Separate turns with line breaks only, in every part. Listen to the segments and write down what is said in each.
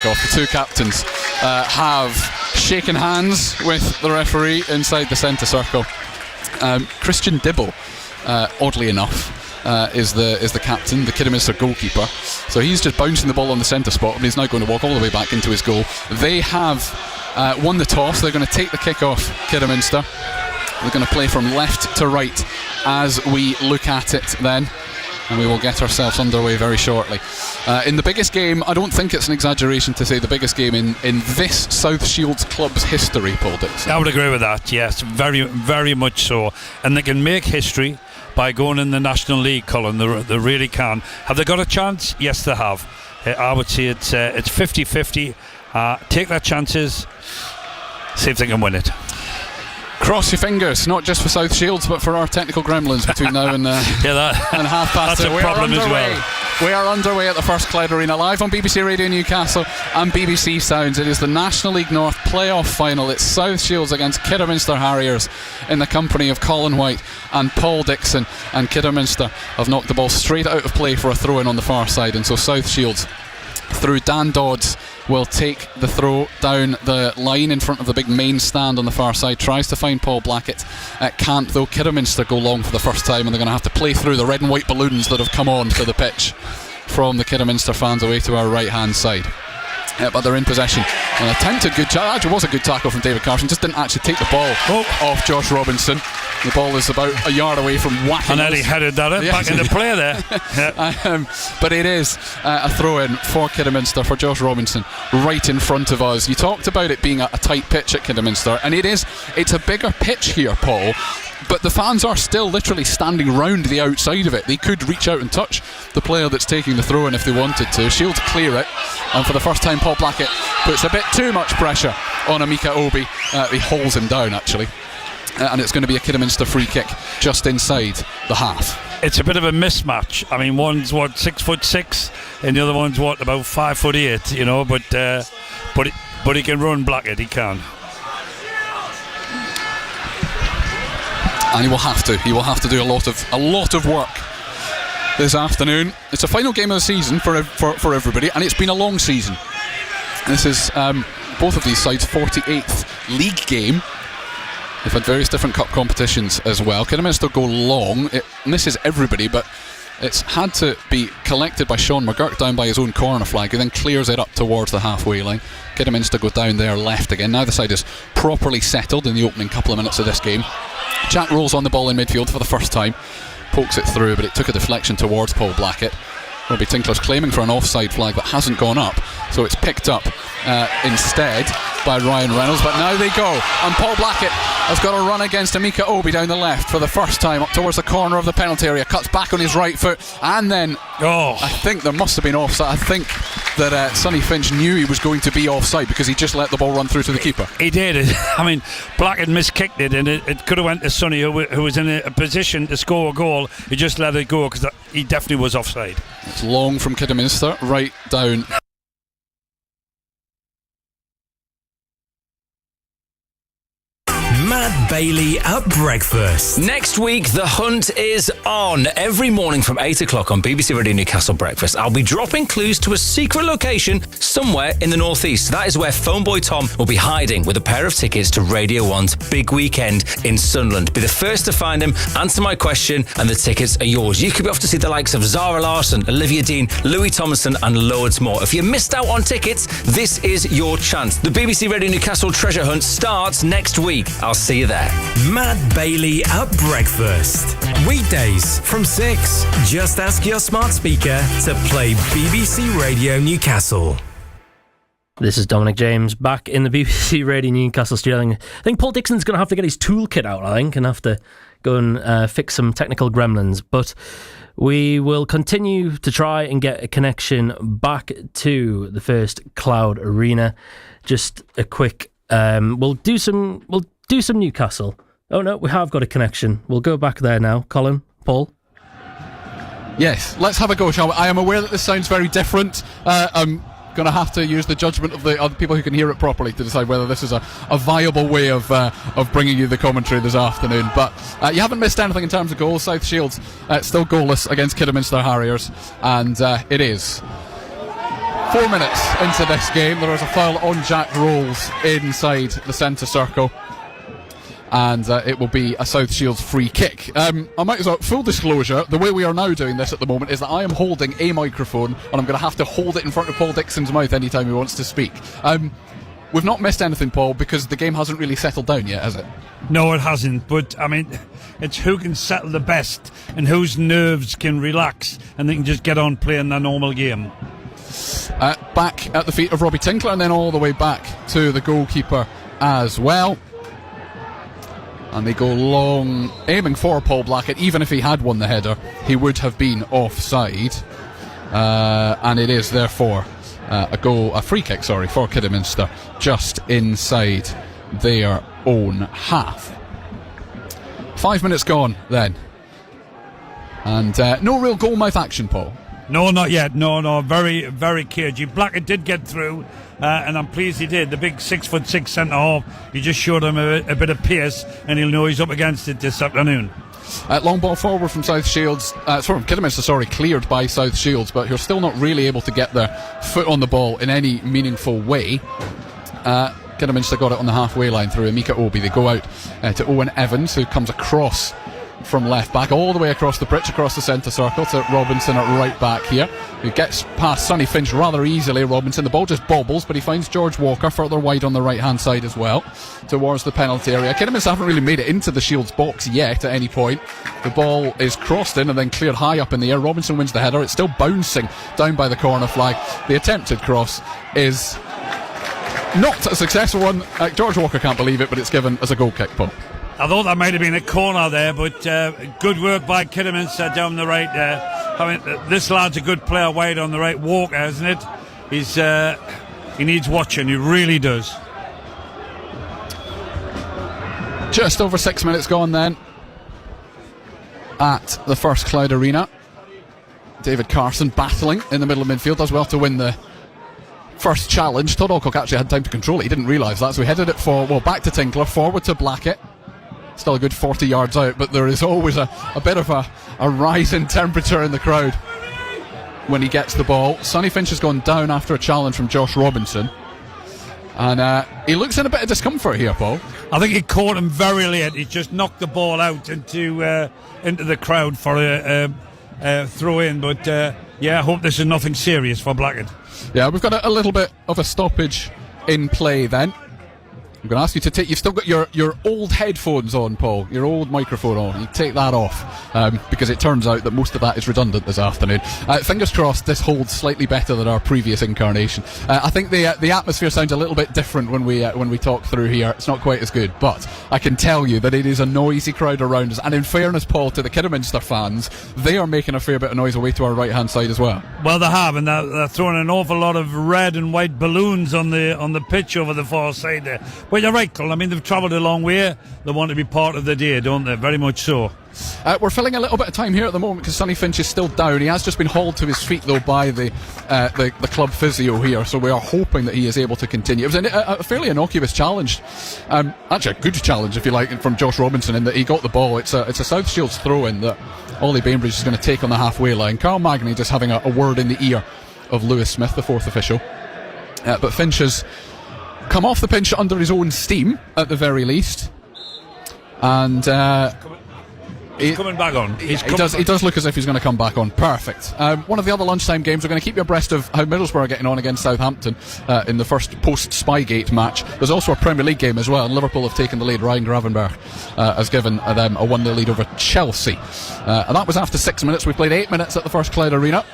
The two captains have shaken hands with the referee inside the centre circle. Christian Dibble, oddly enough, is the captain, the Kidderminster goalkeeper. So he's just bouncing the ball on the centre spot, and he's now going to walk all the way back into his goal. They have won the toss. They're going to take the kick off Kidderminster. They're going to play from left to right as we look at it then, and we will get ourselves underway very shortly. In the biggest game, I don't think it's an exaggeration to say the biggest game in this South Shields club's history, Paul Dixon.
I would agree with that, yes, very, very much so. And they can make history by going in the National League, Colin. They really can. Have they got a chance? Yes, they have. I would say it's 50-50. Take their chances, see if they can win it.
Cross your fingers, not just for South Shields, but for our technical gremlins between now and, and half past.
That's a problem as well.
We are underway at the First Cloud Arena, live on BBC Radio Newcastle and BBC Sounds. It is the National League North playoff final. It's South Shields against Kidderminster Harriers in the company of Colin White and Paul Dixon. And Kidderminster have knocked the ball straight out of play for a throw-in on the far side, and so South Shields, through Dan Dodds, will take the throw down the line in front of the big main stand on the far side. Tries to find Paul Blackett. Can't, though. Kidderminster go long for the first time, and they're going to have to play through the red and white balloons that have come on to the pitch from the Kidderminster fans away to our right hand side. But they're in possession. An attempted good tackle. Actually, was a good tackle from David Carson. Just didn't actually take the ball off Josh Robinson. The ball is about a yard away from whacking.
And then he headed that in back into play there.
But it is a throw-in for Kidderminster, for Josh Robinson, right in front of us. You talked about it being a tight pitch at Kidderminster, and it is. It's a bigger pitch here, Paul, but the fans are still literally standing round the outside of it. They could reach out and touch the player that's taking the throw-in if they wanted to. Shields clear it, and for the first time Paul Blackett puts a bit too much pressure on Amika Obi. He hauls him down, actually. And it's going to be a Kidderminster free kick just inside the half.
It's a bit of a mismatch. I mean, one's 6'6", and the other one's about 5'8", you know. But he can run Blackett. He can.
And he will have to. He will have to do a lot of work this afternoon. It's a final game of the season for everybody, and it's been a long season. This is both of these sides' 48th league game. They've had various different cup competitions as well. Kidderminster go long. It misses everybody, but it's had to be collected by Sean McGurk down by his own corner flag, who then clears it up towards the halfway line. Kidderminster go down there left again. Now the side is properly settled in the opening couple of minutes of this game. Jack rolls on the ball in midfield for the first time, pokes it through, but it took a deflection towards Paul Blackett. Robbie Tinkler's claiming for an offside flag that hasn't gone up, so it's picked up instead by Ryan Reynolds. But now they go, and Paul Blackett has got a run against Amika Obi down the left for the first time up towards the corner of the penalty area. Cuts back on his right foot, and then I think there must have been offside. I think that Sonny Finch knew he was going to be offside because he just let the ball run through to the keeper.
He did. I mean, Blackett miskicked it, and it could have went to Sonny, who was in a position to score a goal. He just let it go because he definitely was offside.
It's long from Kidderminster right down.
Matt Bailey at breakfast.
Next week, the hunt is on. Every morning from 8 o'clock on BBC Radio Newcastle Breakfast, I'll be dropping clues to a secret location somewhere in the northeast. That is where Phoneboy Tom will be hiding with a pair of tickets to Radio 1's big weekend in Sunderland. Be the first to find him, answer my question, and the tickets are yours. You could be off to see the likes of Zara Larsson, Olivia Dean, Louis Thomason, and loads more. If you missed out on tickets, this is your chance. The BBC Radio Newcastle treasure hunt starts next week. I'll see you there.
Matt Bailey at breakfast. Weekdays from 6. Just ask your smart speaker to play BBC Radio Newcastle.
This is Dominic James back in the BBC Radio Newcastle studio. I think Paul Dixon's going to have to get his toolkit out, and have to go and fix some technical gremlins. But we will continue to try and get a connection back to the First Cloud Arena. Just a quick... We'll do some Newcastle. Oh no, we have got a connection. We'll go back there now. Colin, Paul.
Yes, let's have a go, shall we? I am aware that this sounds very different. I'm going to have to use the judgment of the other people who can hear it properly to decide whether this is a viable way of bringing you the commentary this afternoon. But you haven't missed anything in terms of goals. South Shields still goalless against Kidderminster Harriers, and it is 4 minutes into this game, there is a foul on Jack Rolls inside the centre circle, and it will be a South Shields free kick. I might as well, full disclosure, the way we are now doing this at the moment is that I am holding a microphone and I'm going to have to hold it in front of Paul Dixon's mouth anytime he wants to speak. We've not missed anything, Paul, because the game hasn't really settled down yet, has it?
No, it hasn't. But, I mean, it's who can settle the best and whose nerves can relax and they can just get on playing their normal game.
Back at the feet of Robbie Tinkler and then all the way back to the goalkeeper as well. And they go long, aiming for Paul Blackett. Even if he had won the header, he would have been offside. And it is, therefore, a free kick, for Kidderminster, just inside their own half. 5 minutes gone then, and no real goalmouth action, Paul.
No, not yet. No, very, very cagey. Blackett did get through, and I'm pleased he did. The big 6'6" centre half, he just showed him a bit of pace, and he'll know he's up against it this afternoon.
Long ball forward from South Shields, from Kidderminster, cleared by South Shields, but you're still not really able to get their foot on the ball in any meaningful way. Kidderminster got it on the halfway line through Amika Obi. They go out to Owen Evans, who comes across from left back all the way across the pitch, across the centre circle to Robinson at right back here, who gets past Sonny Finch rather easily. Robinson, the ball just bobbles, but he finds George Walker further wide on the right hand side as well towards the penalty area. Kidderminster haven't really made it into the Shields box yet at any point. The ball is crossed in and then cleared high up in the air. Robinson wins the header. It's still bouncing down by the corner flag. The attempted cross is not a successful one. George Walker can't believe it, but it's given as a goal kick, Paul.
I thought that might have been a corner there, but good work by Kidderminster down the right there. I mean, this lad's a good player wide on the right. Walker, isn't it? He needs watching, he really does.
Just over 6 minutes gone then at the First Cloud Arena. David Carson battling in the middle of midfield, does well to win the first challenge. Todd Alcock actually had time to control it, he didn't realise that, so he headed it back to Tinkler, forward to Blackett. Still a good 40 yards out, but there is always a bit of a rise in temperature in the crowd when he gets the ball. Sonny Finch has gone down after a challenge from Josh Robinson, and he looks in a bit of discomfort here, Paul.
I think he caught him very late. He just knocked the ball out into the crowd for a throw in, but I hope this is nothing serious for Blackett.
Yeah, we've got a little bit of a stoppage in play then. I'm going to ask you to take... You've still got your old headphones on, Paul. Your old microphone on. You take that off, because it turns out that most of that is redundant this afternoon. Fingers crossed this holds slightly better than our previous incarnation. I think the atmosphere sounds a little bit different when we talk through here. It's not quite as good, but I can tell you that it is a noisy crowd around us. And in fairness, Paul, to the Kidderminster fans, they are making a fair bit of noise away to our right-hand side as well.
Well, they have, and they're throwing an awful lot of red and white balloons on the pitch over the far side there. But you're right, Cole. I mean, they've travelled a long way. They want to be part of the day, don't they? Very much so.
We're filling a little bit of time here at the moment because Sonny Finch is still down. He has just been hauled to his feet, though, by the club physio here, so we are hoping that he is able to continue. It was a fairly innocuous challenge. Actually, a good challenge, if you like, from Josh Robinson, in that he got the ball. It's a South Shields throw-in that Ollie Bainbridge is going to take on the halfway line. Carl Magny just having a word in the ear of Lewis Smith, the fourth official. But Finch has come off the pitch under his own steam, at the very least, and
he's coming back on.
He does look as if he's going to come back on. Perfect. One of the other lunchtime games, we're going to keep you abreast of how Middlesbrough are getting on against Southampton in the first post-Spygate match. There's also a Premier League game as well, and Liverpool have taken the lead. Ryan Gravenberch has given them a 1-0 lead over Chelsea, and that was after 6 minutes. We played 8 minutes at the First Cloud Arena.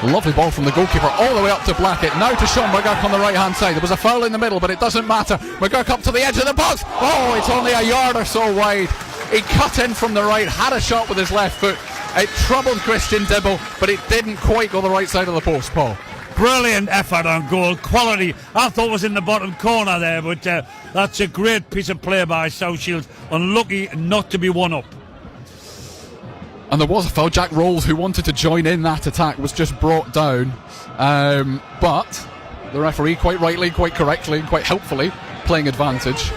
Lovely ball from the goalkeeper all the way up to Blackett. Now to Sean McGurk on the right hand side. There was a foul in the middle, but it doesn't matter. McGurk up to the edge of the box. Oh, it's only a yard or so wide. He cut in from the right, had a shot with his left foot. It troubled Christian Dibble, but it didn't quite go the right side of the post, Paul.
Brilliant effort on goal. Quality. I thought it was in the bottom corner there, but that's a great piece of play by South Shields. Unlucky not to be one up.
And there was a foul. Jack Rolls, who wanted to join in that attack, was just brought down. But the referee, quite rightly, quite correctly, and quite helpfully, playing advantage,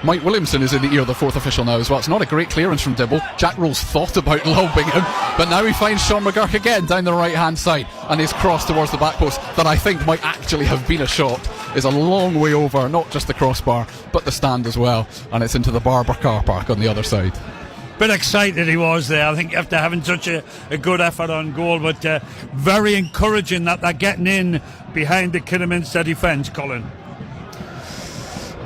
Mike Williamson is in the ear of the fourth official now as well. It's not a great clearance from Dibble. Jack Rolls thought about lobbing him, but now he finds Sean McGurk again down the right hand side, and his cross towards the back post that I think might actually have been a shot is a long way over, not just the crossbar but the stand as well, and it's into the Barber car park on the other side.
Bit excited he was there, I think, after having such a good effort on goal, but very encouraging that they're getting in behind the Kidderminster defence, Colin.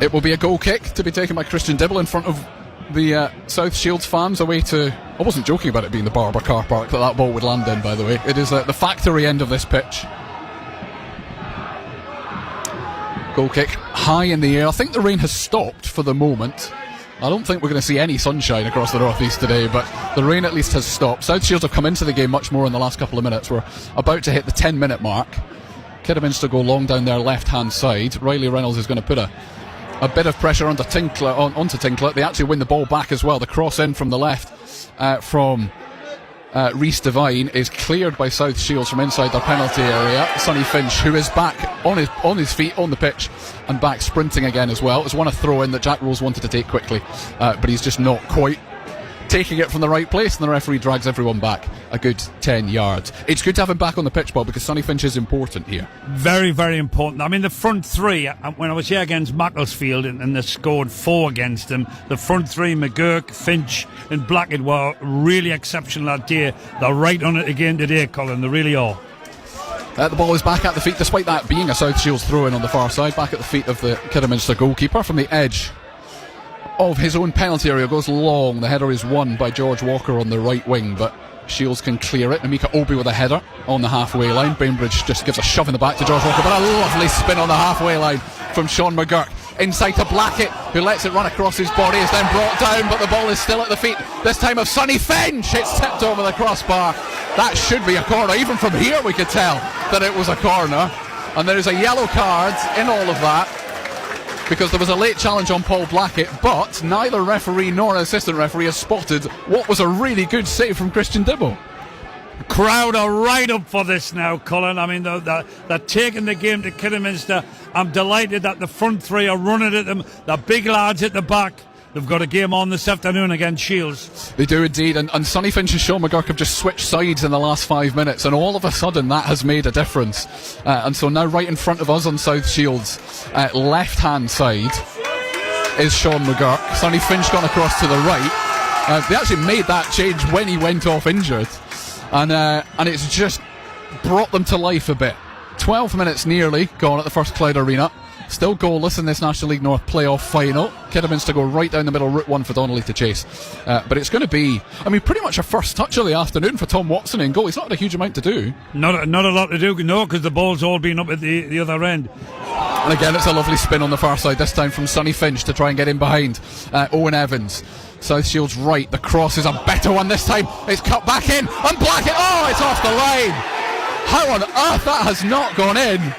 It will be a goal kick to be taken by Christian Dibble in front of the South Shields fans away to... I wasn't joking about it being the Barber car park that ball would land in, by the way. It is the factory end of this pitch. Goal kick high in the air. I think the rain has stopped for the moment. I don't think we're going to see any sunshine across the northeast today, but the rain at least has stopped. South Shields have come into the game much more in the last couple of minutes. We're about to hit the 10-minute mark. Kidderminster go long down their left-hand side. Riley Reynolds is going to put a bit of pressure onto Tinkler. They actually win the ball back as well. The cross in from the left from Rhys Devine is cleared by South Shields from inside their penalty area. Sonny Finch, who is back on his feet on the pitch and back sprinting again as well. It was one a throw in that Jack Rose wanted to take quickly, but he's just not quite taking it from the right place, and the referee drags everyone back a good 10 yards. It's good to have him back on the pitch, Bob, because Sonny Finch is important here. Very,
very important. I mean, the front three, when I was here against Macclesfield and they scored 4 against them, the front three, McGurk, Finch and Blackett, were really exceptional that day. They're right on it again today, Colin, they really are.
The ball is back at the feet, despite that being a South Shields throw-in on the far side, back at the feet of the Kidderminster goalkeeper from the edge of his own penalty area. Goes long. The header is won by George Walker on the right wing, but Shields can clear it. Namika Obi with a header on the halfway line. Bainbridge just gives a shove in the back to George Walker, but a lovely spin on the halfway line from Sean McGurk. Inside to Blackett, who lets it run across his body. Is then brought down, but the ball is still at the feet, this time of Sonny Finch. It's tipped over the crossbar. That should be a corner. Even from here we could tell that it was a corner, and there is a yellow card in all of that, because there was a late challenge on Paul Blackett, but neither referee nor assistant referee has spotted what was a really good save from Christian Dibble.
Crowd are right up for this now, Colin. I mean, they're taking the game to Kidderminster. I'm delighted that the front three are running at them. The big lads at the back. They've got a game on this afternoon against Shields.
They do indeed, and Sonny Finch and Sean McGurk have just switched sides in the last 5 minutes, and all of a sudden that has made a difference. And so now right in front of us on South Shields' left-hand side is Sean McGurk. Sonny Finch gone across to the right. They actually made that change when he went off injured, and it's just brought them to life a bit. 12 minutes nearly gone at the First Cloud Arena. Still goalless in this National League North playoff final. Kidderminster go right down the middle, route one for Donnelly to chase. But it's going to be, I mean, pretty much a first touch of the afternoon for Tom Watson in goal. He's not had a huge amount to do.
Not a lot to do, no, because the ball's all been up at the other end.
And again, it's a lovely spin on the far side, this time from Sonny Finch to try and get in behind Owen Evans. South Shields right, the cross is a better one this time. It's cut back in, and Blackett, oh, it's off the line. How on earth that has not gone in?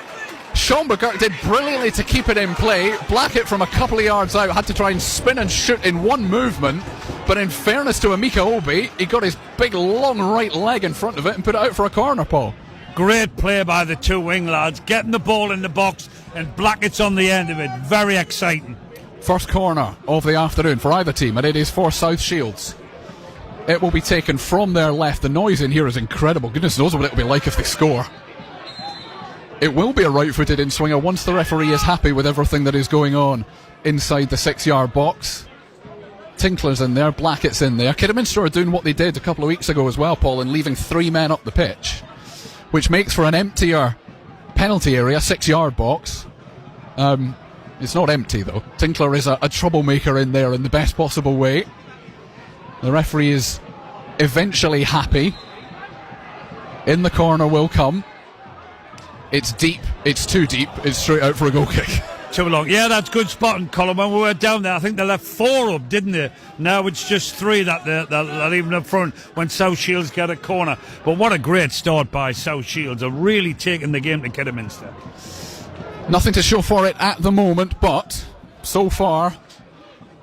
Sean McGurk did brilliantly to keep it in play. Blackett from a couple of yards out had to try and spin and shoot in one movement, but in fairness to Amika Obi, he got his big long right leg in front of it and put it out for a corner, Paul.
Great play by the two wing lads, getting the ball in the box, and Blackett's on the end of it. Very exciting.
First corner of the afternoon for either team, and it is for South Shields. It will be taken from their left. The noise in here is incredible. Goodness knows what it will be like if they score. It will be a right-footed in-swinger once the referee is happy with everything that is going on inside the 6-yard box. Tinkler's in there, Blackett's in there. Kidderminster are doing what they did a couple of weeks ago as well, Paul, and leaving 3 men up the pitch, which makes for an emptier penalty area, 6-yard box. It's not empty, though. Tinkler is a troublemaker in there in the best possible way. The referee is eventually happy. In the corner will come. It's deep. It's too deep. It's straight out for a goal kick.
Too long. Yeah, that's good spotting, Colin. When we were down there, I think they left 4 up, didn't they? Now it's just 3 that they're leaving up front when South Shields get a corner. But what a great start by South Shields. They're really taking the game to Kidderminster.
Nothing to show for it at the moment, but so far,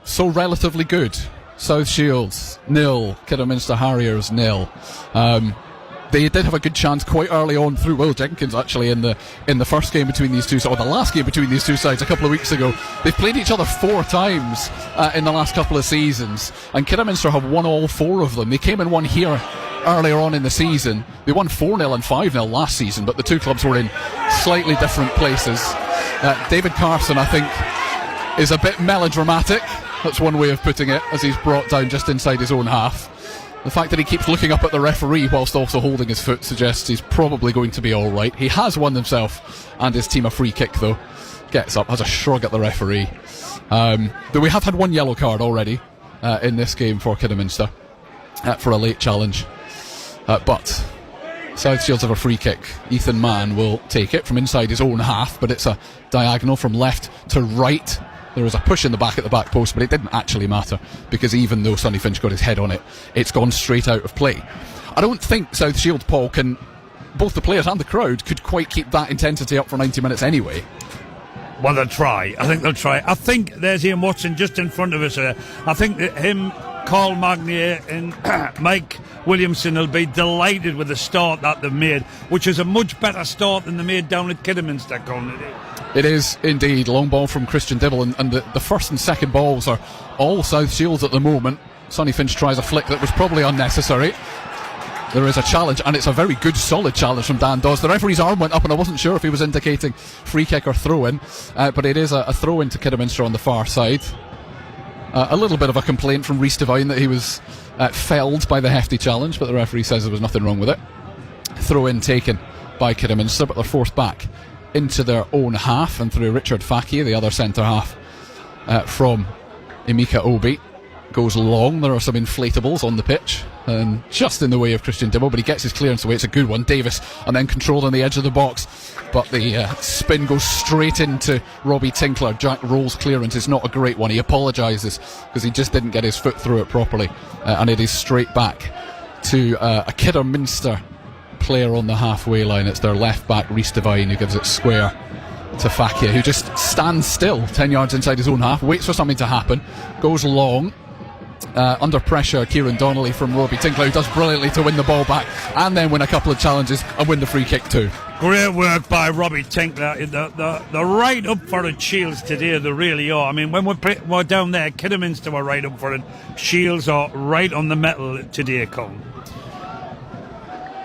so relatively good. South Shields 0, Kidderminster Harriers 0. they did have a good chance quite early on through Will Jenkins, actually, in the first game between these two, or the last game between these two sides a couple of weeks ago. They've played each other 4 times in the last couple of seasons, and Kidderminster have won all 4 of them. They came and won here earlier on in the season. They won 4-0 and 5-0 last season, but the two clubs were in slightly different places. David Carson, I think, is a bit melodramatic. That's one way of putting it, as he's brought down just inside his own half. The fact that he keeps looking up at the referee whilst also holding his foot suggests he's probably going to be alright. He has won himself and his team a free kick, though. Gets up, has a shrug at the referee. But we have had 1 yellow card already in this game for Kidderminster for a late challenge. But South Shields have a free kick. Ethan Mann will take it from inside his own half, but it's a diagonal from left to right. There was a push in the back at the back post, but it didn't actually matter, because even though Sonny Finch got his head on it, it's gone straight out of play. I don't think South Shields, Paul, can, both the players and the crowd, could quite keep that intensity up for 90 minutes anyway.
Well, they'll try. I think they'll try. I think there's Ian Watson just in front of us here. I think that him, Carl Magnier and Mike Williamson will be delighted with the start that they've made, which is a much better start than they made down at Kidderminster, Colin.
It is indeed. Long ball from Christian Dibble, and the first and second balls are all South Shields at the moment. Sonny Finch tries a flick that was probably unnecessary. There is a challenge, and it's a very good, solid challenge from Dan Dawes. The referee's arm went up, and I wasn't sure if he was indicating free kick or throw-in, but it is a throw-in to Kidderminster on the far side. A little bit of a complaint from Rhys Devine that he was felled by the hefty challenge, but the referee says there was nothing wrong with it. Throw-in taken by Kidderminster, but they're forced back into their own half, and through Richard Fakia, the other centre half from Emeka Obi, goes long. There are some inflatables on the pitch, and just in the way of Christian Dibble, but he gets his clearance away. It's a good one. Davis, and then controlled on the edge of the box, but the spin goes straight into Robbie Tinkler. Jack Roll's clearance is not a great one. He apologises because he just didn't get his foot through it properly, and it is straight back to a Kidderminster player on the halfway line. It's their left back, Rhys Devine, who gives it square to Fakia, who just stands still 10 yards inside his own half, waits for something to happen, goes long. Under pressure, Kieran Donnelly from Robbie Tinkler, who does brilliantly to win the ball back and then win a couple of challenges and win the free kick too.
Great work by Robbie Tinkler. They're right up for it, Shields, today. They really are. I mean, when we're down there, Kidderminster were right up for it. Shields are right on the metal today, Colin.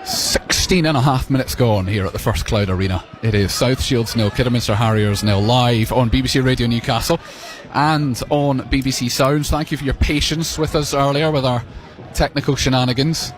16 and a half minutes gone here at the First Cloud Arena. It is South Shields 0, Kidderminster Harriers 0, live on BBC Radio Newcastle and on BBC Sounds. Thank you for your patience with us earlier with our technical shenanigans.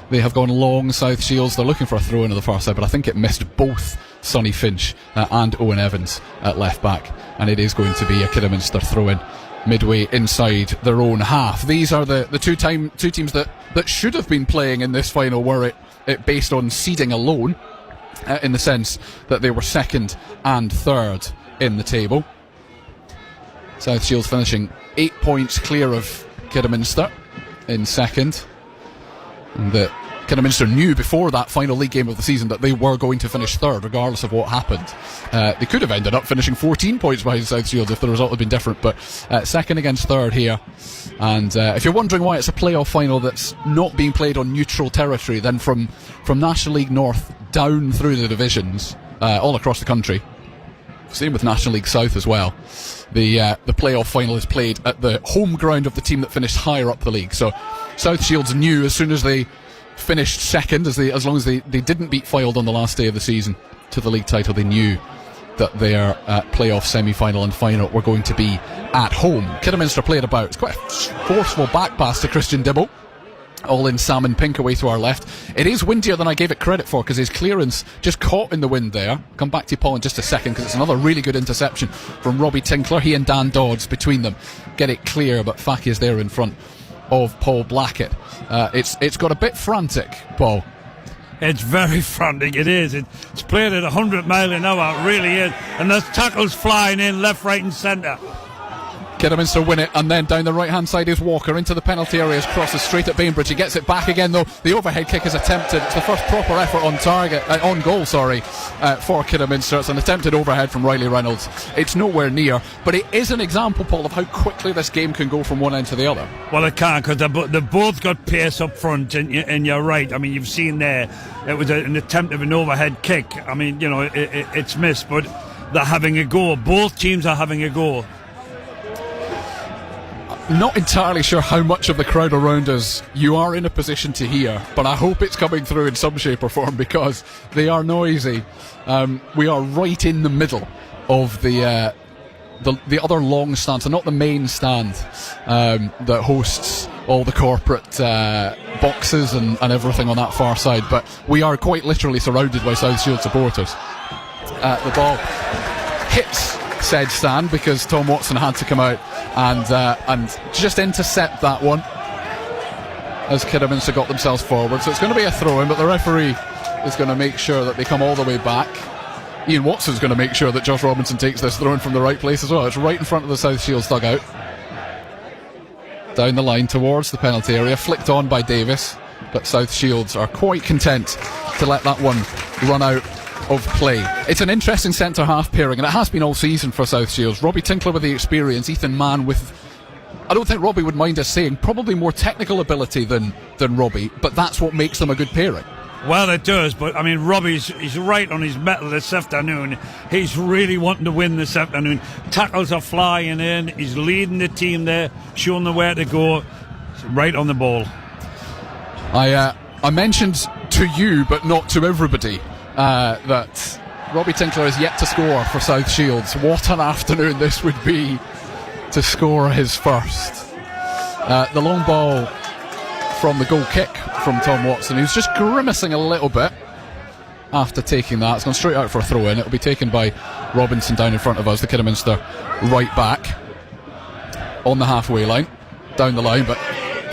They have gone long, South Shields. They're looking for a throw in to the far side, but I think it missed both Sonny Finch and Owen Evans at left back, and it is going to be a Kidderminster throw in midway inside their own half. These are the two teams that should have been playing in this final, were it based on seeding alone, in the sense that they were second and third in the table. South Shields finishing 8 points clear of Kidderminster in second, and that Kidderminster knew before that final league game of the season that they were going to finish third regardless of what happened. They could have ended up finishing 14 points behind South Shields if the result had been different, but second against third here. And if you're wondering why it's a playoff final that's not being played on neutral territory, then from National League North down through the divisions all across the country, same with National League South as well, the playoff final is played at the home ground of the team that finished higher up the league. So South Shields knew as soon as they finished second, as long as they didn't beat Fylde on the last day of the season to the league title, they knew that their playoff semi-final and final were going to be at home. Kidderminster played about. It's quite a forceful back pass to Christian Dibble, all in salmon pink away to our left. It is windier than I gave it credit for, because his clearance just caught in the wind there. I'll come back to you, Paul, in just a second, because it's another really good interception from Robbie Tinkler. He and Dan Dodds between them get it clear, but Fakia is there in front of Paul Blackett. It's got a bit frantic, Paul.
It's very frantic, it is. It's played at 100 miles an hour, it really is. And there's tackles flying in left, right and centre.
Kidderminster win it, and then down the right hand side is Walker into the penalty areas, crosses straight at Bainbridge. He gets it back again though. The overhead kick is attempted. It's the first proper effort on goal for Kidderminster. It's an attempted overhead from Riley Reynolds. It's nowhere near, but it is an example, Paul, of how quickly this game can go from one end to the other.
Well, it can, because they've both got pace up front, and you're right. I mean, you've seen there it was an attempt of an overhead kick. I mean, you know, it's missed, but they're having a go. Both teams are having a go.
Not entirely sure how much of the crowd around us you are in a position to hear, but I hope it's coming through in some shape or form, because they are noisy. We are right in the middle of the other long stand, so not the main stand that hosts all the corporate boxes and everything on that far side, but we are quite literally surrounded by South Shield supporters. The ball hits said stand because Tom Watson had to come out and just intercept that one as Kidderminster got themselves forward. So it's going to be a throw-in, but the referee is going to make sure that they come all the way back. Ian Watson's going to make sure that Josh Robinson takes this throw-in from the right place as well. It's right in front of the South Shields dugout. Down the line towards the penalty area, flicked on by Davis, but South Shields are quite content to let that one run out of play. It's an interesting centre-half pairing, and it has been all season for South Shields. Robbie Tinkler with the experience, Ethan Mann with, I don't think Robbie would mind us saying, probably more technical ability than Robbie, but that's what makes them a good pairing.
Well, it does, but I mean, he's right on his mettle this afternoon. He's really wanting to win this afternoon. Tackles are flying in. He's leading the team there, showing them where to go. He's right on the ball.
I mentioned to you, but not to everybody, that Robbie Tinkler is yet to score for South Shields. What an afternoon this would be to score his first. The long ball from the goal kick from Tom Watson, who's just grimacing a little bit after taking that. It's gone straight out for a throw-in. It'll be taken by Robinson down in front of us, the Kidderminster right back on the halfway line, down the line, but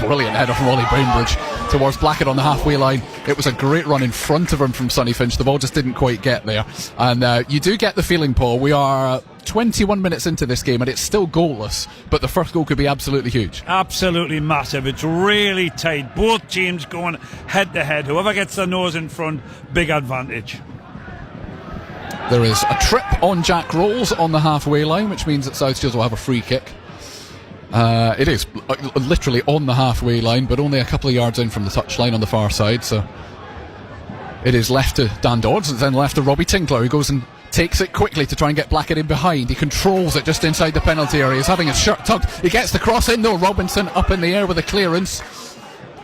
brilliant header from Ollie Bainbridge towards Blackett on the halfway line. It was a great run in front of him from Sonny Finch. The ball just didn't quite get there, and you do get the feeling, Paul, we are 21 minutes into this game and it's still goalless, but the first goal could be absolutely huge.
Absolutely massive. It's really tight. Both teams going head to head. Whoever gets their nose in front, big advantage.
There is a trip on Jack Rolls on the halfway line, which means that South Shields will have a free kick. It is literally on the halfway line, but only a couple of yards in from the touchline on the far side, so it is left to Dan Dodds, and then left to Robbie Tinkler, who goes and takes it quickly to try and get Blackett in behind. He controls it just inside the penalty area. He's having his shirt tugged. He gets the cross in though. Robinson up in the air with a clearance.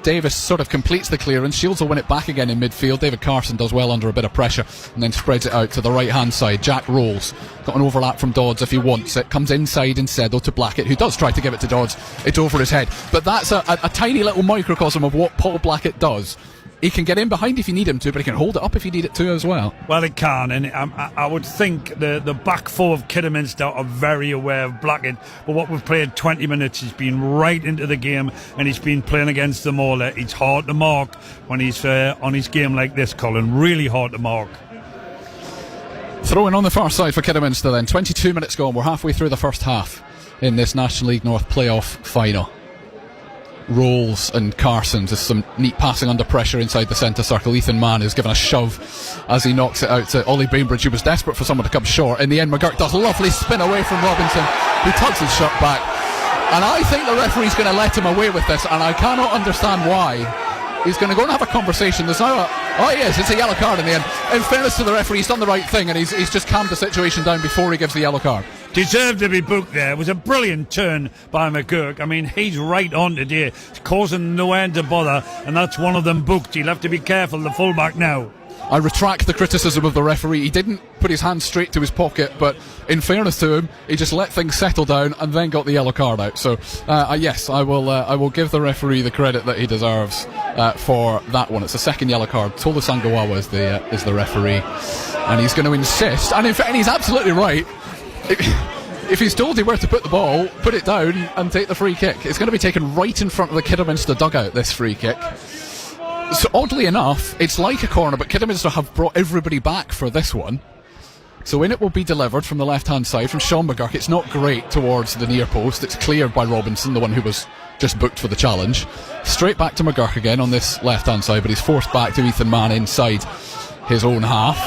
Davis sort of completes the clearance. Shields will win it back again in midfield. David Carson does well under a bit of pressure and then spreads it out to the right hand side. Jack Rolls got an overlap from Dodds if he wants it. Comes inside instead though to Blackett, who does try to give it to Dodds. It's over his head, but that's a tiny little microcosm of what Paul Blackett does. He can get in behind if you need him to, but he can hold it up if you need it to as well.
Well, it can, and I would think the back four of Kidderminster are very aware of Blackett, but what we've played 20 minutes, he's been right into the game, and he's been playing against them all. It's hard to mark when he's on his game like this, Colin. Really hard to mark.
Throwing on the far side for Kidderminster then. 22 minutes gone. We're halfway through the first half in this National League North playoff final. Rolls and Carson, just some neat passing under pressure inside the centre circle. Ethan Mann is given a shove as he knocks it out to Ollie Bainbridge, who was desperate for someone to come short. In the end, McGurk does a lovely spin away from Robinson, who tugs his shirt back, and I think the referee's going to let him away with this, and I cannot understand why. He's going to go and have a conversation. There's now it's a yellow card in the end. In fairness to the referee, he's done the right thing, and he's just calmed the situation down before he gives the yellow card.
Deserved to be booked there. It was a brilliant turn by McGurk. I mean, he's right on today. It's causing no end of bother, and that's one of them booked. He'll have to be careful, the fullback now.
I retract the criticism of the referee. He didn't put his hand straight to his pocket, but in fairness to him, he just let things settle down and then got the yellow card out. So yes, I will give the referee the credit that he deserves for that one. It's the second yellow card. Tolu Sangawawa is the referee, and he's going to insist, and in fact, and he's absolutely right. If he's told him where to put the ball, put it down and take the free kick. It's going to be taken right in front of the Kidderminster dugout, this free kick. So oddly enough, it's like a corner, but Kidderminster have brought everybody back for this one. So in it will be delivered from the left-hand side from Sean McGurk. It's not great towards the near post. It's cleared by Robinson, the one who was just booked for the challenge. Straight back to McGurk again on this left-hand side, but he's forced back to Ethan Mann inside his own half.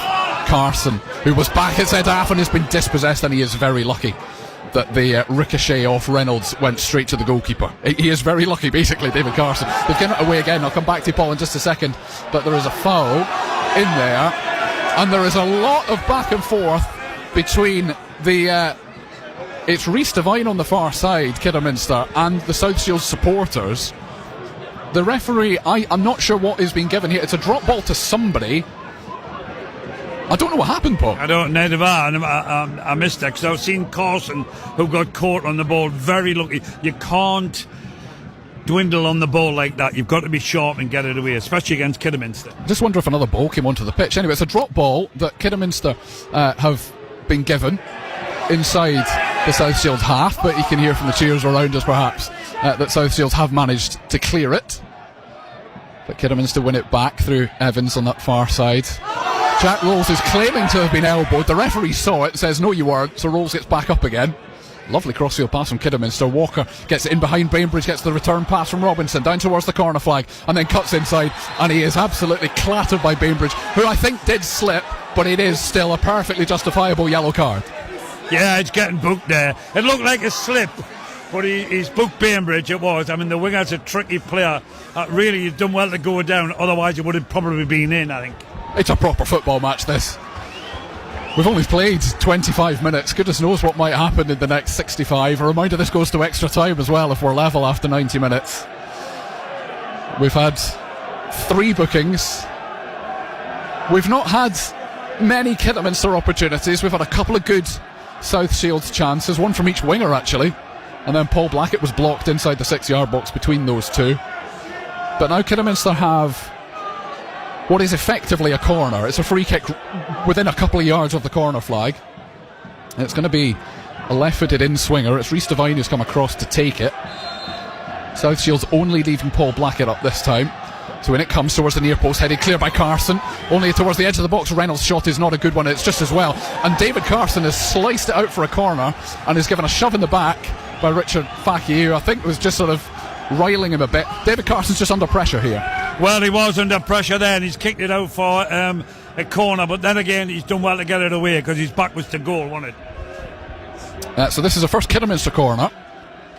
Carson, who was back at centre half and has been dispossessed, and he is very lucky that the ricochet off Reynolds went straight to the goalkeeper. He is very lucky, basically, David Carson. They've given it away again. I'll come back to you, Paul, in just a second. But there is a foul in there, and there is a lot of back and forth between the it's Rhys Devine on the far side, Kidderminster, and the South Shields supporters. The referee, I'm not sure what is being given here. It's a drop ball to somebody. I don't know what happened, Paul.
I don't know. I missed it because I've seen Carson, who got caught on the ball. Very lucky. You can't dwindle on the ball like that. You've got to be sharp and get it away, especially against Kidderminster.
Just wonder if another ball came onto the pitch. Anyway, it's a drop ball that Kidderminster have been given inside the South Shields half, but you can hear from the cheers around us perhaps that South Shields have managed to clear it. But Kidderminster win it back through Evans on that far side. Jack Rolls is claiming to have been elbowed. The referee saw it, says no you weren't, so Rolls gets back up again. Lovely crossfield pass from Kidderminster. Walker gets it in behind Bainbridge, gets the return pass from Robinson down towards the corner flag, and then cuts inside, and he is absolutely clattered by Bainbridge, who I think did slip, but it is still a perfectly justifiable yellow card.
Yeah, it's getting booked there. It looked like a slip, but he's booked Bainbridge. It was. I mean, the winger's a tricky player. Really, he's done well to go down, otherwise it would have probably been in, I think.
It's a proper football match, this. We've only played 25 minutes. Goodness knows what might happen in the next 65. A reminder, this goes to extra time as well if we're level after 90 minutes. We've had 3 bookings. We've not had many Kidderminster opportunities. We've had a couple of good South Shields chances, one from each winger actually, and then Paul Blackett was blocked inside the 6-yard box between those two. But now Kidderminster have what is effectively a corner. It's a free kick within a couple of yards of the corner flag, and it's going to be a left-footed in-swinger. It's Rhys Devine who's come across to take it. South Shields only leaving Paul Blackett up this time. So when it comes towards the near post, headed clear by Carson, only towards the edge of the box. Reynolds' shot is not a good one, it's just as well, and David Carson has sliced it out for a corner and is given a shove in the back by Richard Faki, who I think was just sort of riling him a bit. David Carson's just under pressure here.
Well, he was under pressure then. He's kicked it out for a corner, but then again he's done well to get it away because his back was to goal, wasn't it?
So this is the first Kidderminster corner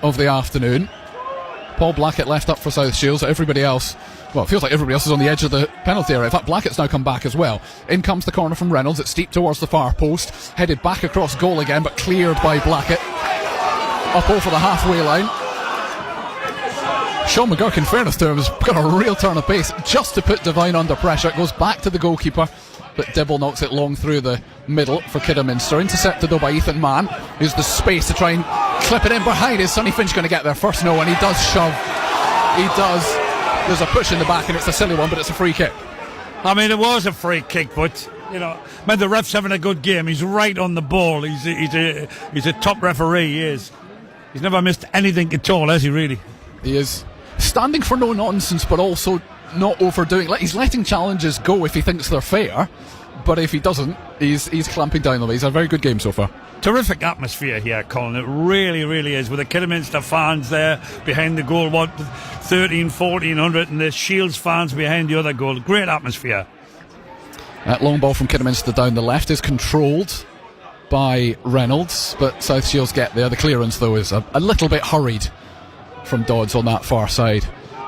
of the afternoon. Paul Blackett left up for South Shields. Everybody else, well, it feels like everybody else is on the edge of the penalty area. In fact, Blackett's now come back as well. In comes the corner from Reynolds. It's steep towards the far post, headed back across goal again, but cleared by Blackett up over the halfway line. Sean McGurk, in fairness to him, has got a real turn of pace just to put Devine under pressure. It goes back to the goalkeeper, but Dibble knocks it long through the middle for Kidderminster. Intercepted though by Ethan Mann, who's the space to try and clip it in behind. Is Sonny Finch going to get there first? No, and he does shove. He does. There's a push in the back, and it's a silly one, but it's a free kick.
I mean, it was a free kick, but you know, man, the ref's having a good game. He's right on the ball. He's a top referee. He is. He's never missed anything at all, has he? Really?
He is standing for no nonsense, but also not overdoing. He's letting challenges go if he thinks they're fair, but if he doesn't, he's clamping down on them. He's had a very good game so far.
Terrific atmosphere here, Colin. It really, really is. With the Kidderminster fans there behind the goal, 1,1400, and the Shields fans behind the other goal. Great atmosphere.
That long ball from Kidderminster down the left is controlled by Reynolds, but South Shields get there. The clearance, though, is a little bit hurried from Dodds on that far side,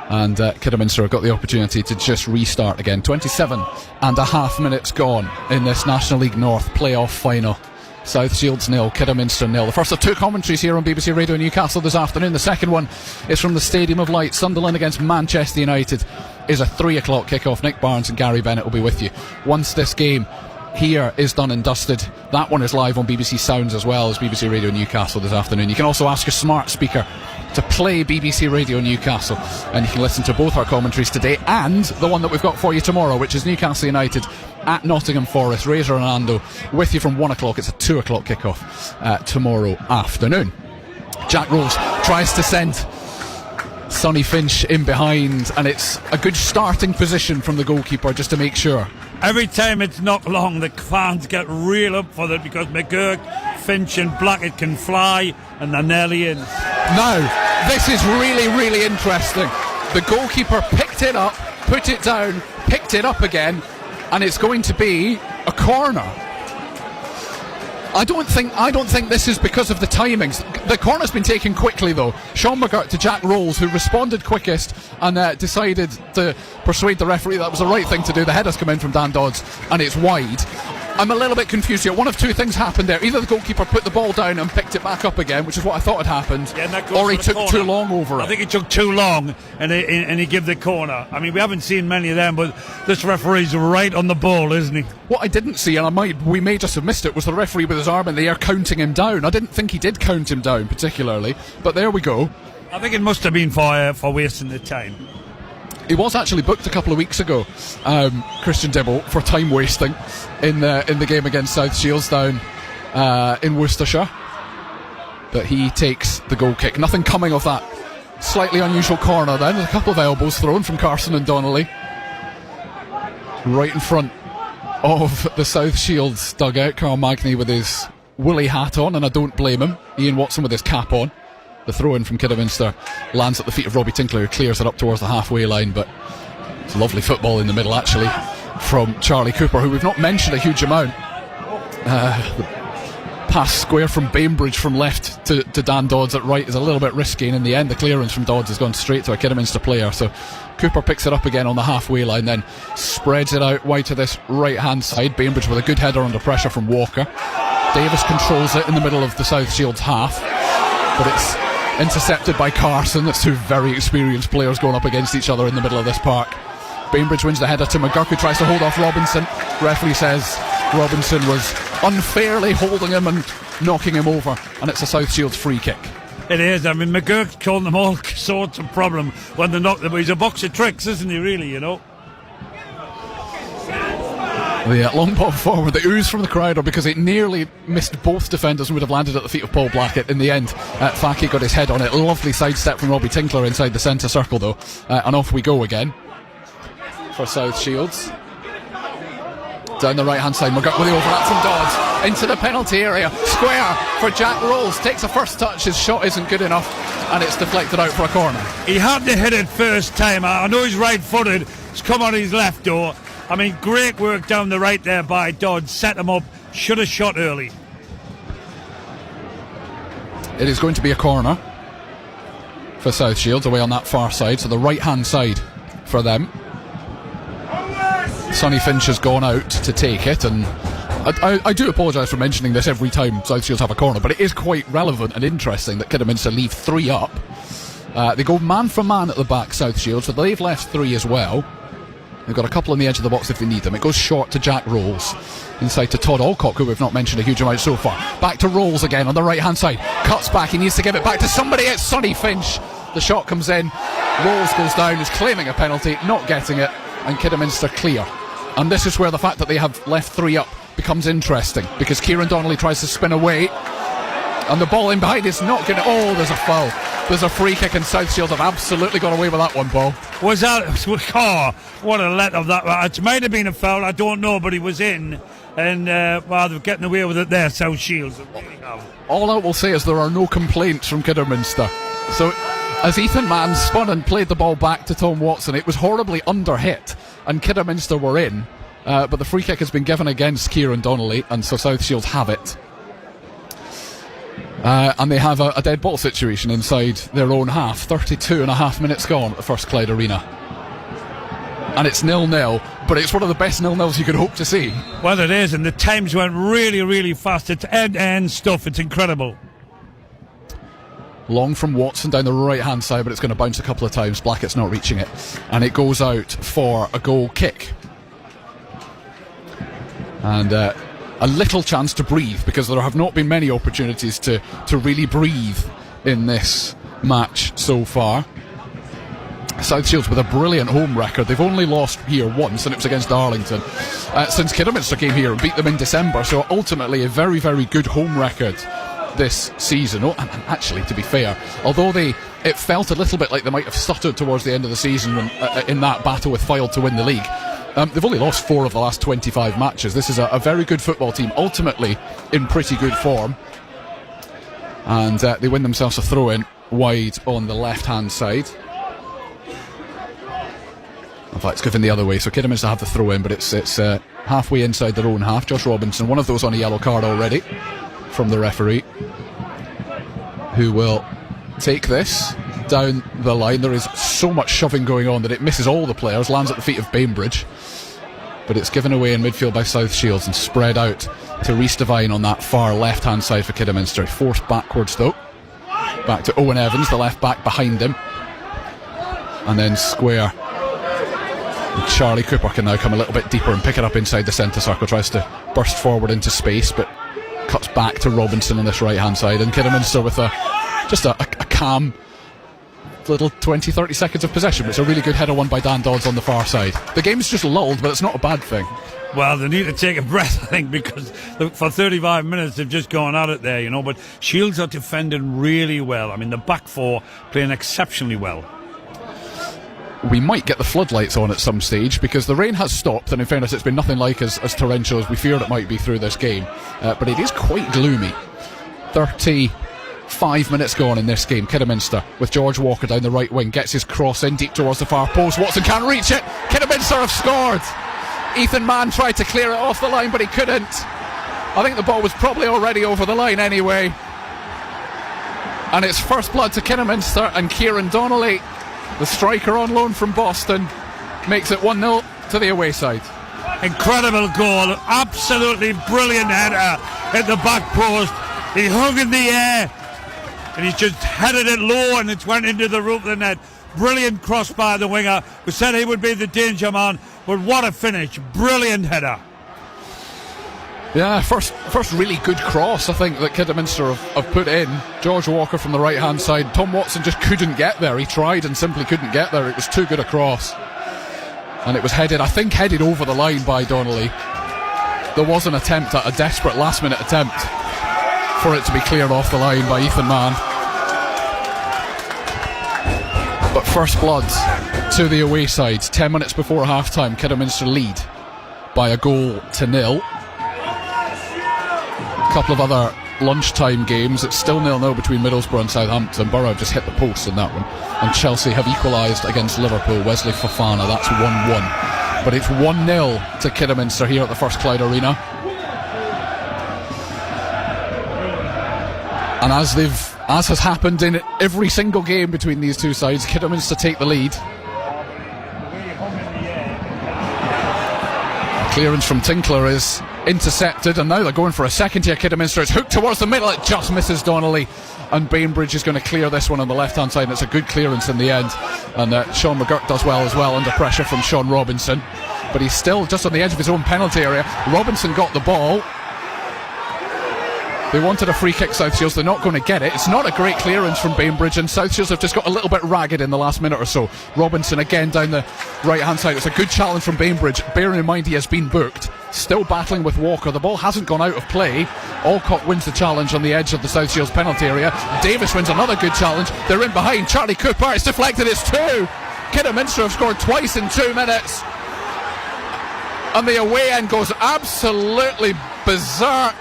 and Kidderminster have got the opportunity to just restart again. 27.5 minutes gone in this National League North playoff final. South Shields 0, Kidderminster 0. The first of 2 commentaries here on BBC Radio Newcastle this afternoon. The second one is from the Stadium of Light. Sunderland against Manchester United is a 3 o'clock kickoff. Nick Barnes and Gary Bennett will be with you once this game here is done and dusted. That one is live on BBC Sounds as well as BBC Radio Newcastle this afternoon. You can also ask your smart speaker to play BBC Radio Newcastle, and you can listen to both our commentaries today and the one that we've got for you tomorrow, which is Newcastle United at Nottingham Forest. Razor Hernando with you from 1 o'clock. It's a 2 o'clock kickoff tomorrow afternoon. Jack Rose tries to send Sonny Finch in behind, and it's a good starting position from the goalkeeper just to make sure
Every time it's knocked long, the fans get real up for it because McGurk, Finch and Blackett can fly, and they're nearly in.
Now, this is really, really interesting. The goalkeeper picked it up, put it down, picked it up again, and it's going to be a corner. I don't think this is because of the timings. The corner's been taken quickly though. Sean McGurk to Jack Rolls, who responded quickest and decided to persuade the referee that was the right thing to do. The header's come in from Dan Dodds and it's wide. I'm a little bit confused here. One of two things happened there. Either the goalkeeper put the ball down and picked it back up again, which is what I thought had happened, or he took too long over it.
I think he took too long and he gave the corner. I mean, we haven't seen many of them, but this referee's right on the ball, isn't he?
What I didn't see, and we may just have missed it, was the referee with his arm in the air counting him down. I didn't think he did count him down particularly, but there we go.
I think it must have been for wasting the time.
He was actually booked a couple of weeks ago, Christian Dibble, for time wasting in the game against South Shields down in Worcestershire. But he takes the goal kick. Nothing coming of that slightly unusual corner then. A couple of elbows thrown from Carson and Donnelly. Right in front of the South Shields dugout. Carl Magny with his woolly hat on, and I don't blame him. Ian Watson with his cap on. The throw-in from Kidderminster lands at the feet of Robbie Tinkler, who clears it up towards the halfway line, but it's lovely football in the middle actually from Charlie Cooper, who we've not mentioned a huge amount. The pass square from Bainbridge from left to Dan Dodds at right is a little bit risky, and in the end the clearance from Dodds has gone straight to a Kidderminster player, so Cooper picks it up again on the halfway line, then spreads it out wide to this right hand side. Bainbridge with a good header under pressure from Walker. Davis controls it in the middle of the South Shields half, but it's intercepted by Carson. That's two very experienced players going up against each other in the middle of this park. Bainbridge wins the header to McGurk, who tries to hold off Robinson. Referee says Robinson was unfairly holding him and knocking him over, and it's a South Shields free kick.
It is. I mean, McGurk's causing them all sorts of problem when they knock them. He's a box of tricks, isn't he, really, you know?
The long ball forward, the ooze from the crowd, because it nearly missed both defenders and would have landed at the feet of Paul Blackett. In the end, Faki got his head on it. Lovely sidestep from Robbie Tinkler inside the centre circle though, and off we go again for South Shields. Down the right hand side, McGurk with the overlap from Dodds into the penalty area. Square for Jack Rolls, takes a first touch, his shot isn't good enough and it's deflected out for a corner.
He had to hit it first time. I know he's right footed, it's come on his left door. I mean, great work down the right there by Dodds, set him up, should have shot early.
It is going to be a corner for South Shields away on that far side, so the right hand side for them. Sonny Finch has gone out to take it, and I do apologise for mentioning this every time South Shields have a corner, but it is quite relevant and interesting that Kidderminster leave 3 up. They go man for man at the back, South Shields, so they've left 3 as well. They've got a couple on the edge of the box if they need them. It goes short to Jack Rolls. Inside to Todd Alcock, who we've not mentioned a huge amount so far. Back to Rolls again on the right hand side. Cuts back, he needs to give it back to somebody. It's Sonny Finch. The shot comes in. Rolls goes down, is claiming a penalty, not getting it, and Kidderminster clear. And this is where the fact that they have left 3 up becomes interesting, because Kieran Donnelly tries to spin away, and the ball in behind is not going to... Oh, there's a foul. There's a free kick, and South Shields have absolutely got away with that one, Paul.
Was that... Oh, what a let of that. It might have been a foul, I don't know, but he was in. And, well, they're getting away with it there, South Shields.
All I will say is there are no complaints from Kidderminster. So, as Ethan Mann spun and played the ball back to Tom Watson, it was horribly under-hit, and Kidderminster were in. But the free kick has been given against Kieran Donnelly, and so South Shields have it. And they have a dead ball situation inside their own half. 32 and a half minutes gone at the First Clyde Arena. And it's 0-0, but it's one of the best 0-0s you could hope to see.
Well, it is, and the times went really, really fast. It's end-to-end stuff. It's incredible.
Long from Watson down the right-hand side, but it's going to bounce a couple of times. Blackett's not reaching it. And it goes out for a goal kick. And a little chance to breathe, because there have not been many opportunities to really breathe in this match so far. South Shields with a brilliant home record. They've only lost here once, and it was against Darlington, since Kidderminster came here and beat them in December. So ultimately a very, very good home record this season. Oh, and actually, to be fair, although it felt a little bit like they might have stuttered towards the end of the season when, in that battle with Fylde to win the league, They've only lost 4 of the last 25 matches. This is a very good football team, ultimately in pretty good form. And they win themselves a throw-in wide on the left-hand side. In fact, it's given the other way, so Kidderminster have the throw-in, but it's halfway inside their own half. Josh Robinson, one of those on a yellow card already from the referee, who will take this down the line. There is so much shoving going on that it misses all the players, lands at the feet of Bainbridge, but it's given away in midfield by South Shields and spread out to Rhys Devine on that far left-hand side for Kidderminster. Forced backwards though, back to Owen Evans, the left back behind him, and then square. And Charlie Cooper can now come a little bit deeper and pick it up inside the centre circle, tries to burst forward into space, but cuts back to Robinson on this right-hand side, and Kidderminster with just a calm little 20-30 seconds of possession. It's a really good header won by Dan Dodds on the far side. The game's just lulled, but it's not a bad thing.
Well, they need to take a breath, I think, because for 35 minutes they've just gone at it there, you know. But Shields are defending really well. I mean, the back four playing exceptionally well.
We might get the floodlights on at some stage, because the rain has stopped, and in fairness it's been nothing like as torrential as we feared it might be through this game, but it is quite gloomy. 35 minutes gone in this game. Kidderminster with George Walker down the right wing, gets his cross in deep towards the far post. Watson can't reach it. Kidderminster have scored. Ethan Mann tried to clear it off the line, but he couldn't. I think the ball was probably already over the line anyway, and it's first blood to Kidderminster, and Kieran Donnelly, the striker on loan from Boston, makes it 1-0 to the away side.
Incredible goal, absolutely brilliant header at the back post. He hung in the air and he's just headed it low, and it went into the roof of the net. Brilliant cross by the winger, who said he would be the danger man, but what a finish, brilliant header.
Yeah, first really good cross, I think, that Kidderminster have put in. George Walker from the right hand side. Tom Watson just couldn't get there. He tried and simply couldn't get there. It was too good a cross, and it was headed over the line by Donnelly. There was an attempt at a desperate last minute attempt for it to be cleared off the line by Ethan Mann, but first blood to the away side. 10 minutes before half time, Kidderminster lead by a goal to 0. Couple of other lunchtime games. It's still 0-0 between Middlesbrough and Southampton. Borough have just hit the post in that one, and Chelsea have equalised against Liverpool. Wesley Fofana, that's 1-1, but it's 1-0 to Kidderminster here at the First Clyde Arena. And as has happened in every single game between these two sides, Kidderminster take the lead. Clearance from Tinkler is intercepted, and now they're going for a second here. Kidderminster, it's hooked towards the middle, it just misses Donnelly, and Bainbridge is going to clear this one on the left hand side, and it's a good clearance in the end, and Sean McGurk does well as well under pressure from Sean Robinson, but he's still just on the edge of his own penalty area. Robinson got the ball. They wanted a free kick, South Shields. They're not going to get it. It's not a great clearance from Bainbridge, and South Shields have just got a little bit ragged in the last minute or so. Robinson again down the right hand side. It's a good challenge from Bainbridge, bearing in mind he has been booked. Still battling with Walker. The ball hasn't gone out of play. Alcott wins the challenge on the edge of the South Shields penalty area. Davis wins another good challenge. They're in behind. Charlie Cooper, it's deflected. It's 2. Kidderminster have scored twice in 2 minutes, and the away end goes absolutely berserk,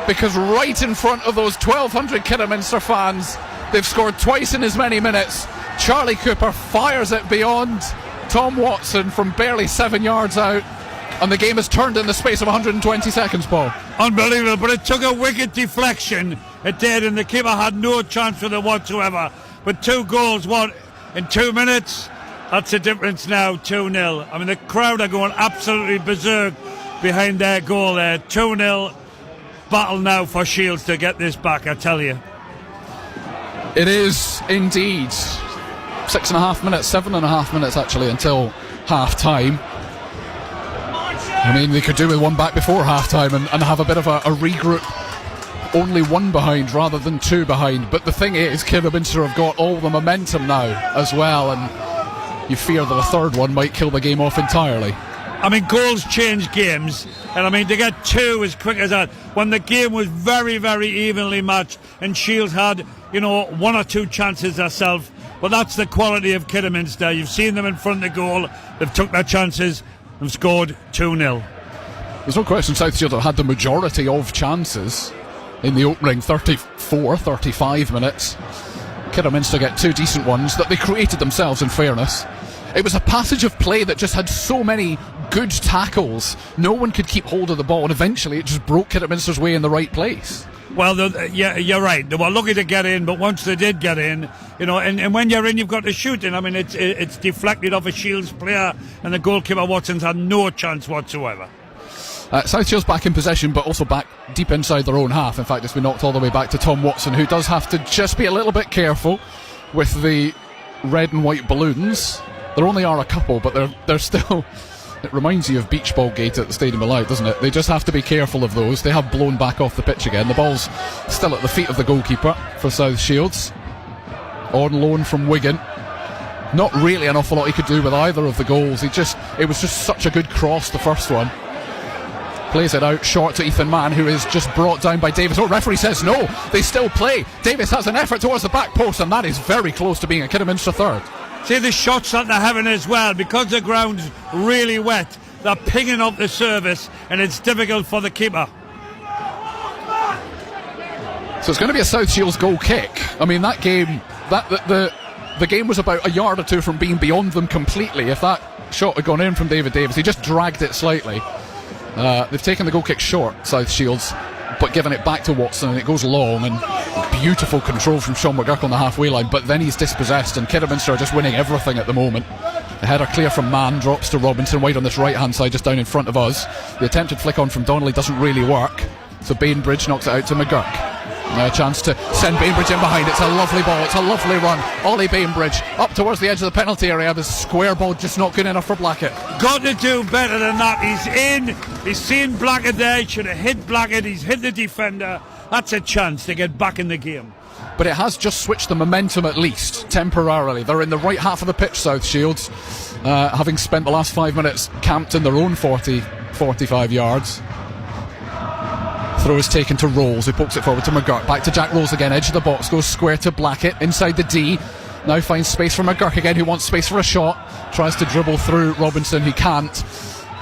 because right in front of those 1,200 Kidderminster fans, they've scored twice in as many minutes. Charlie Cooper fires it beyond Tom Watson from barely 7 yards out, and the game has turned in the space of 120 seconds, Paul.
Unbelievable, but it took a wicked deflection. It did, and the keeper had no chance with it whatsoever. But 2 goals, in 2 minutes? That's the difference now, 2-0. I mean, the crowd are going absolutely berserk behind their goal there. 2-0. Battle now for Shields to get this back, I tell you.
It is indeed. 7.5 minutes actually until half time. I mean, they could do with one back before half time and have a bit of a regroup. Only 1 behind rather than 2 behind. But the thing is, Kidderminster have got all the momentum now as well, and you fear that a third one might kill the game off entirely.
I mean, goals change games, and I mean, to get 2 as quick as that, when the game was very, very evenly matched, and Shields had, 1 or 2 chances herself. But that's the quality of Kidderminster. You've seen them in front of the goal. They've took their chances. have scored 2-0.
There's no question South Shields have had the majority of chances in the opening 35 minutes. Kidderminster get 2 decent ones that they created themselves, in fairness. It was a passage of play that just had so many good tackles. No one could keep hold of the ball, and eventually it just broke Kidderminster's way in the right place.
Well, yeah, you're right. They were lucky to get in, but once they did get in, and when you're in, you've got to shoot. And I mean, it's deflected off a Shields player, and the goalkeeper Watson's had no chance whatsoever.
South Shields back in possession, but also back deep inside their own half. In fact, it's been knocked all the way back to Tom Watson, who does have to just be a little bit careful with the red and white balloons. There only are a couple, but they're still... It reminds you of Beach Ball Gate at the Stadium of Light, doesn't it? They just have to be careful of those. They have blown back off the pitch again. The ball's still at the feet of the goalkeeper for South Shields. On loan from Wigan. Not really an awful lot he could do with either of the goals. It was just such a good cross, the first one. Plays it out short to Ethan Mann, who is just brought down by Davis. Referee says no, they still play. Davis has an effort towards the back post, and that is very close to being a Kidderminster third.
See the shots that they're having as well, because the ground's really wet, they're pinging up the surface, and it's difficult for the keeper.
So it's going to be a South Shields goal kick. I mean, that game, the game was about a yard or two from being beyond them completely. If that shot had gone in from David Davis, he just dragged it slightly. They've taken the goal kick short, South Shields, but given it back to Watson, and it goes long, and beautiful control from Sean McGurk on the halfway line, but then he's dispossessed, and Kidderminster are just winning everything at the moment. The header clear from Mann, drops to Robinson, wide on this right hand side, just down in front of us. The attempted flick on from Donnelly doesn't really work, so Bainbridge knocks it out to McGurk. Now a chance to send Bainbridge in behind. It's a lovely ball, it's a lovely run. Ollie Bainbridge up towards the edge of the penalty area. The square ball just not good enough for Blackett.
Got to do better than that. He's in, he's seen Blackett there, he should have hit Blackett, he's hit the defender. That's a chance to get back in the game.
But it has just switched the momentum, at least temporarily. They're in the right half of the pitch, South Shields, having spent the last 5 minutes camped in their own 45 yards. Throw is taken to Rolls, who pokes it forward to McGurk. Back to Jack Rolls again, edge of the box, goes square to Blackett, inside the D. Now finds space for McGurk again, who wants space for a shot. Tries to dribble through Robinson, he can't.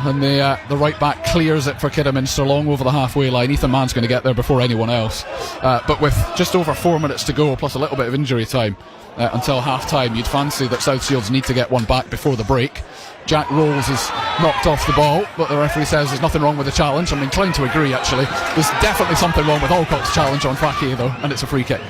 And the right back clears it for Kidderminster long over the halfway line. Ethan Mann's going to get there before anyone else. But with just over 4 minutes to go, plus a little bit of injury time until half time, you'd fancy that South Shields need to get one back before the break. Jack Rolls is knocked off the ball, but the referee says there's nothing wrong with the challenge. I'm inclined to agree, actually. There's definitely something wrong with Alcott's challenge on Faki, though, and it's a free kick.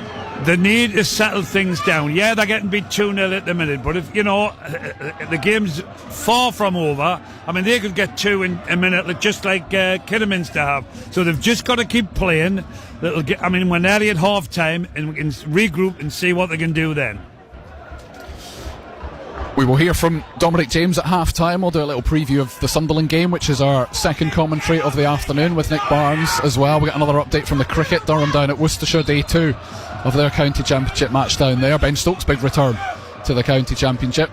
They need to settle things down. Yeah, they're getting beat 2-0 at the minute, but if the game's far from over. I mean, they could get 2 in a minute, just like Kidderminster have. So they've just got to keep playing. We're nearly at half time, and we can regroup and see what they can do then.
We will hear from Dominic James at half time. We'll do a little preview of the Sunderland game, which is our second commentary of the afternoon, with Nick Barnes as well. We get another update from the cricket. Durham down at Worcestershire, day 2 of their county championship match down there. Ben Stokes' big return to the county championship.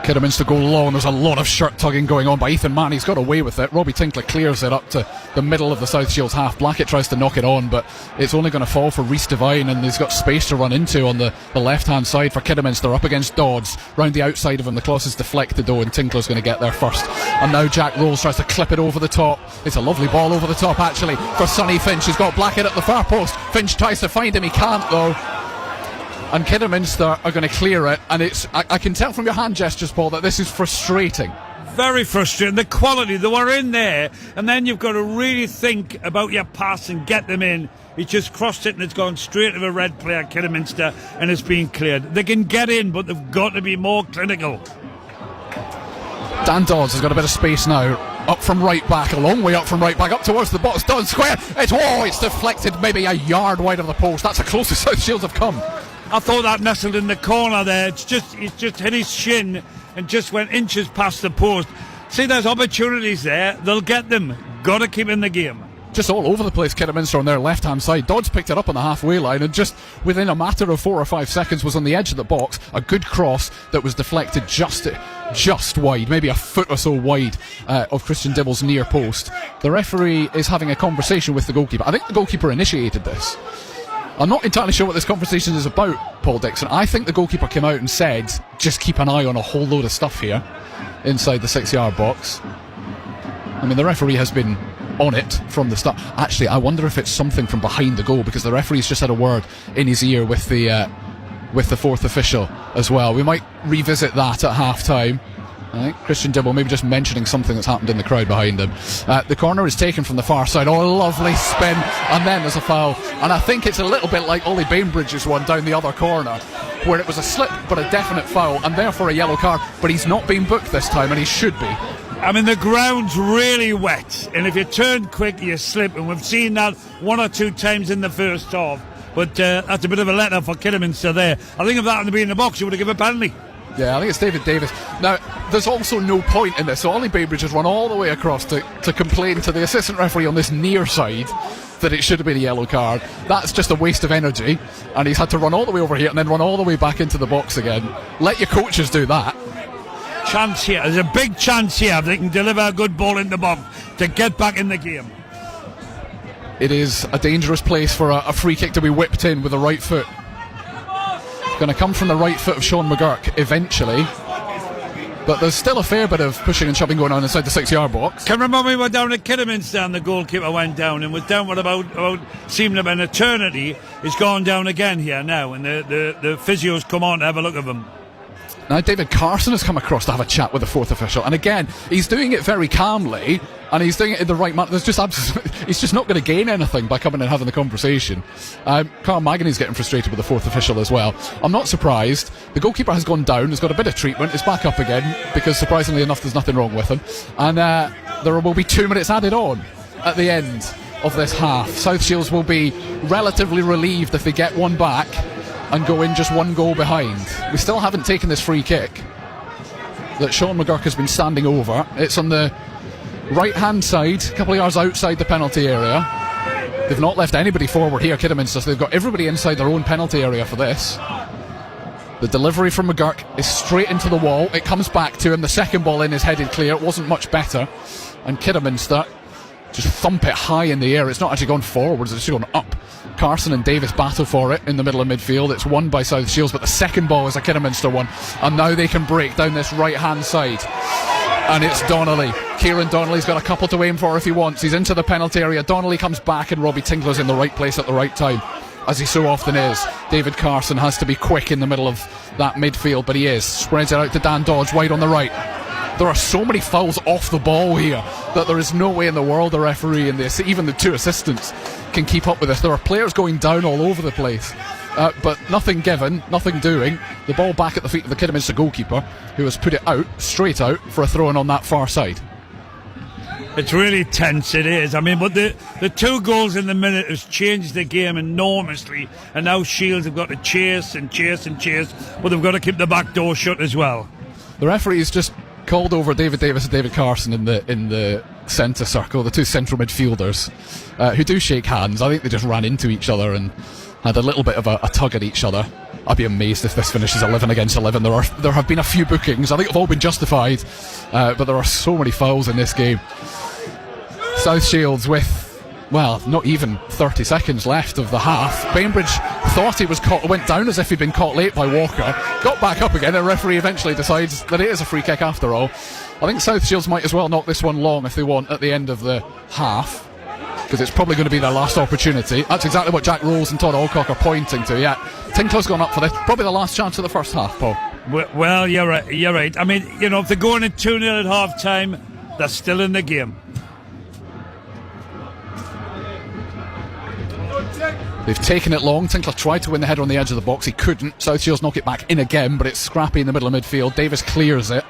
Kidderminster go long. There's a lot of shirt tugging going on by Ethan Mann. He's got away with it. Robbie Tinkler clears it up to the middle of the South Shields half. Blackett tries to knock it on, but it's only going to fall for Rhys Devine, and he's got space to run into on the left hand side for Kidderminster, up against Dodds. Round the outside of him, the cross is deflected though, and Tinkler's going to get there first. And now Jack Rolls tries to clip it over the top. It's a lovely ball over the top actually for Sonny Finch. He's got Blackett at the far post. Finch tries to find him, he can't though. And Kidderminster are going to clear it, and I can tell from your hand gestures, Paul, that this is frustrating.
Very frustrating. The quality, they were in there, and then you've got to really think about your pass and get them in. He just crossed it and it's gone straight to the red player, Kidderminster, and it's been cleared. They can get in, but they've got to be more clinical.
Dan Dodds has got a bit of space now. Up from right back, a long way up from right back, up towards the box. Dodds square. It's deflected maybe a yard wide of the post. That's the closest South Shields have come.
I thought that nestled in the corner there. It's just hit his shin and just went inches past the post. See, there's opportunities there. They'll get them. Got to keep in the game.
Just all over the place, Kidderminster on their left-hand side. Dodds picked it up on the halfway line and just within a matter of 4 or 5 seconds was on the edge of the box. A good cross that was deflected just wide, maybe a foot or so wide of Christian Dibble's near post. The referee is having a conversation with the goalkeeper. I think the goalkeeper initiated this. I'm not entirely sure what this conversation is about, Paul Dixon. I think the goalkeeper came out and said, just keep an eye on a whole load of stuff here inside the 6-yard box. I mean, the referee has been on it from the start. Actually, I wonder if it's something from behind the goal, because the referee's just had a word in his ear with the fourth official as well. We might revisit that at half-time. I think Christian Dibble maybe just mentioning something that's happened in the crowd behind him. The corner is taken from the far side. Oh, a lovely spin, and then there's a foul. And I think it's a little bit like Ollie Bainbridge's one down the other corner, where it was a slip but a definite foul, and therefore a yellow card. But he's not been booked this time, and he should be.
I mean, the ground's really wet, and if you turn quick, you slip, and we've seen that 1 or 2 times in the first half. But that's a bit of a letter for Kidderminster there. I think if that had been in the box, you would have given a penalty. Yeah,
I think it's David Davis. Now, there's also no point in this. So Ollie Bainbridge has run all the way across to complain to the assistant referee on this near side that it should have been a yellow card. That's just a waste of energy, and he's had to run all the way over here and then run all the way back into the box again. Let your coaches do that.
Chance here. There's a big chance here if they can deliver a good ball in the box to get back in the game.
It is a dangerous place for a free kick to be whipped in with the right foot. Going to come from the right foot of Sean McGurk eventually, but there's still a fair bit of pushing and shoving going on inside the 6-yard box.
Can remember we were down at Kidderminster and the goalkeeper went down and was down for about seemed about an eternity. He's gone down again here now, and the physios come on to have a look at him.
Now David Carson has come across to have a chat with the fourth official, and again he's doing it very calmly, and he's doing it in the right manner. There's just he's just not going to gain anything by coming and having the conversation. Carl Magany's getting frustrated with the fourth official as well. I'm not surprised. The goalkeeper has gone down, has got a bit of treatment, is back up again, because surprisingly enough there's nothing wrong with him, and there will be 2 minutes added on at the end of this half. South Shields will be relatively relieved if they get one back and go in just 1 goal behind. We still haven't taken this free kick that Sean McGurk has been standing over. It's on the right hand side, a couple of yards outside the penalty area. They've not left anybody forward here, Kidderminster, so they've got everybody inside their own penalty area for this. The delivery from McGurk is straight into the wall. It comes back to him. The second ball in is headed clear. It wasn't much better, and Kidderminster just thump it high in the air. It's not actually gone forwards, it's actually gone up. Carson and Davis battle for it in the middle of midfield. It's won by South Shields, but the second ball is a Kidderminster one, and now they can break down this right hand side, and it's Donnelly. Kieran Donnelly's got a couple to aim for if he wants. He's into the penalty area. Donnelly comes back, and Robbie Tinkler's in the right place at the right time, as he so often is. David Carson has to be quick in the middle of that midfield, but he is. Spreads it out to Dan Dodge, wide on the right. There are so many fouls off the ball here that there is no way in the world the referee and even the 2 assistants can keep up with this. There are players going down all over the place, but nothing given, nothing doing. The ball back at the feet of the Kidderminster goalkeeper, who has put it out, straight out, for a throw-in on that far side.
It's really tense, it is. I mean, but the 2 goals in the minute has changed the game enormously, and now Shields have got to chase and chase and chase, but they've got to keep the back door shut as well.
The referee's just called over David Davis and David Carson in the centre circle, the 2 central midfielders, who do shake hands. I think they just ran into each other and had a little bit of a tug at each other. I'd be amazed if this finishes 11 against 11. There have been a few bookings. I think they've all been justified, but there are so many fouls in this game. South Shields with, well, not even 30 seconds left of the half. Bainbridge thought he was caught, went down as if he'd been caught late by Walker, got back up again, and the referee eventually decides that it is a free kick after all. I think South Shields might as well knock this one long if they want at the end of the half, because it's probably going to be their last opportunity. That's exactly what Jack Rolls and Todd Alcock are pointing to. Yeah, Tinkler's gone up for this. Probably the last chance of the first half, Paul.
Well, you're right. I mean, you know, if they're going at 2-0 at half time, they're still in the game.
They've taken it long. Tinkler tried to win the header on the edge of the box. He couldn't. South Shields knock it back in again, but it's scrappy in the middle of midfield. Davis clears it.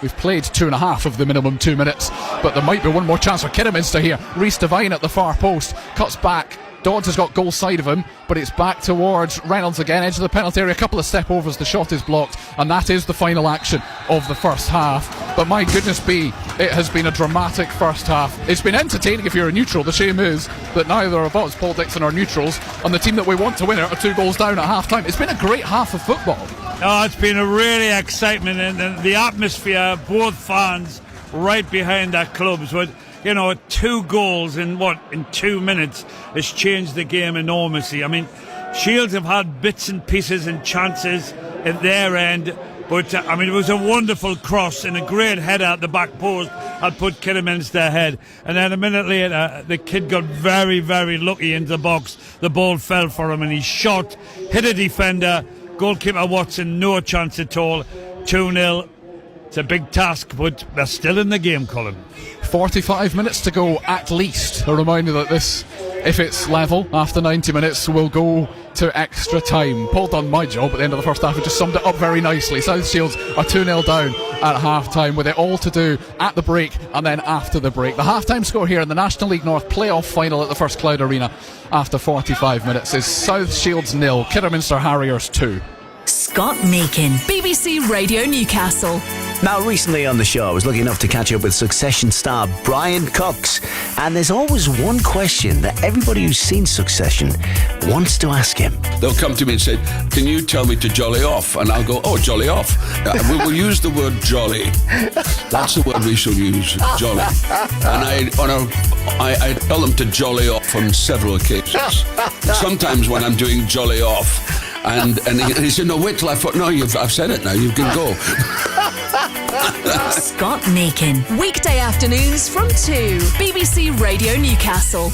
We've played 2.5 of the minimum 2 minutes, but there might be one more chance for Kidderminster here. Rhys Devine at the far post, cuts back. Dodds has got goal side of him, but it's back towards Reynolds again, edge of the penalty area. A couple of step overs, the shot is blocked, and that is the final action of the first half. But my goodness me, it has been a dramatic first half. It's been entertaining if you're a neutral. The shame is that neither of us, Paul Dixon, are neutrals, and the team that we want to win it are 2 goals down at half time. It's been a great half of football.
Oh, it's been a really excitement, and the atmosphere, both fans right behind their clubs. But you know, 2 goals in 2 minutes has changed the game enormously. I mean, Shields have had bits and pieces and chances at their end, but it was a wonderful cross and a great header at the back post had put Kidderminster ahead, and then a minute later the kid got very, very lucky into the box. The ball fell for him and he shot, hit a defender, goalkeeper Watson, no chance at all. 2-0. It's a big task, but they're still in the game, Colin.
45 minutes to go at least. A reminder that this, if it's level after 90 minutes, will go to extra time. Paul done my job at the end of the first half and just summed it up very nicely. South Shields are 2-0 down at half time, with it all to do at the break and then after the break. The half time score here in the National League North playoff final at the First Cloud Arena after 45 minutes is South Shields 0, Kidderminster Harriers 2.
Scott Makin, BBC Radio Newcastle.
Now, recently on the show, I was lucky enough to catch up with Succession star Brian Cox, and there's always one question that everybody who's seen Succession wants to ask him.
They'll come to me and say, can you tell me to jolly off? And I'll go, oh, jolly off. We will use the word jolly. That's the word we shall use, jolly. And I tell them to jolly off on several occasions. Sometimes when I'm doing jolly off, and he said, no, wait till I've said it now, you can go.
Scott Makin, weekday afternoons from 2, BBC Radio Newcastle.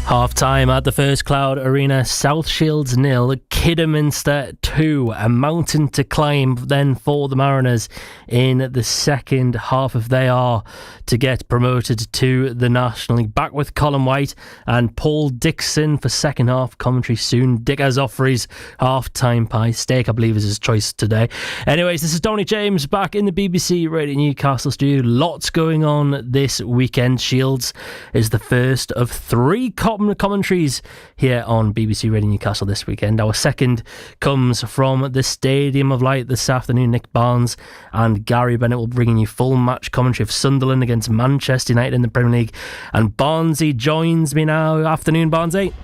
Half time at the First Cloud Arena, South Shields 0, Kidderminster 2. A mountain to climb then for the Mariners in the second half if they are to get promoted to the National League. Back with Colin White and Paul Dixon for second half commentary soon. Dick has off for his half time pie. Steak, I believe, is his choice today. Anyways, this is Dominic James back in the BBC Radio Newcastle studio. Lots going on this weekend. Shields is the first of 3 commentaries here on BBC Radio Newcastle this weekend. Our second comes from the Stadium of Light this afternoon. Nick Barnes and Gary Bennett will bring you full match commentary of Sunderland against Manchester United in the Premier League. And Barnesy joins me now. Afternoon, Barnesy.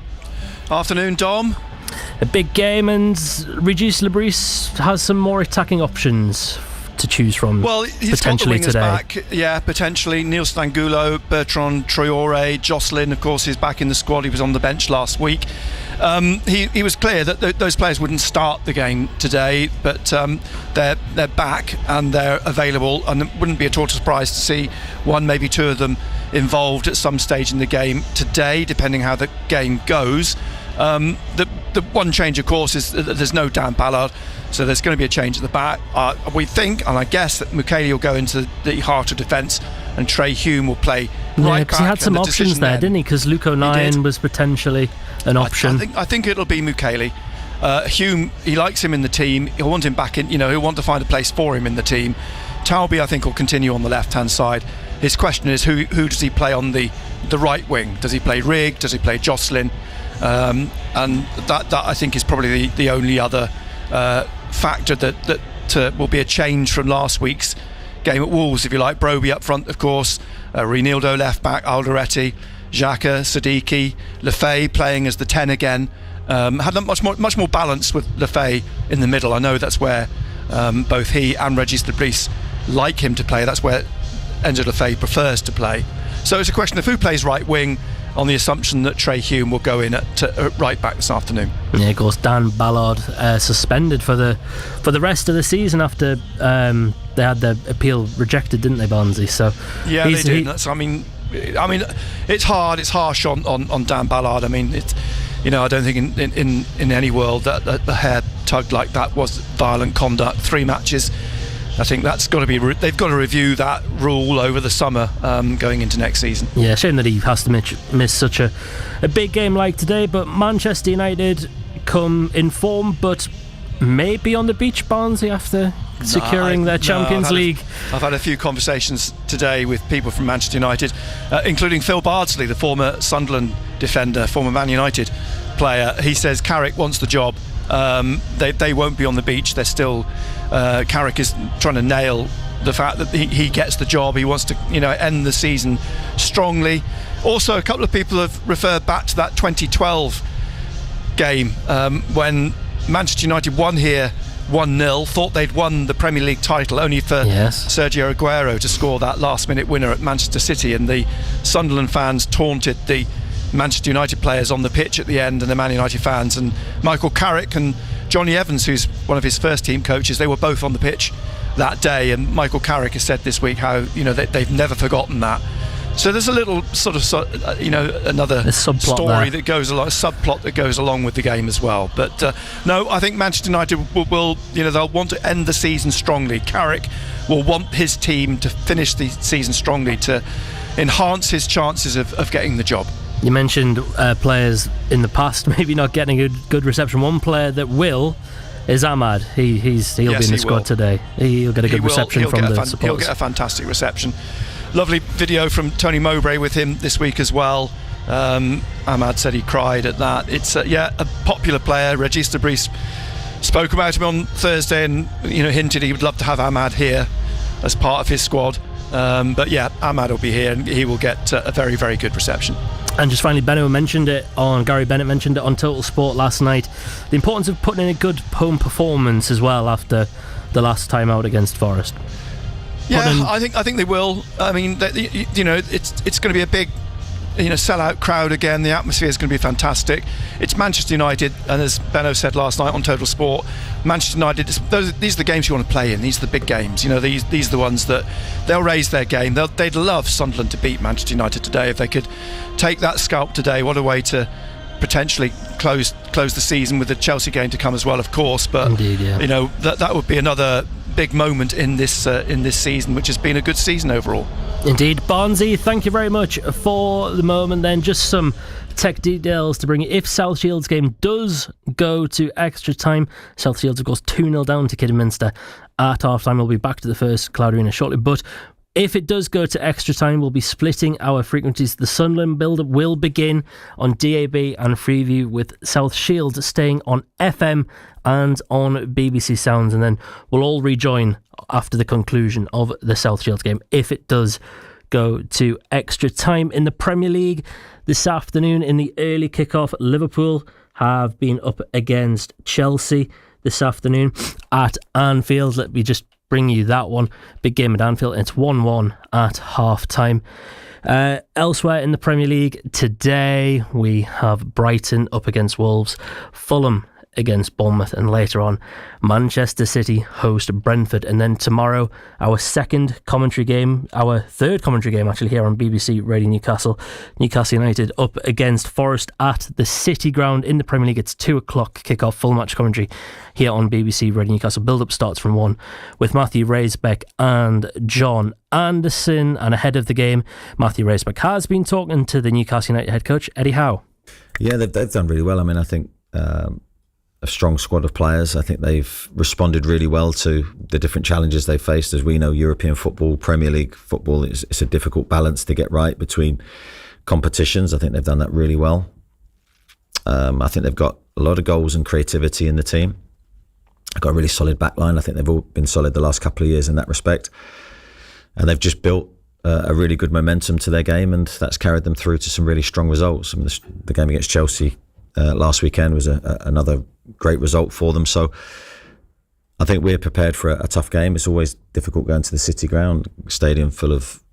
Afternoon, Dom.
A big game, and Regis Lebris has some more attacking options to choose from.
Well, he's
potentially
got the wingers
today.
back. Yeah, potentially. Neil Stangulo, Bertrand Traore, Jocelyn, of course, is back in the squad. He was on the bench last week. He was clear that those players wouldn't start the game today, but they're back and they're available, and it wouldn't be at all surprised to see one, maybe 2 of them involved at some stage in the game today, depending how the game goes. The one change, of course, is that there's no Dan Ballard, so there's going to be a change at the back. We think, and I guess, that Mukeli will go into the heart of defence and Trey Hume will play right back.
Because he had some options there, didn't he? Because Luke O'Nien was potentially an option.
I think it'll be Mukeli. Hume, he likes him in the team. He'll want him back in. He'll want to find a place for him in the team. Talby, I think, will continue on the left-hand side. His question is, who does he play on the right wing? Does he play Rigg? Does he play Jocelyn? And that I think is probably the only other factor that will be a change from last week's game at Wolves, if you like. Broby up front, of course, Reinildo left back, Alderete, Xhaka, Siddiqui, Lefay playing as the 10 again. Had much more balance with Lefay in the middle. I know that's where both he and Regis Lebris like him to play. That's where Enzo Lefay prefers to play. So it's a question of who plays right wing, on the assumption that Trey Hume will go in at right back this afternoon. Yeah,
of course, Dan Ballard suspended for the rest of the season after they had their appeal rejected, didn't they, Barnesy? So
yeah, they did. I mean, it's hard. It's harsh on Dan Ballard. I mean, it's, I don't think in any world that the hair tug like that was violent conduct. 3 matches. I think that's got to be. They've got to review that rule over the summer, going into next season.
Yeah, shame that he has to miss such a big game like today. But Manchester United come in form, but maybe on the beach, Barnesy, after securing their Champions League.
I've had a few conversations today with people from Manchester United, including Phil Bardsley, the former Sunderland defender, former Man United player. He says Carrick wants the job. They won't be on the beach. They're still. Carrick is trying to nail the fact that he gets the job. He wants to, end the season strongly. Also, a couple of people have referred back to that 2012 game when Manchester United won here 1-0. Thought they'd won the Premier League title, only for Sergio Aguero to score that last-minute winner at Manchester City, and the Sunderland fans taunted the Manchester United players on the pitch at the end and the Man United fans, and Michael Carrick and Johnny Evans, who's one of his first team coaches, they were both on the pitch that day, and Michael Carrick has said this week how they've never forgotten that. So there's a little another story that goes along, a subplot that goes along with the game as well. But no, I think Manchester United will they'll want to end the season strongly. Carrick will want his team to finish the season strongly to enhance his chances of getting the job.
You mentioned players in the past maybe not getting a good reception. One player that will is Ahmad. He'll be in the squad today. He'll get a good reception from the supporters.
He'll get a fantastic reception. Lovely video from Tony Mowbray with him this week as well. Ahmad said he cried at that. It's a popular player. Regis Debris spoke about him on Thursday and hinted he would love to have Ahmad here as part of his squad. But yeah, Ahmad will be here and he will get a very, very good reception.
And just finally, Gary Bennett mentioned it on Total Sport last night, the importance of putting in a good home performance as well after the last time out against Forest.
Yeah, I think they will. I mean, it's going to be a big, sellout crowd again. The atmosphere is going to be fantastic. It's Manchester United, and as Benno said last night on Total Sport, Manchester United. These are the games you want to play in. These are the big games. These are the ones that they'll raise their game. They'd love Sunderland to beat Manchester United today if they could take that scalp today. What a way to potentially close the season, with the Chelsea game to come as well, of course. But
indeed, yeah.
that would be another big moment in this season, which has been a good season overall.
Indeed. Barnesy, thank you very much for the moment. Then just some tech details to bring you. If South Shields game does go to extra time, South Shields of course 2-0 down to Kidderminster at half time. We'll be back to the first Cloud Arena shortly, but if it does go to extra time, we'll be splitting our frequencies. The Sunderland build-up will begin on DAB and Freeview, with South Shields staying on FM and on BBC Sounds, and then we'll all rejoin after the conclusion of the South Shields game if it does go to extra time. In the Premier League this afternoon, in the early kickoff, Liverpool have been up against Chelsea this afternoon at Anfield. Let me just bring you that one. Big game at Anfield, and it's 1-1 at half time. Elsewhere in the Premier League today, we have Brighton up against Wolves, Fulham against Bournemouth, and later on Manchester City host Brentford. And then tomorrow, our third commentary game actually, here on BBC Radio Newcastle, Newcastle United up against Forest at the City Ground in the Premier League. It's 2 o'clock kickoff, full match commentary here on BBC Radio Newcastle. Build-up starts from 1 with Matthew Raisbeck and John Anderson. And ahead of the game, Matthew Raisbeck has been talking to the Newcastle United head coach, Eddie Howe.
Yeah, they've done really well. I mean, I think a strong squad of players. I think they've responded really well to the different challenges they've faced. As we know, European football, Premier League football, it's a difficult balance to get right between competitions. I think they've done that really well. I think they've got a lot of goals and creativity in the team. They've got a really solid backline. I think they've all been solid the last couple of years in that respect. And they've just built a really good momentum to their game, and that's carried them through to some really strong results. I mean, the game against Chelsea last weekend was another great result for them. So I think we're prepared for a tough game. It's always difficult going to the City Ground, stadium full of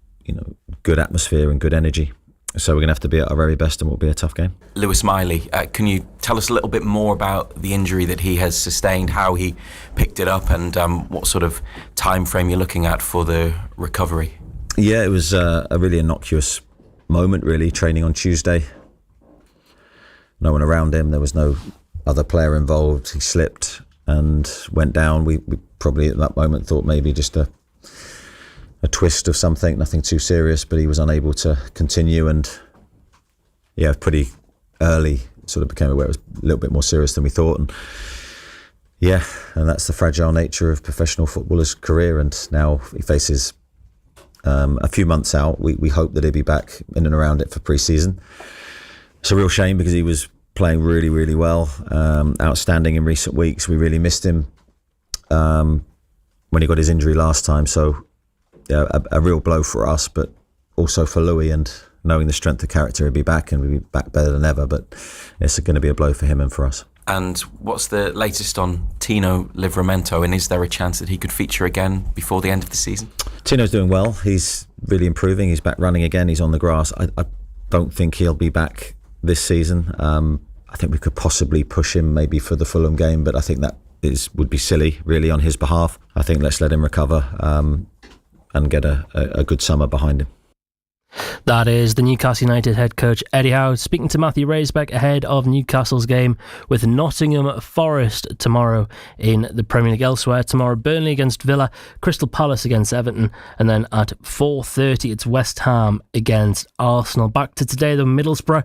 good atmosphere and good energy. So we're going to have to be at our very best, and it will be a tough game.
Lewis Miley, can you tell us a little bit more about the injury that he has sustained, how he picked it up, and what sort of time frame you're looking at for the recovery?
Yeah, it was a really innocuous moment, really, training on Tuesday. No one around him. There was no other player involved. He slipped and went down. We probably at that moment thought maybe just a twist of something, nothing too serious, but he was unable to continue, and pretty early sort of became aware it was a little bit more serious than we thought. And that's the fragile nature of professional footballers' career, and now he faces a few months out. We hope that he'll be back in and around it for pre-season. It's a real shame because he was playing really, really well, outstanding in recent weeks. We really missed him when he got his injury last time. So, a real blow for us, but also for Louis, and knowing the strength of character, he'll be back and we'll be back better than ever. But it's going to be a blow for him and for us.
And what's the latest on Tino Livramento, and is there a chance that he could feature again before the end of the season?
Tino's doing well. He's really improving. He's back running again. He's on the grass. I don't think he'll be back this season. I think we could possibly push him maybe for the Fulham game, but I think that would be silly, really, on his behalf. I think let's let him recover and get a good summer behind him.
That is the Newcastle United head coach Eddie Howe speaking to Matthew Raisbeck ahead of Newcastle's game with Nottingham Forest tomorrow in the Premier League. Elsewhere tomorrow, Burnley against Villa, Crystal Palace against Everton, and then at 4:30 it's West Ham against Arsenal. Back to today, though, Middlesbrough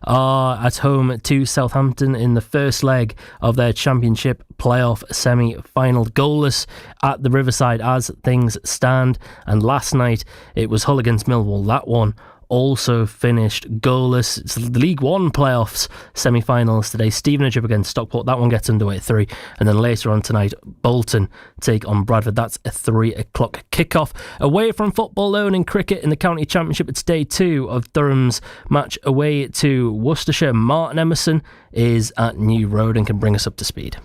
are at home to Southampton in the first leg of their Championship playoff semi-final. Goalless at the Riverside as things stand, and last night it was Hull against Millwall. That one also finished goalless. It's the League One playoffs semi-finals today. Stevenage up against Stockport. That one gets underway at 3. And then later on tonight, Bolton take on Bradford. That's a 3 o'clock kickoff. Away from football, though, and in cricket in the County Championship, it's day 2 of Durham's match away to Worcestershire. Martin Emerson is at New Road and can bring us up to speed.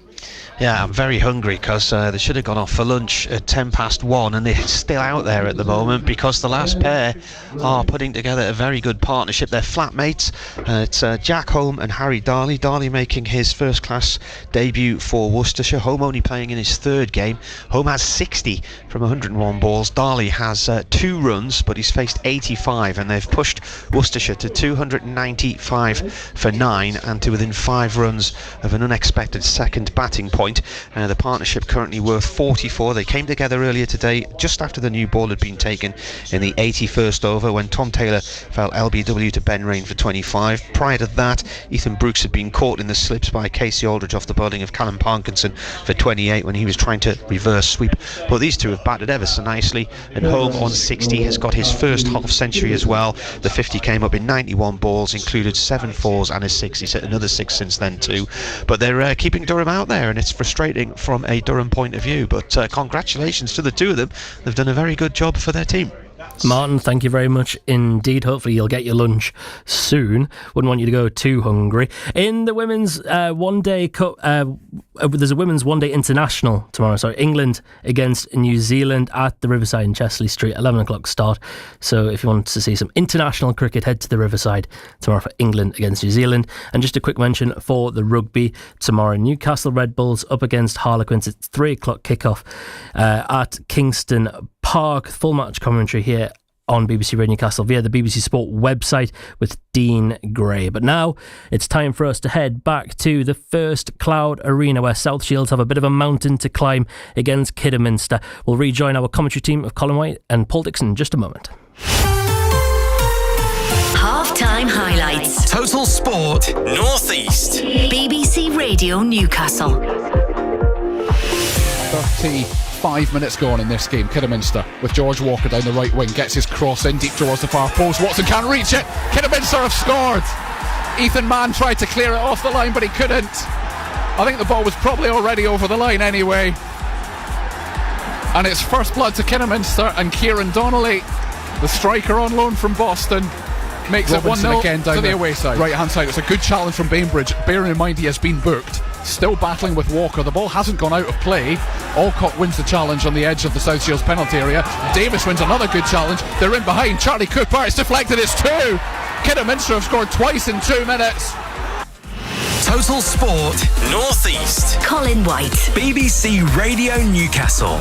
Yeah, I'm very hungry because they should have gone off for lunch at 1:10 and they're still out there at the moment because the last pair are putting together a very good partnership. They're flatmates. It's Jack Holm and Harry Darley. Darley making his first class debut for Worcestershire. Holm only playing in his 3rd game. Holm has 60 from 101 balls. Darley has 2 runs, but he's faced 85, and they've pushed Worcestershire to 295 for 9 and to within 5 runs of an unexpected second batting point. The partnership currently worth 44. They came together earlier today just after the new ball had been taken in the 81st over when Tom Taylor fell LBW to Ben Rain for 25. Prior to that, Ethan Brooks had been caught in the slips by Casey Aldridge off the bowling of Callum Parkinson for 28 when he was trying to reverse sweep. But these two have batted ever so nicely, and Holm on 60 has got his first half century as well. The 50 came up in 91 balls, included 7 fours and a 6. He's hit another 6 since then too. But they're keeping Durham out there, and it's frustrating from a Durham point of view, but congratulations to the two of them. They've done a very good job for their team.
Martin, thank you very much indeed. Hopefully you'll get your lunch soon. Wouldn't want you to go too hungry. In the women's one-day cup, there's a women's one-day international tomorrow. Sorry, England against New Zealand at the Riverside in Chesley Street, 11 o'clock start. So if you want to see some international cricket, head to the Riverside tomorrow for England against New Zealand. And just a quick mention for the rugby tomorrow, Newcastle Red Bulls up against Harlequins. It's 3 o'clock kickoff at Kingston Park. Full match commentary here on BBC Radio Newcastle via the BBC Sport website with Dean Gray. But now it's time for us to head back to the First Cloud Arena, where South Shields have a bit of a mountain to climb against Kidderminster. We'll rejoin our commentary team of Colin White and Paul Dixon in just a moment.
Half-time highlights.
Total Sport North East.
BBC Radio Newcastle.
35 minutes gone in this game. Kidderminster with George Walker down the right wing, gets his cross in deep towards the far post. Watson can't reach it. Kidderminster have scored. Ethan Mann tried to clear it off the line, but he couldn't. I think the ball was probably already over the line anyway. And it's first blood to Kidderminster, and Kieran Donnelly, the striker on loan from Boston, makes
Robinson
it 1-0
again down
to the
the
away side.
right hand side. It's a good challenge from Bainbridge, bearing in mind he has been booked. Still battling with Walker. The ball hasn't gone out of play. Alcott wins the challenge on the edge of the South Shields penalty area. Davis wins another good challenge. They're in behind. Charlie Cooper, it's deflected. It's 2. Kidderminster have scored twice in 2 minutes.
Total Sport North East.
Colin White.
BBC Radio Newcastle.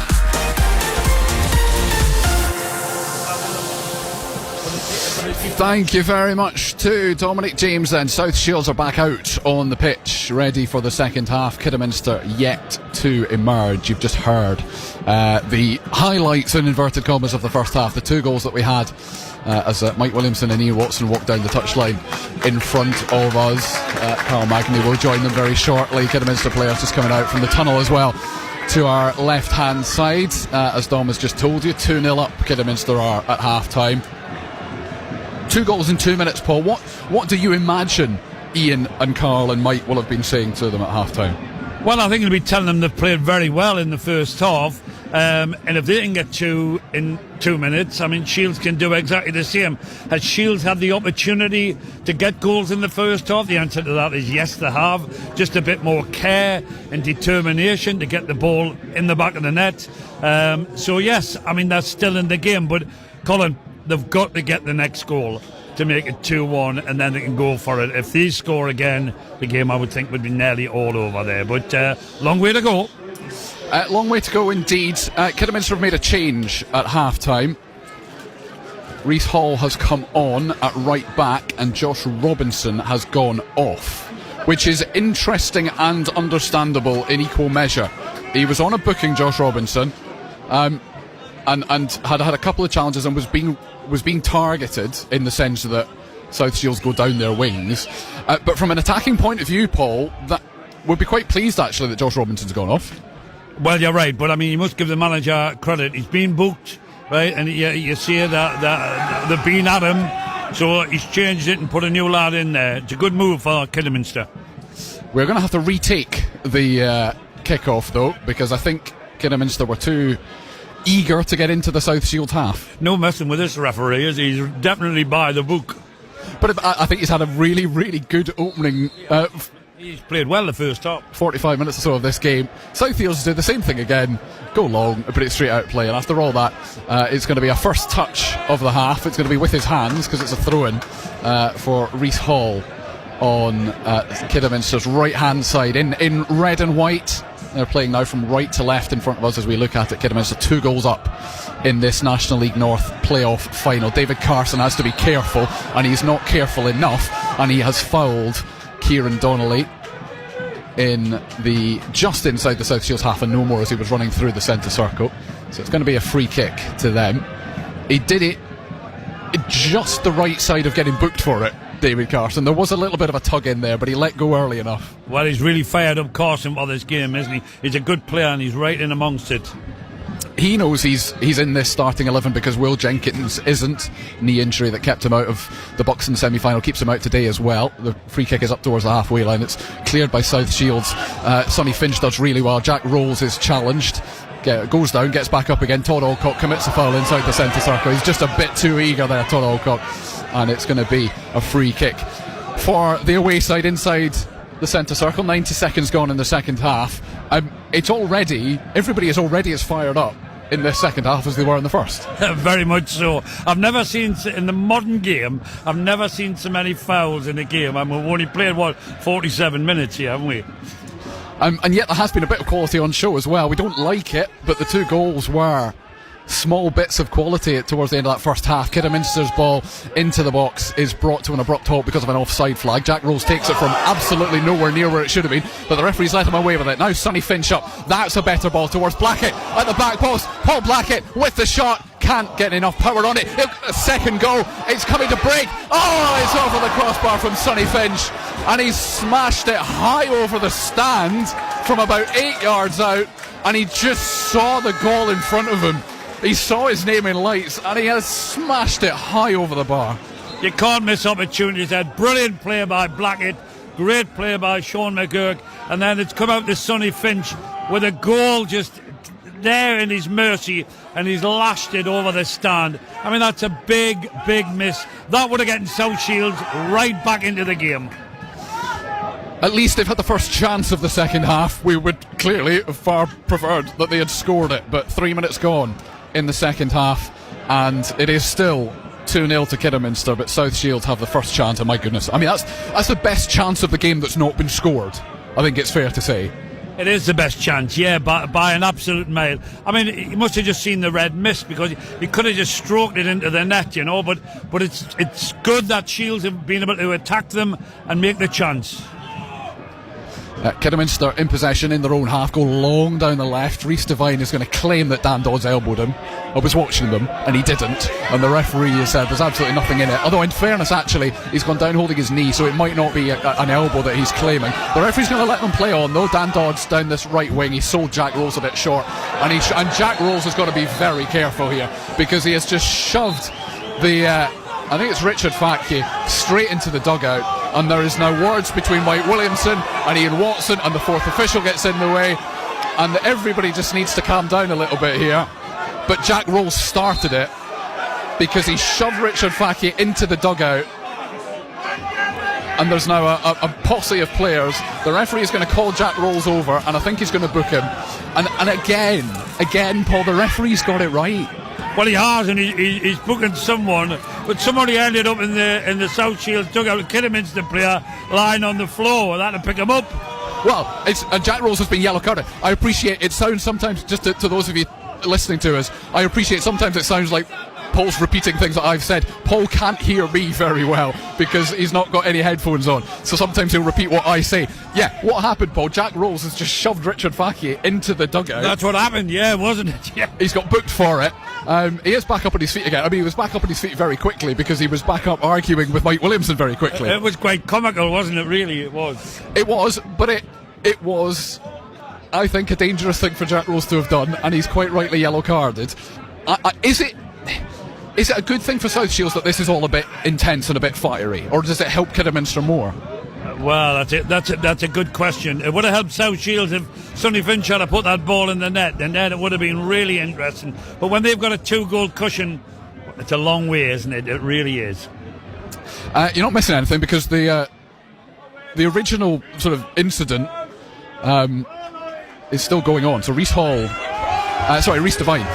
Thank you very much to Dominic James. Then South Shields are back out on the pitch, ready for the second half. Kidderminster yet to emerge. You've just heard the highlights in inverted commas of the first half. The 2 goals that we had as Mike Williamson and Ian Watson walked down the touchline in front of us. Carl Magny will join them very shortly. Kidderminster players just coming out from the tunnel as well to our left hand side. As Dom has just told you, 2-0 up Kidderminster are at half time. 2 goals in 2 minutes, Paul. What do you imagine Ian and Carl and Mike will have been saying to them at half time?
Well, I think he'll be telling them they've played very well in the first half, and if they can get 2 in 2 minutes, I mean, Shields can do exactly the same. Has Shields had the opportunity to get goals in the first half? The answer to that is yes, they have. Just a bit more care and determination to get the ball in the back of the net. So yes, I mean, that's still in the game, but Colin, they've got to get the next goal. to make it 2-1, and then they can go for it. If they score again, the game, I would think, would be nearly all over there. But long way to go.
Long way to go indeed. Kidderminster have made a change at half-time. Reece Hall has come on at right back and Josh Robinson has gone off, which is interesting and understandable in equal measure. He was on a booking, Josh Robinson, and had a couple of challenges and was being targeted in the sense that South Shields go down their wings. But from an attacking point of view, Paul, that would be quite pleased actually that Josh Robinson's gone off.
Well, you're right, but I mean, you must give the manager credit. He's been booked, right? And you see that they've been at him, so he's changed it and put a new lad in there. It's a good move for Kidderminster.
We're going to have to retake the kick-off, though, because I think Kidderminster were too eager to get into the South Shields half.
No messing with this referee, is he? He's definitely by the book.
But I think he's had a really, really good opening.
He's played well the first half.
45 minutes or so of this game. South Shields do the same thing again. Go long, put it straight out play. And after all that, it's going to be a first touch of the half. It's going to be with his hands because it's a throw-in for Reece Hall on Kidderminster's right-hand side in red and white. They're playing now from right to left in front of us as we look at it. Kidderminster 2 goals up in this National League North playoff final. David Carson has to be careful, and he's not careful enough, and he has fouled Kieran Donnelly in just inside the South Shields half and no more as he was running through the centre circle. So it's going to be a free kick to them. He did it just the right side of getting booked for it, David Carson. There was a little bit of a tug in there, but he let go early enough.
Well, he's really fired up Carson for this game, isn't he? He's a good player and he's right in amongst it.
He knows he's in this starting 11 because Will Jenkins isn't. Knee injury that kept him out of the Buxton semi-final keeps him out today as well. The free kick is up towards the halfway line. It's cleared by South Shields. Sonny Finch does really well. Jack Rolls is challenged. Goes down, gets back up again. Todd Alcock commits a foul inside the centre circle. He's just a bit too eager there, Todd Alcock. And it's going to be a free kick for the away side inside the centre circle. 90 seconds gone in the second half. Everybody is already as fired up in this second half as they were in the first.
Very much so. I've never seen, in the modern game, I've never seen so many fouls in a game. I mean, we've only played, 47 minutes here, haven't we?
And yet there has been a bit of quality on show as well. We don't like it, but the 2 goals were small bits of quality towards the end of that first half. Kidderminster's ball into the box is brought to an abrupt halt because of an offside flag. Jack Rolls takes it from absolutely nowhere near where it should have been, but the referee's let him away with it. Now Sonny Finch up. That's a better ball towards Blackett at the back post. Paul Blackett with the shot. Can't get enough power on it. A second goal. It's coming to break. Oh, it's over the crossbar from Sonny Finch, and he's smashed it high over the stand from about 8 yards out, and he just saw the goal in front of him. He saw his name in lights and he has smashed it high over the bar.
You can't miss opportunities there. Brilliant play by Blackett, great play by Sean McGurk, and then it's come out to Sonny Finch with a goal just there in his mercy, and he's lashed it over the stand. I mean, that's a big, big miss. That would have gotten South Shields right back into the game.
At least they've had the first chance of the second half. We would clearly have far preferred that they had scored it, but 3 minutes gone in the second half, and it is still 2-0 to Kidderminster, but South Shields have the first chance, and my goodness, I mean, that's the best chance of the game that's not been scored, I think it's fair to say.
It is the best chance, yeah, by an absolute mile. I mean, he must have just seen the red mist because he could have just stroked it into the net, you know, but it's good that Shields have been able to attack them and make the chance.
Kidderminster in possession in their own half, go long down the left. Reece Devine is going to claim that Dan Dodds elbowed him. I was watching them and he didn't, and the referee has said there's absolutely nothing in it, although in fairness actually he's gone down holding his knee, so it might not be an elbow that he's claiming. The referee's going to let them play on though. Dan Dodds down this right wing, he sold Jack Rolls a bit short, and Jack Rolls has got to be very careful here because he has just shoved I think it's Richard Fatke straight into the dugout, and there is now words between Mike Williamson and Ian Watson, and the fourth official gets in the way, and everybody just needs to calm down a little bit here. But Jack Rolls started it because he shoved Richard Fatke into the dugout, and there's now a posse of players. The referee is going to call Jack Rolls over, and I think he's going to book him. And again, Paul, the referee's got it right.
Well, he has, and he's booking someone, but somebody ended up in the South Shields dugout, a Kidderminster player lying on the floor. That to pick him up.
Well, Jack Rolls has been yellow carded. I appreciate it. Sounds sometimes, just to those of you listening to us, I appreciate sometimes it sounds like Paul's repeating things that I've said. Paul can't hear me very well because he's not got any headphones on, so sometimes he'll repeat what I say. Yeah, what happened, Paul? Jack Rolls has just shoved Richard Fahey into the dugout.
That's what happened, yeah, wasn't it? Yeah.
He's got booked for it. He is back up on his feet again. I mean, he was back up on his feet very quickly because he was back up arguing with Mike Williamson very quickly.
It was quite comical, wasn't it, really? It was.
It was, but it was, I think, a dangerous thing for Jack Rolls to have done, and he's quite rightly yellow carded. Is it a good thing for South Shields that this is all a bit intense and a bit fiery, or does it help Kidderminster more?
Well, that's a good question. It would have helped South Shields if Sonny Finch had put that ball in the net, and then it would have been really interesting. But when they've got a 2-goal cushion, it's a long way, isn't it? It really is.
You're not missing anything because the original sort of incident is still going on. So Reece Devine,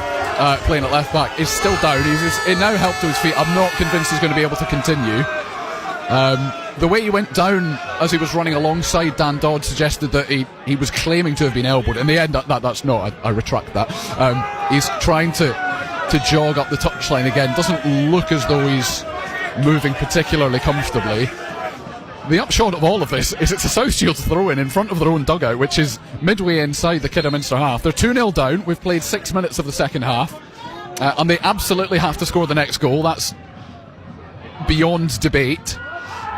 playing at left back, is still down. He's now helped to his feet. I'm not convinced he's going to be able to continue. The way he went down as he was running alongside Dan Dodd suggested that he was claiming to have been elbowed. In the end, that's not. I retract that. He's trying to jog up the touchline again. Doesn't look as though he's moving particularly comfortably. The upshot of all of this is it's a South Shields throw-in in front of their own dugout, which is midway inside the Kidderminster half. They're 2-0 down. We've played 6 minutes of the second half, and they absolutely have to score the next goal. That's beyond debate.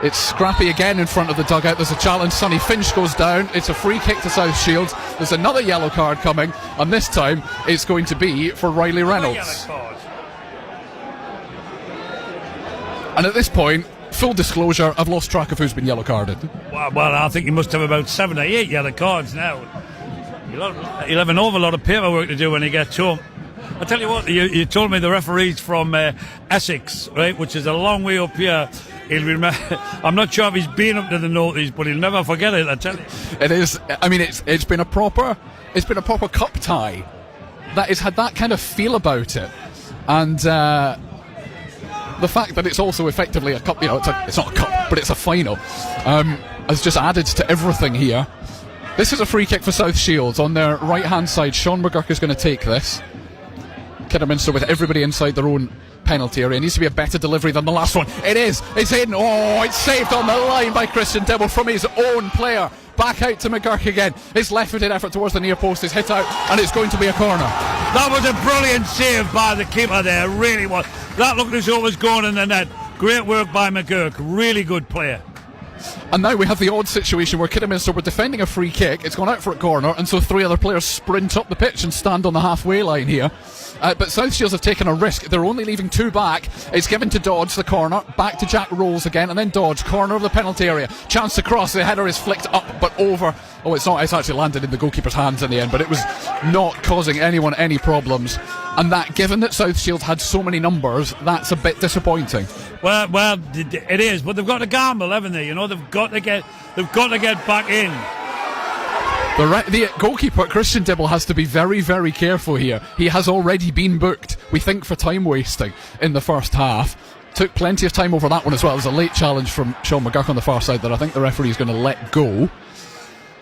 It's scrappy again in front of the dugout. There's a challenge. Sonny Finch goes down. It's a free kick to South Shields. There's another yellow card coming, and this time it's going to be for Riley Reynolds. And at this point, full disclosure, I've lost track of who's been yellow carded.
Well, I think he must have about 7 or 8 yellow cards now. He'll have an awful lot of paperwork to do when he gets home. I tell you what, you told me the referee's from Essex, right, which is a long way up here. He'll remember. I'm not sure if he's been up to the northeast, but he'll never forget it. I tell you,
it is. I mean, it's been a proper cup tie that has had that kind of feel about it, and the fact that it's also effectively a cup. You know, it's not a cup, but it's a final. Has just added to everything here. This is a free kick for South Shields on their right hand side. Sean McGurk is going to take this. Kidderminster with everybody inside their own penalty area. It needs to be a better delivery than the last one. It is. It's in. Oh, it's saved on the line by Christian Dibble from his own player. Back out to McGurk again. His left-footed effort towards the near post is hit out, and it's going to be a corner.
That was a brilliant save by the keeper there. Really was. That looked as though it was going in the net. Great work by McGurk. Really good player.
And now we have the odd situation where Kidderminster were defending a free kick. It's gone out for a corner, and so 3 other players sprint up the pitch and stand on the halfway line here. But South Shields have taken a risk. They're only leaving 2 back. It's given to Dodge, the corner. Back to Jack Rolls again, and then Dodge, corner of the penalty area. Chance to cross. The header is flicked up, but over. Oh, it's not. It's actually landed in the goalkeeper's hands in the end, but it was not causing anyone any problems. And that, given that South Shields had so many numbers, that's a bit disappointing.
Well, it is. But they've got to gamble, haven't they? You know, they've got to get back in.
The goalkeeper, Christian Dibble, has to be very, very careful here. He has already been booked, we think, for time wasting in the first half. Took plenty of time over that one as well. There's a late challenge from Sean McGurk on the far side that I think the referee is going to let go.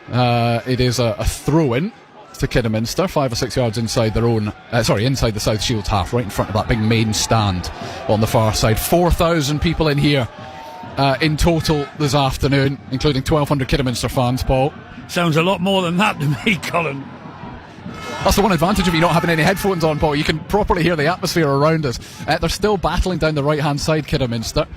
It is a throw-in to Kidderminster, 5 or 6 yards inside their own, inside the South Shields half, right in front of that big main stand on the far side. 4,000 people in here in total this afternoon, including 1,200 Kidderminster fans, Paul.
Sounds a lot more than that to me, Colin.
That's the one advantage of you not having any headphones on, Paul. You can properly hear the atmosphere around us. They're still battling down the right-hand side, Kidderminster.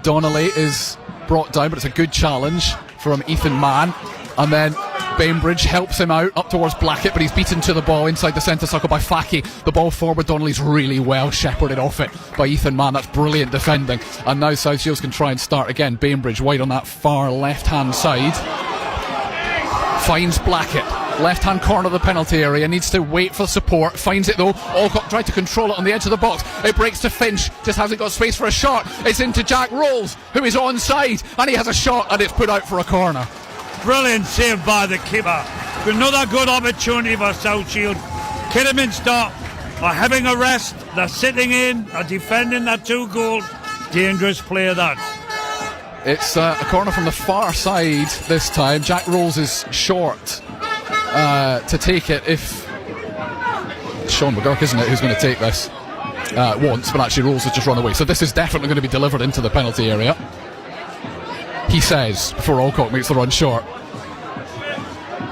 Donnelly is brought down, but it's a good challenge from Ethan Mann. And then Bainbridge helps him out up towards Blackett, but he's beaten to the ball inside the centre circle by Fahey. The ball forward, Donnelly's really well shepherded off it by Ethan Mann. That's brilliant defending. And now South Shields can try and start again. Bainbridge wide on that far left-hand side. Finds Blackett. Left-hand corner of the penalty area. Needs to wait for support. Finds it though. Alcott tried to control it on the edge of the box. It breaks to Finch. Just hasn't got space for a shot. It's into Jack Rolls, who is onside, and he has a shot, and it's put out for a corner.
Brilliant save by the keeper. Another good opportunity for South Shield. Kidderminster are having a rest, They're sitting in, are defending that 2 goal. Dangerous play, that.
It's a corner from the far side this time. Jack Rolls is short to take it. If Sean McGurk, isn't it, who's going to take this once, but actually Rolls has just run away. So this is definitely going to be delivered into the penalty area, he says, before Alcock makes the run short.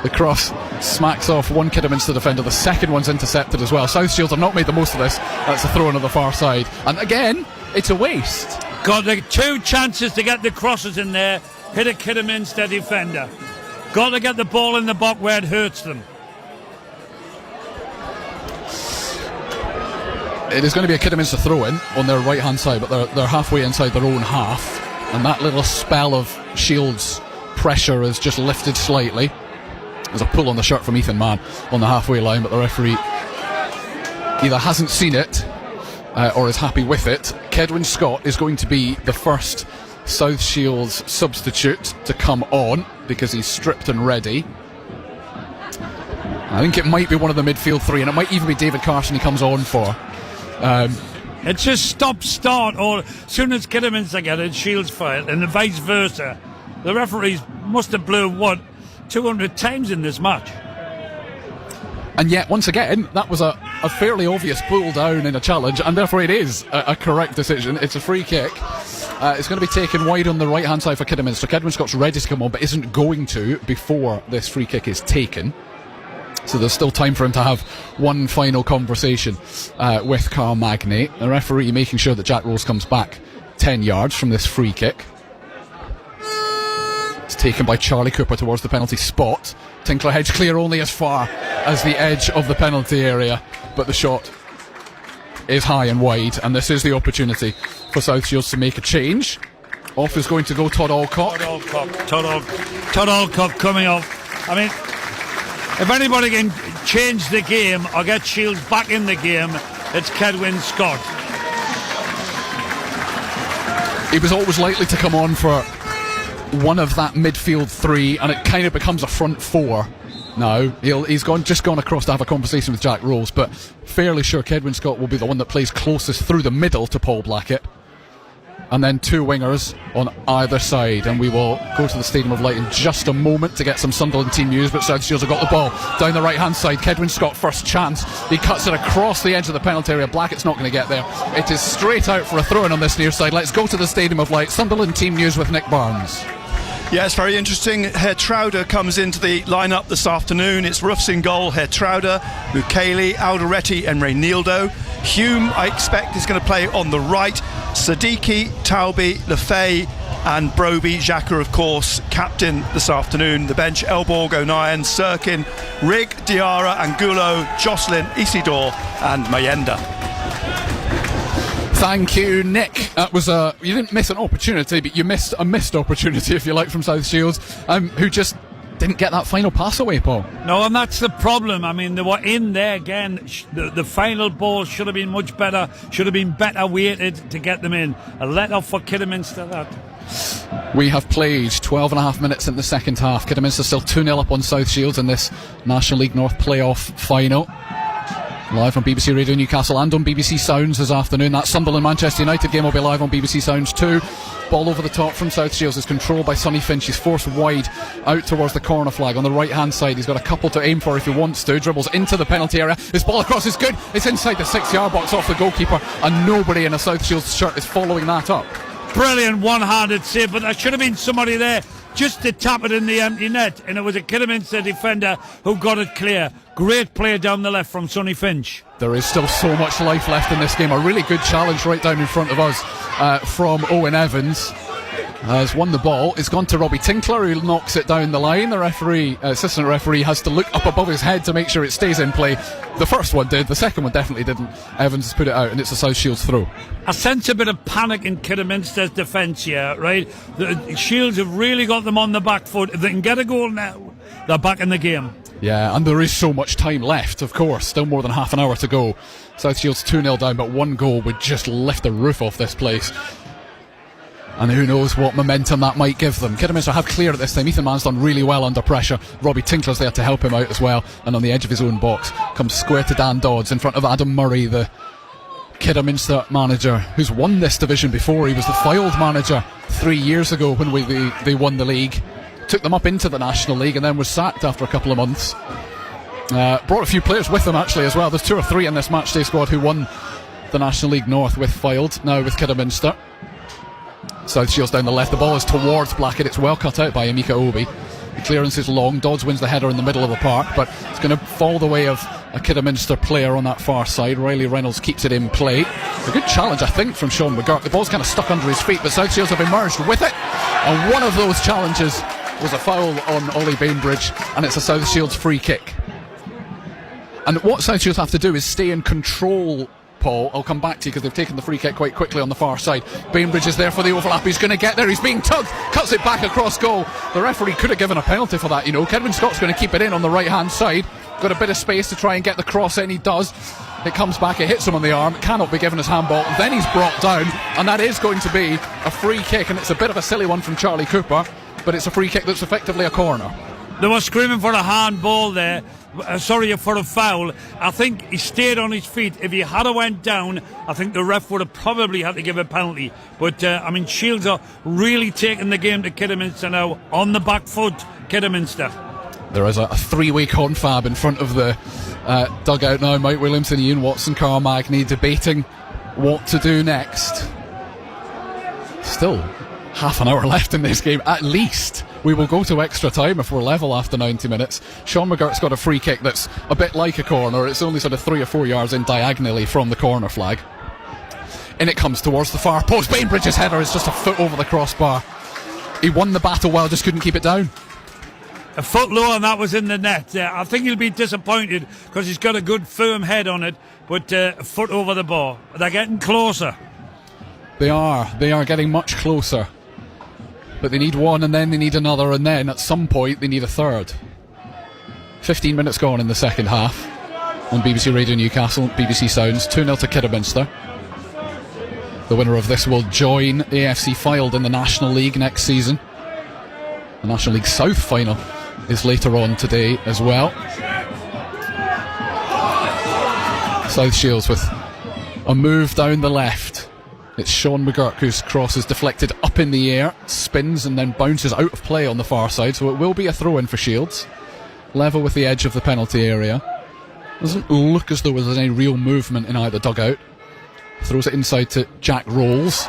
The cross smacks off one Kidderminster defender. The second one's intercepted as well. South Shields have not made the most of this. That's a throw in on the far side. And again, it's a waste.
Got the 2 chances to get the crosses in there. Hit a Kidderminster defender. Got to get the ball in the box where it hurts them.
It is going to be a Kidderminster throw-in on their right-hand side, but they're halfway inside their own half. And that little spell of Shields' pressure is just lifted slightly. There's a pull on the shirt from Ethan Mann on the halfway line, but the referee either hasn't seen it or is happy with it. Kedwin Scott is going to be the first South Shields substitute to come on because he's stripped and ready. I think it might be one of the midfield 3, and it might even be David Carson he comes on for.
It's just stop-start, or as soon as Kidderminster get it, Shields fire, and vice versa. The referees must have blew, 200 times in this match.
And yet, once again, that was a fairly obvious pull down in a challenge, and therefore it is a correct decision. It's a free kick. It's going to be taken wide on the right-hand side for Kidderminster. Kedwin Scott's ready to come on, but isn't going to before this free kick is taken. So there's still time for him to have one final conversation with Carl Magnay. The referee making sure that Jack Rolls comes back 10 yards from this free kick. It's taken by Charlie Cooper towards the penalty spot. Tinkler Hedge clear only as far as the edge of the penalty area, but the shot is high and wide, and this is the opportunity for South Shields to make a change. Off is going to go Todd Alcock.
Todd Alcock coming off. I mean, if anybody can change the game or get Shields back in the game, it's Kedwin Scott.
He was always likely to come on for one of that midfield 3, and it kind of becomes a front 4 now. He's just gone across to have a conversation with Jack Rolls, but fairly sure Kedwin Scott will be the one that plays closest through the middle to Paul Blackett, and then 2 wingers on either side. And we will go to the Stadium of Light in just a moment to get some Sunderland team news, but South Shields have got the ball down the right hand side. Kedwin Scott first chance, he cuts it across the edge of the penalty area. Blackett's not going to get there. It is straight out for a throw-in on this near side. Let's go to the Stadium of Light. Sunderland team news with Nick Barnes.
Yeah, it's very interesting. Hertrauder comes into the lineup this afternoon. It's Ruffs in goal, Hertrauder, Mukeli, Alderetti and Reynildo. Hume, I expect, is going to play on the right. Siddiqui, Taubi, Lefay and Broby. Xhaka, of course, captain this afternoon. The bench, Elborg, O'Nien, Sirkin, Rigg, Diarra, Angulo, Jocelyn, Isidore and Mayenda.
Thank you, Nick. That was you didn't miss an opportunity, but you missed a missed opportunity, if you like, from South Shields, who just didn't get that final pass away, Paul.
No, and that's the problem. I mean, they were in there again. The final ball should have been much better, should have been better weighted to get them in. A let-off for Kidderminster, that.
We have played 12 and a half minutes in the second half. Kidderminster still 2-0 up on South Shields in this National League North playoff final. Live on BBC Radio Newcastle and on BBC Sounds this afternoon. That Sunderland-Manchester United game will be live on BBC Sounds too. Ball over the top from South Shields is controlled by Sonny Finch. He's forced wide out towards the corner flag on the right hand side. He's got a couple to aim for if he wants to. Dribbles into the penalty area. His ball across is good. It's inside the 6-yard box off the goalkeeper, and nobody in a South Shields shirt is following that up.
Brilliant one-handed save, but there should have been somebody there just to tap it in the empty net, and it was a Kidderminster defender who got it clear. Great play down the left from Sonny Finch.
There is still so much life left in this game. A really good challenge right down in front of us from Owen Evans. Has won the ball. It's gone to Robbie Tinkler, who knocks it down the line. The assistant referee has to look up above his head to make sure it stays in play. The first one did, the second one definitely didn't. Evans has put it out, and it's a South Shields throw.
I sense a bit of panic in Kidderminster's defence here, right? The Shields have really got them on the back foot. If they can get a goal now, they're back in the game.
Yeah, and there is so much time left, of course. Still more than half an hour to go. South Shields 2-0 down, but one goal would just lift the roof off this place. And who knows what momentum that might give them. Kidderminster have clear at this time. Ethan Mann's done really well under pressure. Robbie Tinkler's there to help him out as well. And on the edge of his own box comes square to Dan Dodds in front of Adam Murray, the Kidderminster manager who's won this division before. He was the Fylde manager 3 years ago when they won the league. Took them up into the National League and then was sacked after a couple of months. Brought a few players with them actually as well. There's 2 or 3 in this matchday squad who won the National League North with Fylde, now with Kidderminster. South Shields down the left. The ball is towards Blackett. It's well cut out by Emeka Obi. The clearance is long. Dodds wins the header in the middle of the park, but it's going to fall the way of a Kidderminster player on that far side. Riley Reynolds keeps it in play. A good challenge, I think, from Sean McGurk. The ball's kind of stuck under his feet, but South Shields have emerged with it. And one of those challenges was a foul on Ollie Bainbridge, and it's a South Shields free kick. And what South Shields have to do is stay in control, Paul. I'll come back to you because they've taken the free kick quite quickly on the far side. Bainbridge is there for the overlap. He's going to get there. He's being tugged. Cuts it back across goal. The referee could have given a penalty for that, you know. Kedwin Scott's going to keep it in on the right-hand side. Got a bit of space to try and get the cross in. He does. It comes back. It hits him on the arm. It cannot be given as handball. Then he's brought down. And that is going to be a free kick. And it's a bit of a silly one from Charlie Cooper. But it's a free kick that's effectively a corner.
They were screaming for a handball there. For a foul. I think he stayed on his feet. If he had went down, I think the ref would have probably had to give a penalty. But Shields are really taking the game to Kidderminster now on the back foot. Kidderminster.
There is a 3-way confab in front of the dugout now. Mike Williamson, Ian Watson, Carl Magny debating what to do next. Still half an hour left in this game at least. We will go to extra time if we're level after 90 minutes. Sean McGurk's got a free kick that's a bit like a corner. It's only sort of 3 or 4 yards in diagonally from the corner flag. In it comes towards the far post. Bainbridge's header is just a foot over the crossbar. He won the battle well, just couldn't keep it down.
A foot low and that was in the net. I think he'll be disappointed because he's got a good firm head on it, but a foot over the bar. They're getting closer.
They are getting much closer. But they need one and then they need another and then at some point they need a third. 15 minutes gone in the second half on BBC Radio Newcastle, BBC Sounds, 2-0 to Kidderminster. The winner of this will join AFC Fylde in the National League next season. The National League South final is later on today as well. South Shields with a move down the left. It's Sean McGurk whose cross is deflected up in the air, spins and then bounces out of play on the far side, so it will be a throw-in for Shields. Level with the edge of the penalty area. Doesn't look as though there's any real movement in either dugout. Throws it inside to Jack Rolls.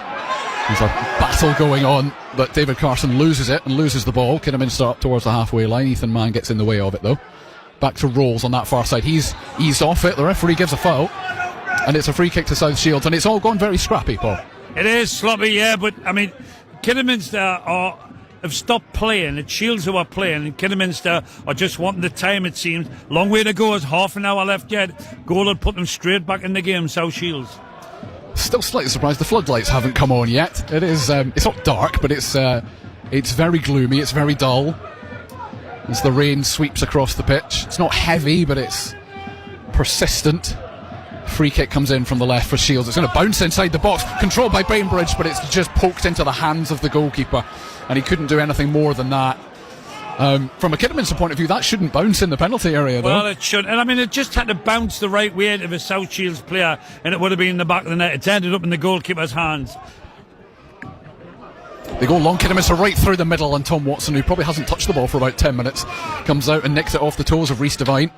There's a battle going on, but David Carson loses it and loses the ball. Kidderminster up towards the halfway line. Ethan Mann gets in the way of it though. Back to Rolls on that far side. He's eased off it. The referee gives a foul. And it's a free kick to South Shields, and it's all gone very scrappy, Paul.
It is sloppy, yeah, but Kidderminster have stopped playing. It's Shields who are playing, and Kidderminster are just wanting the time, it seems. Long way to go, there's half an hour left yet. Goal will put them straight back in the game, South Shields.
Still slightly surprised the floodlights haven't come on yet. It is, it's not dark, but it's very gloomy, it's very dull. As the rain sweeps across the pitch. It's not heavy, but it's persistent. Free kick comes in from the left for Shields. It's going to bounce inside the box, controlled by Bainbridge, but it's just poked into the hands of the goalkeeper, and he couldn't do anything more than that. From a Kidderminster point of view, that shouldn't bounce in the penalty area, though.
Well, it should. And it just had to bounce the right way of a South Shields player, and it would have been in the back of the net. It's ended up in the goalkeeper's hands.
They go long, Kidderminster right through the middle, and Tom Watson, who probably hasn't touched the ball for about 10 minutes, comes out and nicks it off the toes of Rhys Devine.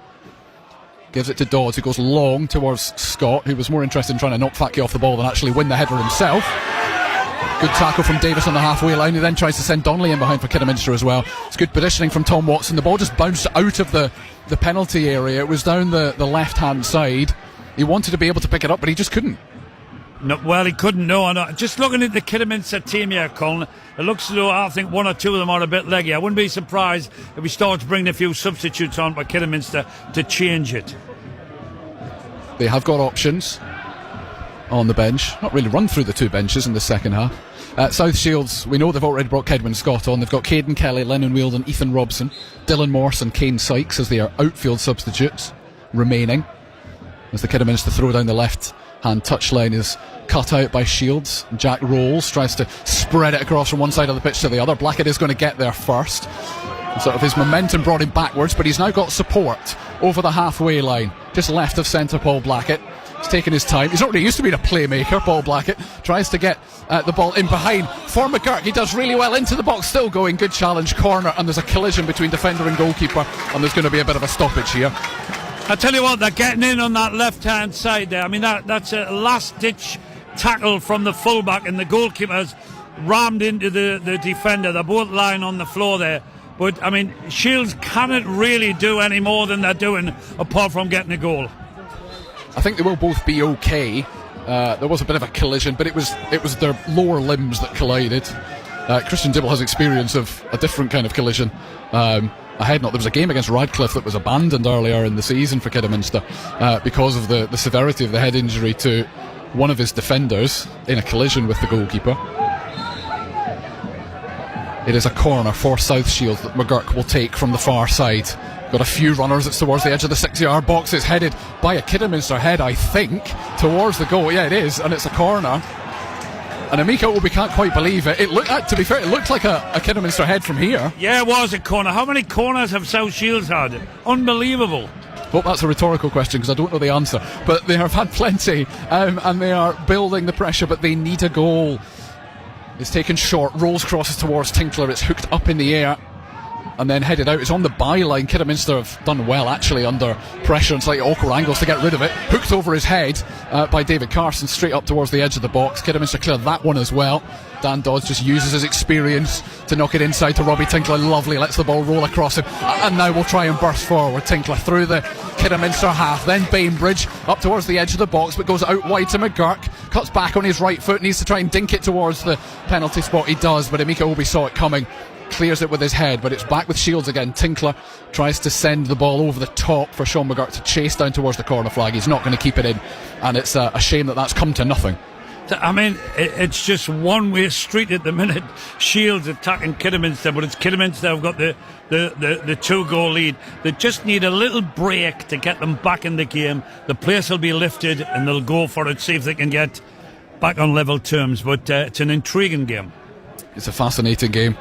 Gives it to Dodds, who goes long towards Scott, who was more interested in trying to knock Fatke off the ball than actually win the header himself. Good tackle from Davis on the halfway line, who then tries to send Donnelly in behind for Kidderminster as well. It's good positioning from Tom Watson. The ball just bounced out of the penalty area. It was down the left-hand side. He wanted to be able to pick it up, but he just couldn't.
No, well, he couldn't, no. Just looking at the Kidderminster team here, Colin, it looks as though I think one or two of them are a bit leggy. I wouldn't be surprised if we start to bring a few substitutes on for Kidderminster to change it.
They have got options on the bench. Not really run through the two benches in the second half. South Shields, we know they've already brought Kedwin Scott on. They've got Caden Kelly, Lennon Wheeldon, Ethan Robson, Dylan Morse and Kane Sykes as their outfield substitutes remaining. As the Kidderminster throw down the left-hand touchline is cut out by Shields. Jack Rolls tries to spread it across from one side of the pitch to the other. Blackett is going to get there first. Sort of his momentum brought him backwards, but he's now got support over the halfway line, just left of centre Paul Blackett. He's taking his time. He's not really used to being a playmaker. Paul Blackett tries to get the ball in behind for McGurk. He does really well into the box, still going. Good challenge, corner, and there's a collision between defender and goalkeeper, and there's going to be a bit of a stoppage here.
I tell you what, they're getting in on that left-hand side there. I mean, that's a last-ditch tackle from the fullback, and the goalkeeper's rammed into the defender. They're both lying on the floor there. But, I mean, Shields cannot really do any more than they're doing apart from getting a goal.
I think they will both be okay. There was a bit of a collision, but it was their lower limbs that collided. Christian Dibble has experience of a different kind of collision. There was a game against Radcliffe that was abandoned earlier in the season for Kidderminster because of the severity of the head injury to one of his defenders in a collision with the goalkeeper. It is a corner for South Shields that McGurk will take from the far side. Got a few runners. It's towards the edge of the 6-yard box. It's headed by a Kidderminster head, I think, towards the goal. Yeah, it is, and it's a corner. And Amika Obi can't quite believe it. To be fair, it looked like a Kidderminster head from here.
Yeah, it was a corner. How many corners have South Shields had? Unbelievable.
Well, that's a rhetorical question because I don't know the answer. But they have had plenty, and they are building the pressure, but they need a goal. It's taken short, rolls crosses towards Tinkler. It's hooked up in the air and then headed out. It's on the byline. Kidderminster have done well, actually, under pressure and slightly awkward angles to get rid of it. Hooked over his head by David Carson, straight up towards the edge of the box. Kidderminster cleared that one as well. Dan Dodds just uses his experience to knock it inside to Robbie Tinkler. Lovely, lets the ball roll across him. And now we'll try and burst forward. Tinkler through the Kidderminster half. Then Bainbridge up towards the edge of the box, but goes out wide to McGurk. Cuts back on his right foot. Needs to try and dink it towards the penalty spot. He does, but Amika Obi saw it coming. Clears it with his head, but it's back with Shields again. Tinkler tries to send the ball over the top for Sean McGurk to chase down towards the corner flag. He's not going to keep it in, and it's a shame that that's come to nothing.
I mean, it's just one-way street at the minute. Shields attacking Kidderminster, but it's Kidderminster who've got the 2-goal lead. They just need a little break to get them back in the game. The place will be lifted and they'll go for it, see if they can get back on level terms. But it's an intriguing game.
It's a fascinating game.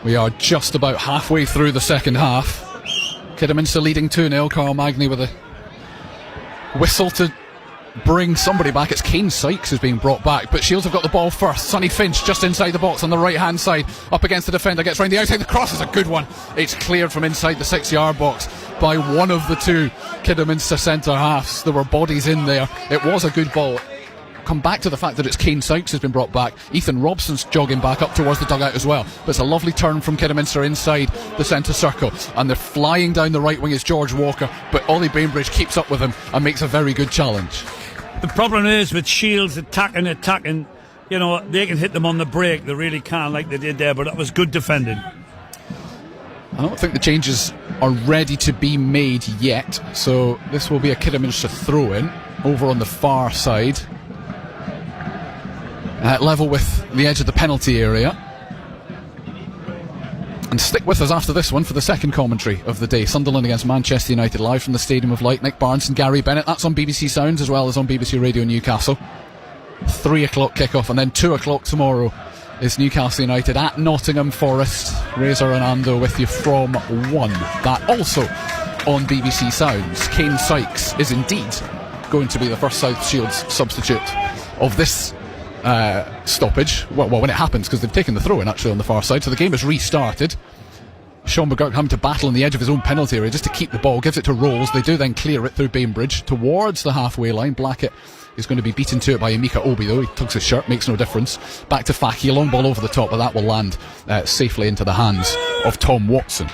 We are just about halfway through the second half. Kidderminster leading 2-0. Carl Magny with a whistle to bring somebody back. It's Kane Sykes who's being brought back, but Shields have got the ball first. Sonny Finch just inside the box on the right hand side, up against the defender, gets round the outside. The cross is a good one. It's cleared from inside the 6-yard box by one of the two Kidderminster centre halves. There were bodies in there. It was a good ball. Come back to the fact that it's Kane Sykes who's been brought back. Ethan Robson's jogging back up towards the dugout as well, but it's a lovely turn from Kidderminster inside the centre circle, and they're flying down the right wing is George Walker, but Ollie Bainbridge keeps up with him and makes a very good challenge.
The problem is with Shields attacking, you know, they can hit them on the break. They really can, like they did there, but that was good defending.
I don't think the changes are ready to be made yet, so this will be a Kidderminster throw-in over on the far side, level with the edge of the penalty area. And stick with us after this one for the second commentary of the day. Sunderland against Manchester United, live from the Stadium of Light. Nick Barnes and Gary Bennett. That's on BBC Sounds as well as on BBC Radio Newcastle. 3 o'clock kickoff, and then 2 o'clock tomorrow is Newcastle United at Nottingham Forest. Reza and Ando with you from 1. That also on BBC Sounds. Kane Sykes is indeed going to be the first South Shields substitute of this stoppage. Well, when it happens, because they've taken the throw in actually on the far side, so the game is restarted. Sean McGurk having to battle on the edge of his own penalty area just to keep the ball, gives it to Rolls. They do then clear it through Bainbridge towards the halfway line. Blackett is going to be beaten to it by Amika Obi, though. He tugs his shirt, makes no difference. Back to Faki, a long ball over the top, but that will land safely into the hands of Tom Watson.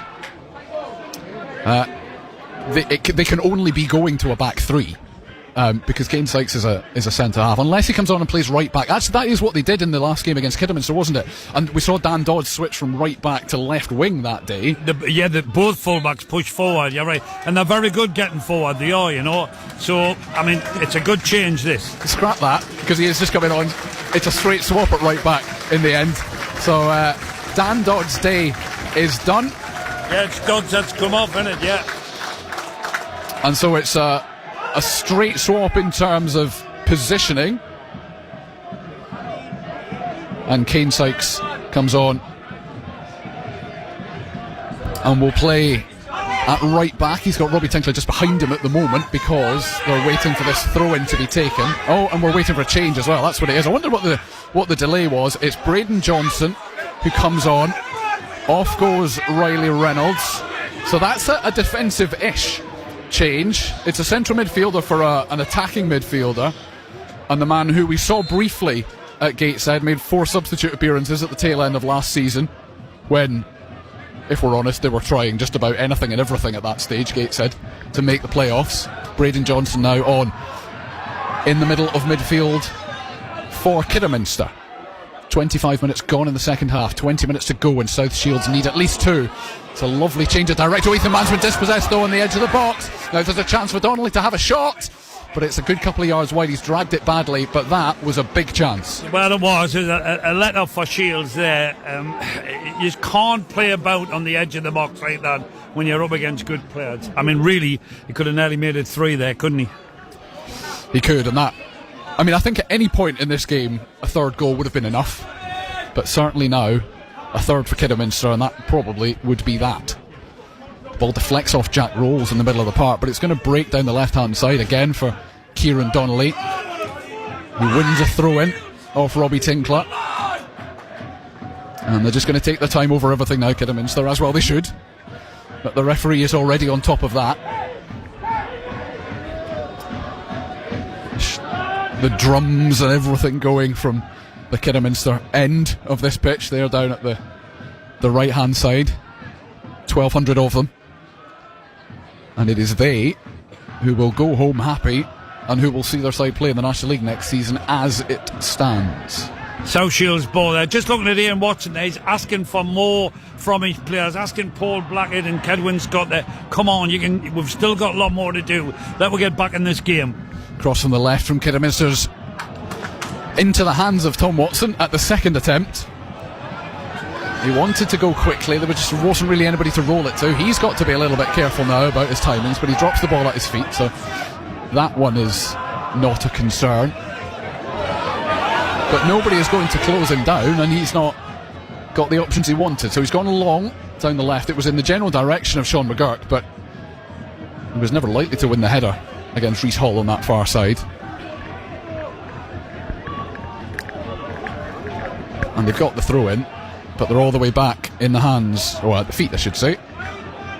They can only be going to a back three. Because Kane Sykes is a centre half, unless he comes on and plays right back. Actually, that is what they did in the last game against Kidderminster, wasn't it? And we saw Dan Dodds switch from right back to left wing that day.
Both fullbacks push forward. You're right, and they're very good getting forward. They are, you know. So I mean, it's a good change. This
scrap that, because he is just coming on. It's a straight swap at right back in the end. So Dan Dodds' day is done.
Yeah, it's Dodds that's come off, isn't it? Yeah.
And so it's a straight swap in terms of positioning, and Kane Sykes comes on and will play At right back, he's got Robbie Tinkler just behind him at the moment because they're waiting for this throw-in to be taken. Oh, and we're waiting for a change as well. That's what it is. I wonder what the delay was. It's Braden Johnson who comes on. Off goes Riley Reynolds. So that's a defensive-ish change. It's a central midfielder for an attacking midfielder. And the man who we saw briefly at Gateshead made 4 substitute appearances at the tail end of last season when, if we're honest, they were trying just about anything and everything at that stage, Gateshead, to make the playoffs. Braden Johnson now on in the middle of midfield for Kidderminster. 25 minutes gone in the second half, 20 minutes to go, and South Shields need at least 2. It's a lovely change of direction. Ethan Man's been dispossessed though on the edge of the box. Now there's a chance for Donnelly to have a shot, but it's a good couple of yards wide. He's dragged it badly, but that was a big chance.
Well, it was a let-up for Shields there. You can't play about on the edge of the box like that when you're up against good players. I mean, really, he could have nearly made it 3 there, couldn't he?
He could, and that... I mean, I think at any point in this game, a third goal would have been enough. But certainly now, a third for Kidderminster, and that probably would be that. The ball deflects off Jack Rolls in the middle of the park, but it's going to break down the left-hand side again for Kieran Donnelly, who wins a throw-in off Robbie Tinkler. And they're just going to take their time over everything now, Kidderminster, as well they should. But the referee is already on top of that. The drums and everything going from the Kidderminster end of this pitch. They're down at the right hand side, 1,200 of them, and it is they who will go home happy and who will see their side play in the National League next season as it stands.
South Shields ball there. Just looking at Ian Watson there, he's asking for more from his players, asking Paul Blackhead and Kedwin Scott there, come on, we've still got a lot more to do. Let us get back in this game.
Cross from the left from Kidderminster's into the hands of Tom Watson at the second attempt. He wanted to go quickly, there just wasn't really anybody to roll it to. He's got to be a little bit careful now about his timings, but he drops the ball at his feet, so that one is not a concern. But nobody is going to close him down, and he's not got the options he wanted, so he's gone long down the left. It was in the general direction of Sean McGurk, but he was never likely to win the header against Reese Hall on that far side. And they've got the throw in, but they're all the way back in the hands, or at the feet I should say,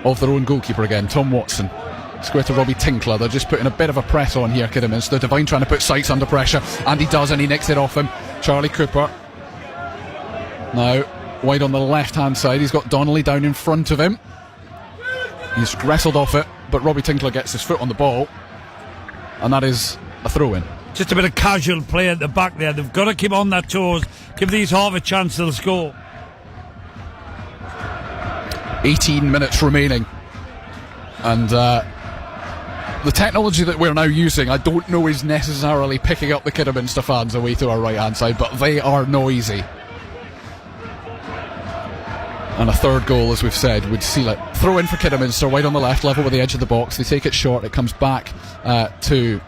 of their own goalkeeper again, Tom Watson. Square to Robbie Tinkler. They're just putting a bit of a press on here, Kidderminster. Devine trying to put Sykes under pressure, and he does, and he nicks it off him. Charlie Cooper now wide on the left hand side. He's got Donnelly down in front of him. He's wrestled off it, but Robbie Tinkler gets his foot on the ball, and that is a throw in.
Just a bit of casual play at the back there. They've got to keep on their toes, give these half a chance, they'll score.
18 minutes remaining, and the technology that we're now using, I don't know is necessarily picking up the Kidderminster fans away to our right hand side, but they are noisy. And a third goal, as we've said, would seal it. Throw in for Kidderminster, wide on the left, level with the edge of the box. They take it short, it comes back to...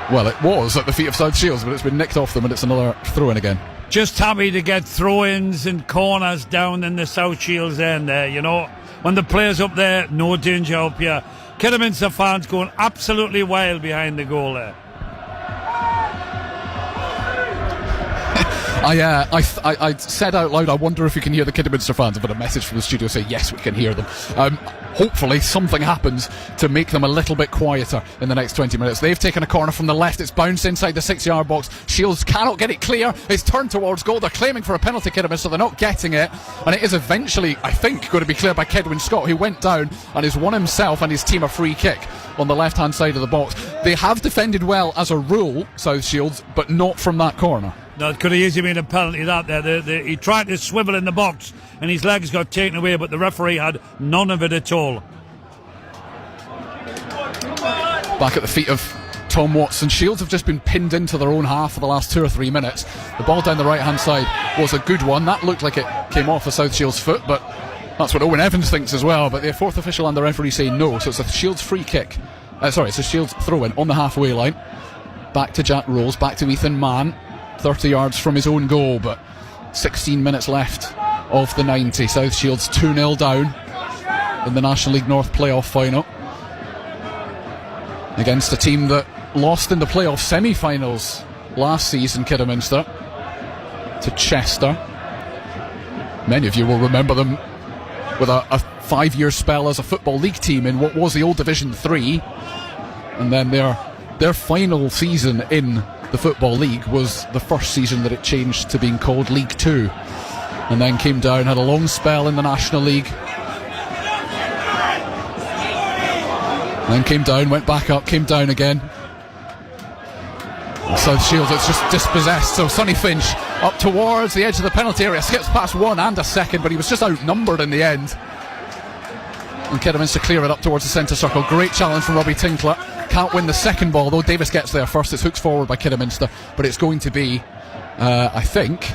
Well, it was at the feet of South Shields, but it's been nicked off them, and it's another throw in again.
Just happy to get throw-ins and corners down in the South Shields end there, you know. When the players up there, no danger up here. Kidderminster fans going absolutely wild behind the goal there.
I said out loud, I wonder if you can hear the Kidderminster fans. I've got a message from the studio saying yes, we can hear them. Hopefully something happens to make them a little bit quieter in the next 20 minutes. They've taken a corner from the left, it's bounced inside the 6-yard box. Shields cannot get it clear, it's turned towards goal. They're claiming for a penalty, Kidderminster, they're not getting it, and it is eventually, I think, going to be cleared by Kedwin Scott, who went down and has won himself and his team a free kick on the left hand side of the box. They have defended well as a rule, South Shields, but not from that corner.
No, it could have easily been a penalty that there. He tried to swivel in the box and his legs got taken away, but the referee had none of it at all.
Back at the feet of Tom Watson. Shields have just been pinned into their own half for the last 2 or 3 minutes. The ball down the right hand side was a good one. That looked like it came off a South Shields foot, but that's what Owen Evans thinks as well. But the fourth official and the referee say no, so it's a Shields free kick. It's a Shields throw in on the halfway line. Back to Jack Rolls, back to Ethan Mann. 30 yards from his own goal, but 16 minutes left of the 90. South Shields 2-0 down in the National League North playoff final against a team that lost in the playoff semi-finals last season, Kidderminster, to Chester. Many of you will remember them with a 5-year spell as a Football League team in what was the old Division 3, and then their final season in the Football League was the first season that it changed to being called League 2, and then came down, had a long spell in the National League, then came down, went back up, came down again. South Shields, it's just dispossessed. So Sonny Finch up towards the edge of the penalty area, skips past one and a second, but he was just outnumbered in the end. And Kidderminster clear it up towards the centre circle. Great challenge from Robbie Tinkler. Can't win the second ball though. Davis gets there first. It's hooked forward by Kidderminster, but it's going to be, I think,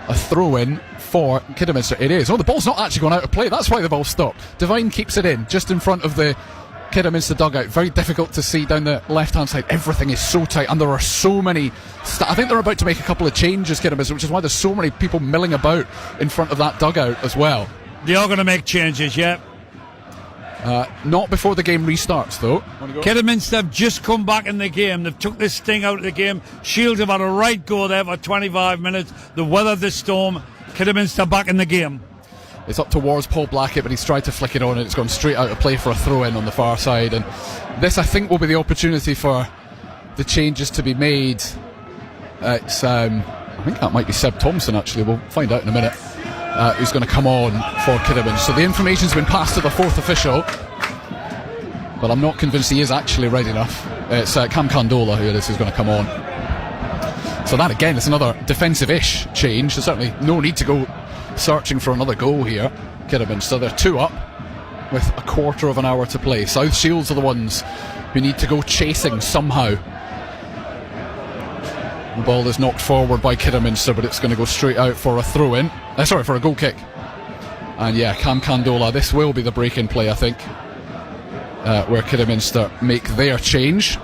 a throw-in for Kidderminster. It is. Oh, the ball's not actually gone out of play. That's why the ball stopped. Devine keeps it in, just in front of the Kidderminster dugout. Very difficult to see down the left-hand side. Everything is so tight, and there are so many. I think they're about to make a couple of changes, Kidderminster, which is why there's so many people milling about in front of that dugout as well.
They are going to make changes, yeah.
Not before the game restarts, though.
Kidderminster have just come back in the game. They've took this sting out of the game. Shields have had a right go there for 25 minutes. They weathered the storm. Kidderminster back in the game.
It's up towards Paul Blackett, but he's tried to flick it on, and it's gone straight out of play for a throw-in on the far side. And this, I think, will be the opportunity for the changes to be made. I think that might be Seb Thompson, actually. We'll find out in a minute who's going to come on for Kidderminster. So the information's been passed to the fourth official, but I'm not convinced he is actually ready enough. It's Cam Candola who it is who's going to come on. So that, again, is another defensive-ish change. There's certainly no need to go searching for another goal here. Kidderminster, they're 2 up with a quarter of an hour to play. South Shields are the ones who need to go chasing somehow. The ball is knocked forward by Kidderminster, but it's going to go straight out for a throw-in. For a goal kick. And yeah, Cam Candola, this will be the break-in play, I think, where Kidderminster make their change.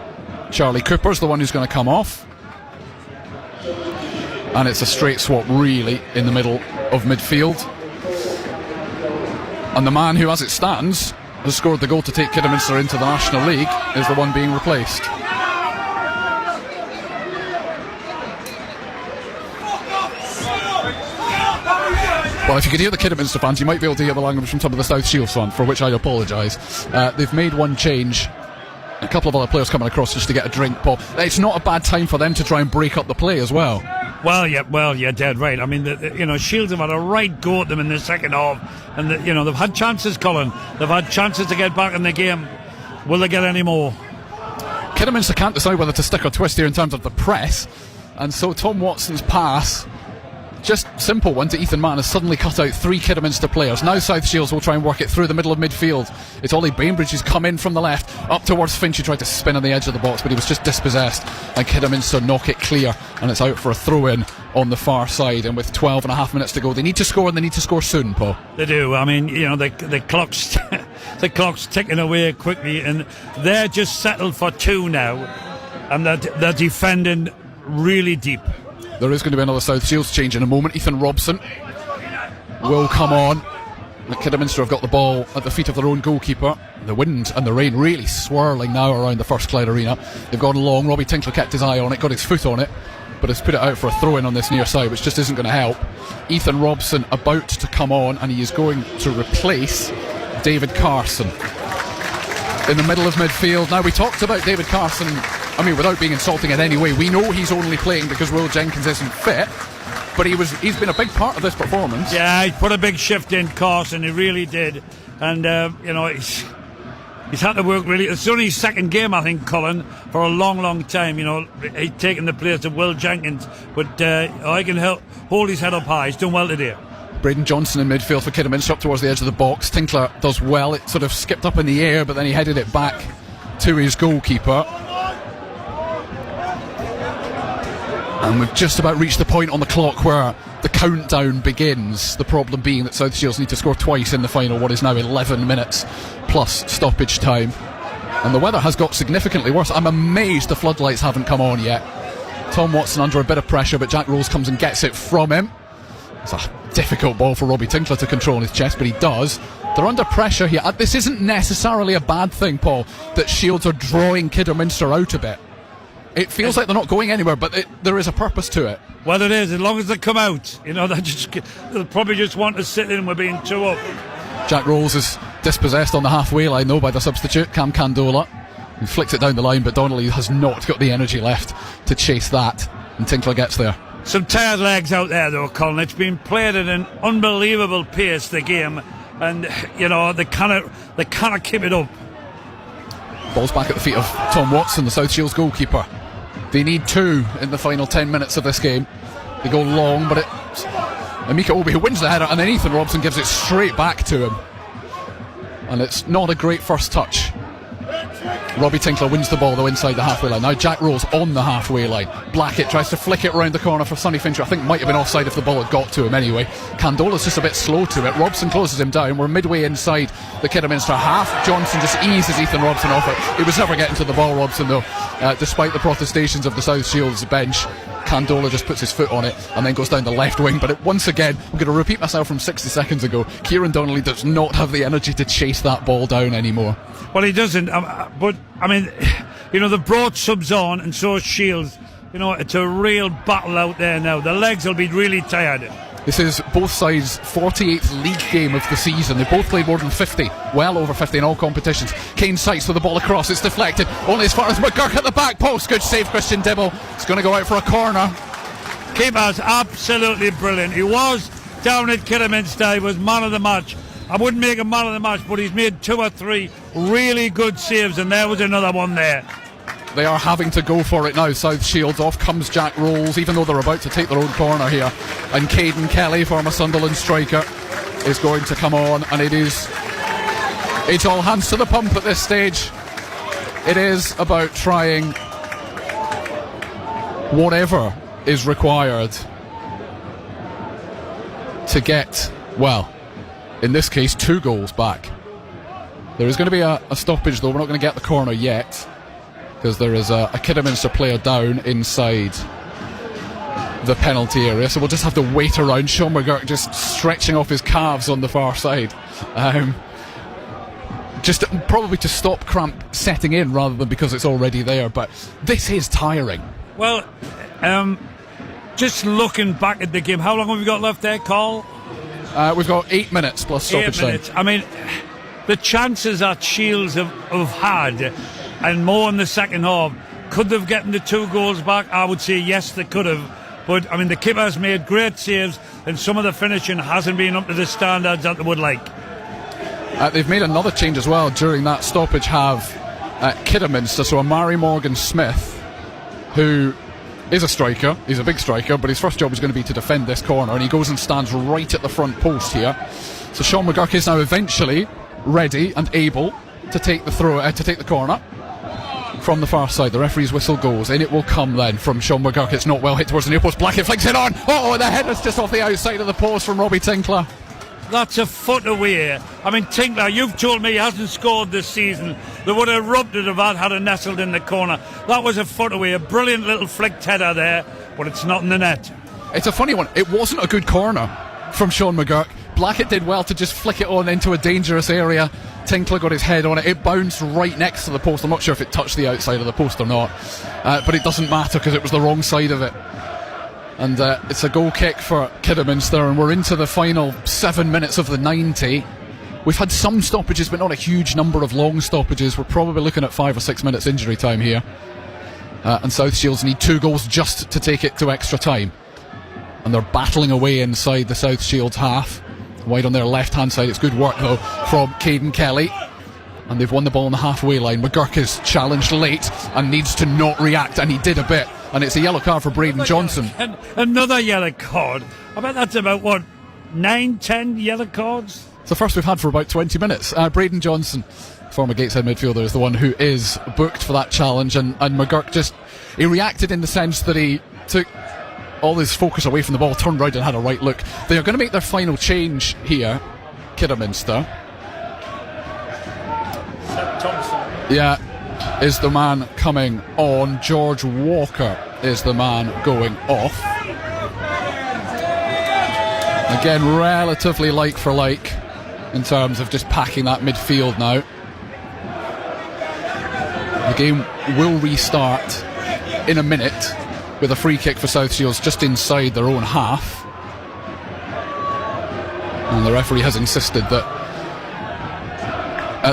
Charlie Cooper's the one who's going to come off. And it's a straight swap, really, in the middle of midfield. And the man who, as it stands, has scored the goal to take Kidderminster into the National League is the one being replaced. Well, if you could hear the Kidderminster fans, you might be able to hear the language from some of the South Shields fans, for which I apologise. They've made one change. A couple of other players coming across just to get a drink, Paul. It's not a bad time for them to try and break up the play as well.
Well, yeah, dead right. I mean, Shields have had a right go at them in the second half, and they've had chances, Colin. They've had chances to get back in the game. Will they get any more?
Kidderminster can't decide whether to stick or twist here in terms of the press, and so Tom Watson's pass, just simple one to Ethan Mann, has suddenly cut out 3 Kidderminster players. Now South Shields will try and work it through the middle of midfield. It's Ollie Bainbridge who's come in from the left, up towards Finch, who tried to spin on the edge of the box, but he was just dispossessed, and Kidderminster knock it clear, and it's out for a throw-in on the far side. And with 12 and a half minutes to go, they need to score, and they need to score soon, Paul.
They do. I mean, the clock's the clock's ticking away quickly, and they're just settled for 2 now, and they're defending really deep.
There is going to be another South Shields change in a moment. Ethan Robson will come on. The Kidderminster have got the ball at the feet of their own goalkeeper. The wind and the rain really swirling now around the First Clyde Arena. They've gone long. Robbie Tinkler kept his eye on it, got his foot on it, but has put it out for a throw-in on this near side, which just isn't going to help. Ethan Robson about to come on, and he is going to replace David Carson in the middle of midfield. Now, we talked about David Carson, I mean, without being insulting in any way. We know he's only playing because Will Jenkins isn't fit, but he's been a big part of this performance.
Yeah, he put a big shift in, Carson, he really did. And, he's had to work really. It's only his second game, I think, Colin, for a long, long time. He's taken the place of Will Jenkins, but I can hold his head up high. He's done well today.
Braden Johnson in midfield for Kidderminster up towards the edge of the box. Tinkler does well. It sort of skipped up in the air, but then he headed it back to his goalkeeper. And we've just about reached the point on the clock where the countdown begins. The problem being that South Shields need to score twice in the final, what is now 11 minutes plus stoppage time. And the weather has got significantly worse. I'm amazed the floodlights haven't come on yet. Tom Watson under a bit of pressure, but Jack Rose comes and gets it from him. It's a difficult ball for Robbie Tinkler to control in his chest, but he does. They're under pressure here. This isn't necessarily a bad thing, Paul, that Shields are drawing Kidderminster out a bit. It feels like they're not going anywhere, but there is a purpose to it.
Well, it is, as long as they come out. They'll probably just want to sit in. We're being 2 up.
Jack Rolls is dispossessed on the halfway line, though, by the substitute, Cam Candola. He flicks it down the line, but Donnelly has not got the energy left to chase that, and Tinkler gets there.
Some tired legs out there, though, Colin. It's been played at an unbelievable pace, the game, and, they cannot keep it up.
Ball's back at the feet of Tom Watson, the South Shields goalkeeper. They need 2 in the final 10 minutes of this game. They go long, but it's Amika Obi who wins the header, and then Ethan Robson gives it straight back to him. And it's not a great first touch. Robbie Tinkler wins the ball, though, inside the halfway line. Now Jack Rose on the halfway line. Blackett tries to flick it round the corner for Sonny Fincher. I think might have been offside if the ball had got to him anyway. Candola's just a bit slow to it. Robson closes him down. We're midway inside the Kidderminster half. Johnson just eases Ethan Robson off it. He was never getting to the ball, Robson, though, despite the protestations of the South Shields bench. Candola just puts his foot on it and then goes down the left wing. But once again, I'm going to repeat myself from 60 seconds ago. Kieran Donnelly does not have the energy to chase that ball down anymore.
Well, he doesn't. But, I mean, they've brought subs on, and so is Shields. It's a real battle out there now. The legs will be really tired.
This is both sides' 48th league game of the season. They both played more than 50, well over 50 in all competitions. Kane sights for the ball across. It's deflected only as far as McGurk at the back post. Good save, Christian Dibble. It's going to go out for a corner.
Keeper's absolutely brilliant. He was down at Kidderminster. He was man of the match. I wouldn't make him man of the match, but he's made 2 or 3 really good saves, and there was another one there.
They are having to go for it now. South Shields. Off comes Jack Rolls, even though they're about to take their own corner here. And Caden Kelly, former Sunderland striker, is going to come on, and it's all hands to the pump at this stage. It is about trying whatever is required to get, well, in this case, 2 goals back. There is going to be a stoppage, though. We're not going to get the corner yet, because there is a Kidderminster player down inside the penalty area, so we'll just have to wait around. Sean McGurk just stretching off his calves on the far side, just probably to stop cramp setting in rather than because it's already there. But this is tiring.
Well, just looking back at the game, how long have we got left there, Carl?
We've got 8 minutes plus stoppage time.
I mean, the chances that Shields have had, and more in the second half, could they have gotten the 2 goals back? I would say yes, they could have. But, I mean, the keeper's made great saves, and some of the finishing hasn't been up to the standards that they would like.
They've made another change as well during that stoppage half at Kidderminster. So Amari Morgan-Smith, who is a striker, he's a big striker, but his first job is going to be to defend this corner, and he goes and stands right at the front post here. So Sean McGurk is now eventually ready and able to take the corner from the far side. The referee's whistle goes, and it will come then from Sean McGurk. It's not well hit towards the near post. Blackett flicks it on. Oh, the header's just off the outside of the post from Robbie Tinkler.
That's a foot away. I mean, Tinkler, you've told me he hasn't scored this season. They would have rubbed it if that had nestled in the corner. That was a foot away. A brilliant little flicked header there, but it's not in the net.
It's a funny one. It wasn't a good corner from Sean McGurk. Blackett did well to just flick it on into a dangerous area. Tinkler got his head on it. It bounced right next to the post. I'm not sure if it touched the outside of the post or not, but it doesn't matter because it was the wrong side of it. And it's a goal kick for Kidderminster, and we're into the final 7 minutes of the 90. We've had some stoppages, but not a huge number of long stoppages. We're probably looking at 5 or 6 minutes injury time here. And South Shields need 2 goals just to take it to extra time. And they're battling away inside the South Shields half. Wide on their left-hand side. It's good work, though, from Caden Kelly. And they've won the ball on the halfway line. McGurk is challenged late and needs to not react, and he did a bit. And it's a yellow card for Braden Johnson.
Another yellow card. I bet that's about, 9-10 yellow cards?
It's the first we've had for about 20 minutes. Braden Johnson, former Gateshead midfielder, is the one who is booked for that challenge. And McGurk he reacted in the sense that he took all his focus away from the ball, turned round and had a right look. They are going to make their final change here, Kidderminster. Yeah, is the man coming on. George Walker is the man going off. Again, relatively like for like. in terms of just packing that midfield now. The game will restart in a minute with a free kick for South Shields just inside their own half. And the referee has insisted that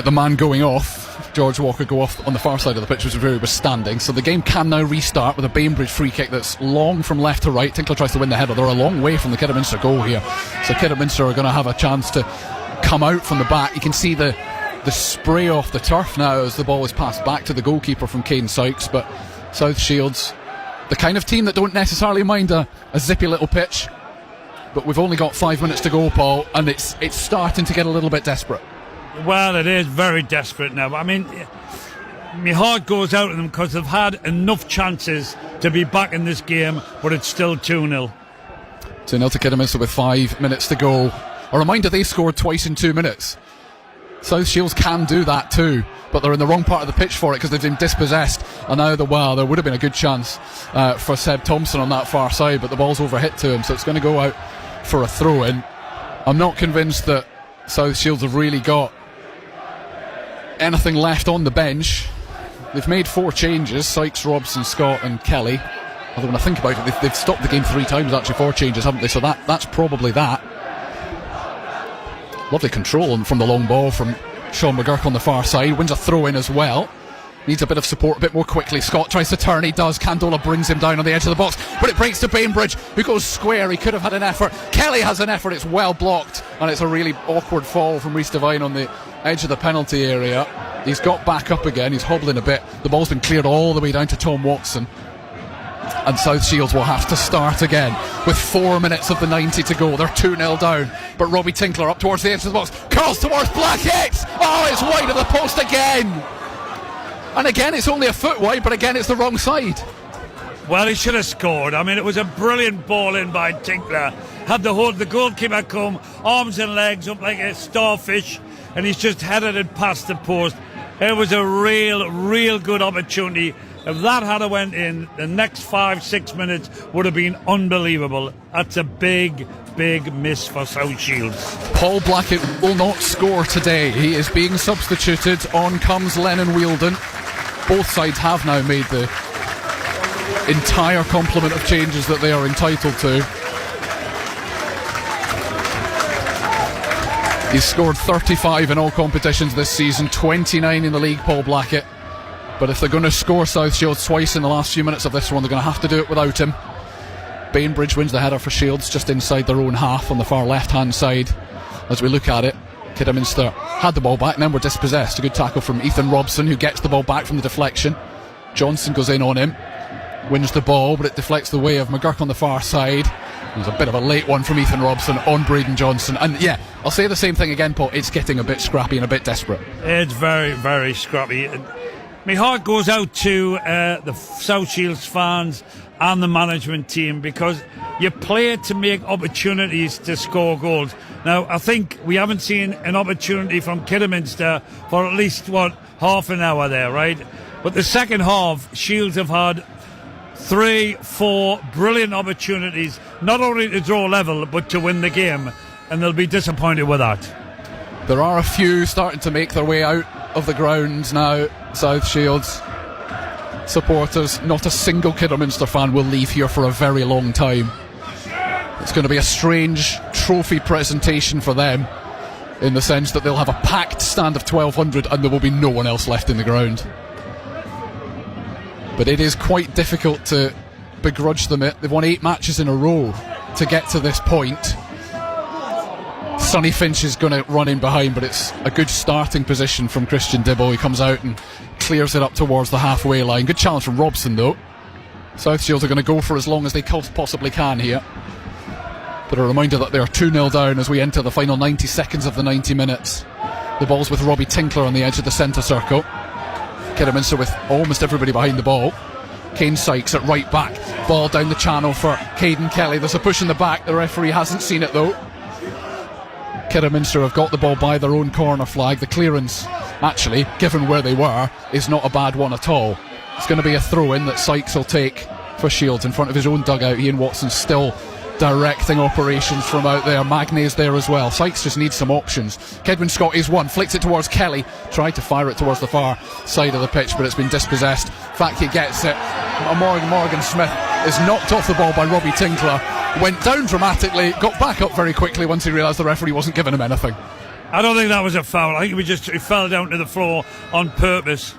the man going off, George Walker, go off on the far side of the pitch, which was where he was standing. So the game can now restart with a Bainbridge free kick that's long from left to right. Tinkler tries to win the header. They're a long way from the Kidderminster goal here. So Kidderminster are going to have a chance to come out from the back. You can see the spray off the turf now as the ball is passed back to the goalkeeper from Kane Sykes. But South Shields, the kind of team that don't necessarily mind a zippy little pitch. But we've only got 5 minutes to go, Paul, and it's starting to get a little bit desperate.
Well, it is very desperate now. I mean, my heart goes out to them because they've had enough chances to be back in this game, but it's still 2-0.
2-0 to Kidderminster with 5 minutes to go. A reminder, they scored twice in 2 minutes. South Shields can do that too, but they're in the wrong part of the pitch for it because they've been dispossessed. And now there would have been a good chance for Seb Thompson on that far side, but the ball's overhit to him, so it's going to go out for a throw-in. I'm not convinced that South Shields have really got anything left on the bench. They've made 4 changes: Sykes, Robson, Scott and Kelly. Although when I think about it, they've stopped the game 3 times, actually 4 changes, haven't they? So that's probably that. Lovely control from the long ball from Sean McGurk on the far side. Wins a throw-in as well. Needs a bit of support a bit more quickly. Scott tries to turn, he does. Candola brings him down on the edge of the box, but it breaks to Bainbridge, who goes square. He could have had an effort. Kelly has an effort, it's well blocked, and it's a really awkward fall from Rhys Devine on the edge of the penalty area. He's got back up again, he's hobbling a bit. The ball's been cleared all the way down to Tom Watson, and South Shields will have to start again with 4 minutes of the 90 to go. They're 2-0 down, but Robbie Tinkler up towards the edge of the box, curls towards Blackett. Oh, it's wide of the post again. And again, it's only a foot wide, but again, it's the wrong side.
Well, he should have scored. I mean, it was a brilliant ball in by Tinkler. Had the goalkeeper come, arms and legs up like a starfish, and he's just headed it past the post. It was a real good opportunity. If that had went in, the next 5-6 minutes would have been unbelievable. That's a big miss for South Shields.
Paul Blackett will not score today. He is being substituted. On comes Lennon Wheeldon. Both sides have now made the entire complement of changes that they are entitled to. He's scored 35 in all competitions this season, 29 in the league, Paul Blackett. But if they're going to score South Shields twice in the last few minutes of this one, they're going to have to do it without him. Bainbridge wins the header for Shields just inside their own half on the far left-hand side. As we look at it, Kidderminster had the ball back and then were dispossessed. A good tackle from Ethan Robson, who gets the ball back from the deflection. Johnson goes in on him, wins the ball, but it deflects the way of McGurk on the far side. There's a bit of a late one from Ethan Robson on Braden Johnson. And yeah, I'll say the same thing again, Paul. It's getting a bit scrappy and a bit desperate.
It's very scrappy. My heart goes out to the South Shields fans and the management team, because you play to make opportunities to score goals. Now, I think we haven't seen an opportunity from Kidderminster for at least, half an hour there, right? But the second half, Shields have had 3-4 brilliant opportunities, not only to draw level, but to win the game, and they'll be disappointed with that.
There are a few starting to make their way out of the ground now. South Shields supporters, not a single Kidderminster fan will leave here for a very long time. It's going to be a strange trophy presentation for them, in the sense that they'll have a packed stand of 1,200 and there will be no one else left in the ground. But it is quite difficult to begrudge them it. They've won 8 matches in a row to get to this point. Sonny Finch is going to run in behind, but it's a good starting position from Christian Dibble. He comes out and clears it up towards the halfway line. Good challenge from Robson, though. South Shields are going to go for as long as they possibly can here. But a reminder that they're 2-0 down as we enter the final 90 seconds of the 90 minutes. The ball's with Robbie Tinkler on the edge of the centre circle. Kidderminster with almost everybody behind the ball. Kane Sykes at right back. Ball down the channel for Caden Kelly. There's a push in the back. The referee hasn't seen it, though. Kidderminster have got the ball by their own corner flag. The clearance, actually, given where they were, is not a bad one at all. It's going to be a throw-in that Sykes will take for Shields in front of his own dugout. Ian Watson still directing operations from out there. Magnay's there as well. Sykes just needs some options. Kidman Scott is one, flicks it towards Kelly, tried to fire it towards the far side of the pitch, but it's been dispossessed. Fact, he gets it. Morgan Smith is knocked off the ball by Robbie Tinkler, went down dramatically, got back up very quickly once he realised the referee wasn't giving him anything.
I don't think that was a foul. I think he fell down to the floor on purpose.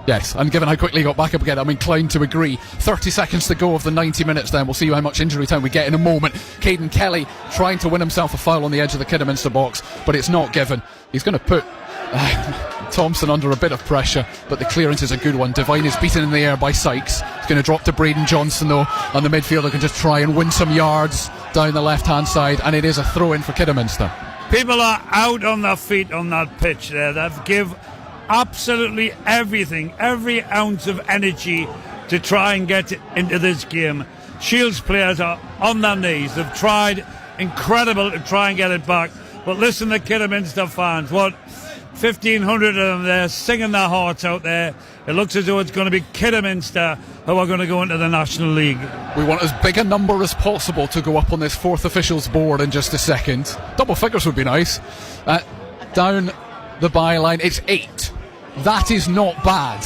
Yes, and given how quickly he got back up again, I'm inclined to agree. 30 seconds to go of the 90 minutes then. We'll see how much injury time we get in a moment. Caden Kelly trying to win himself a foul on the edge of the Kidderminster box, but it's not given. He's going to put Thompson under a bit of pressure, but the clearance is a good one. Devine is beaten in the air by Sykes. He's going to drop to Braden Johnson though, and the midfielder can just try and win some yards down the left hand side, and it is a throw in for Kidderminster.
People are out on their feet on that pitch there. They've give absolutely everything, every ounce of energy to try and get into this game. Shields players are on their knees. They've tried incredible to try and get it back. But listen to Kidderminster fans, what 1,500 of them there singing their hearts out there. It looks as though it's going to be Kidderminster who are going to go into the National League.
We want as big a number as possible to go up on this fourth officials board in just a second. Double figures would be nice. Down the byline, it's 8. That is not bad.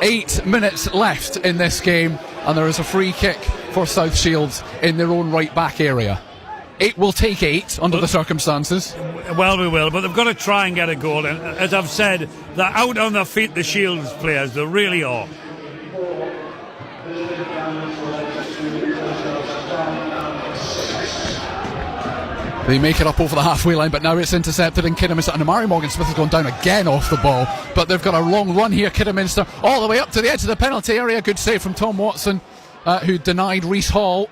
8 minutes left in this game, and there is a free kick for South Shields in their own right back area. It will take 8 under the circumstances.
Well, we will, but they've got to try and get a goal. And as I've said, they're out on their feet, the Shields players. They really are.
They make it up over the halfway line, but now it's intercepted in Kidderminster, and Amari Morgan Smith has gone down again off the ball, but they've got a long run here, Kidderminster, all the way up to the edge of the penalty area. Good save from Tom Watson, who denied Reece Hall.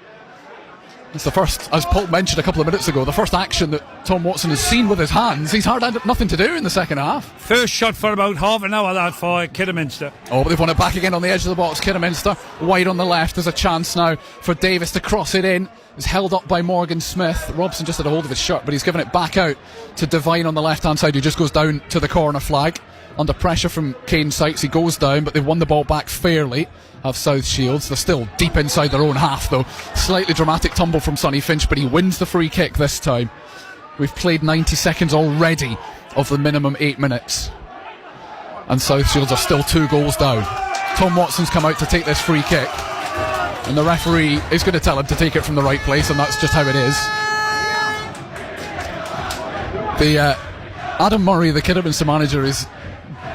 It's the first, as Paul mentioned a couple of minutes ago, the first action that Tom Watson has seen with his hands. He's hardly had nothing to do in the second half.
First shot for about half an hour that for Kidderminster.
Oh, but they've won it back again on the edge of the box. Kidderminster wide on the left. There's a chance now for Davis to cross it in. It's held up by Morgan Smith. Robson just had a hold of his shirt, but he's given it back out to Devine on the left hand side, who just goes down to the corner flag. Under pressure from Kane Sykes, he goes down, but they've won the ball back fairly. Have South Shields. They're still deep inside their own half though. Slightly dramatic tumble from Sonny Finch, but he wins the free kick this time. We've played 90 seconds already of the minimum 8 minutes, and South Shields are still 2 goals down. Tom Watson's come out to take this free kick, and the referee is going to tell him to take it from the right place, and that's just how it is. Adam Murray, the Kidderminster manager, is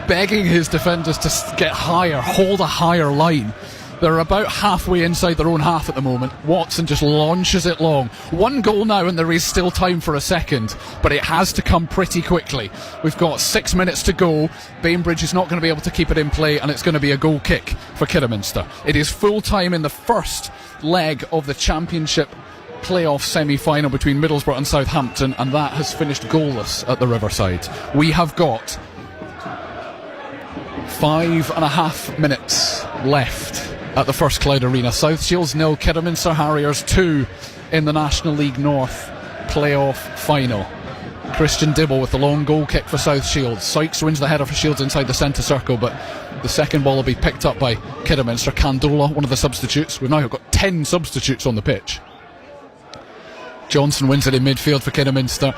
begging his defenders to get higher, hold a higher line. They're about halfway inside their own half at the moment. Watson just launches it long. 1 goal now, and there is still time for a second, but it has to come pretty quickly. We've got 6 minutes to go. Bainbridge is not going to be able to keep it in play, and it's going to be a goal kick for Kidderminster. It is full time in the first leg of the Championship playoff semi-final between Middlesbrough and Southampton, and that has finished goalless at the Riverside. We have got 5.5 minutes left at the First Cloud Arena. South Shields 0, Kidderminster Harriers 2 in the National League North playoff final. Christian Dibble with the long goal kick for South Shields. Sykes wins the header for Shields inside the centre circle, but the second ball will be picked up by Kidderminster. Candola, one of the substitutes. We've now got 10 substitutes on the pitch. Johnson wins it in midfield for Kidderminster.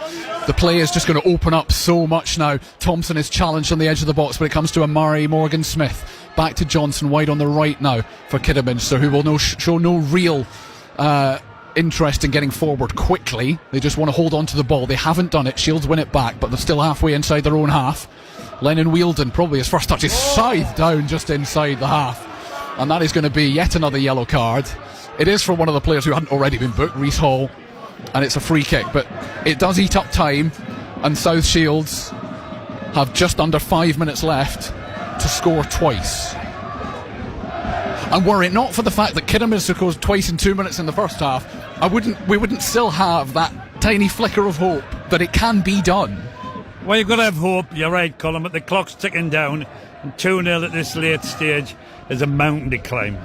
The play is just going to open up so much now. Thompson is challenged on the edge of the box, but it comes to Amari Morgan Smith. Back to Johnson, wide on the right now for Kidderminster, who will show no real interest in getting forward quickly. They just want to hold on to the ball. They haven't done it. Shields win it back, but they're still halfway inside their own half. Lennon Wheeldon, probably his first touch, is scythed down just inside the half, and that is going to be yet another yellow card. It is for one of the players who hadn't already been booked, Reece Hall, and it's a free kick, but it does eat up time, and South Shields have just under 5 minutes left to score twice. And were it not for the fact that Kidderminster scored twice in 2 minutes in the first half, we wouldn't still have that tiny flicker of hope that it can be done.
Well, you've got to have hope, you're right, Colin, but the clock's ticking down, and 2-0 at this late stage is a mountain to climb.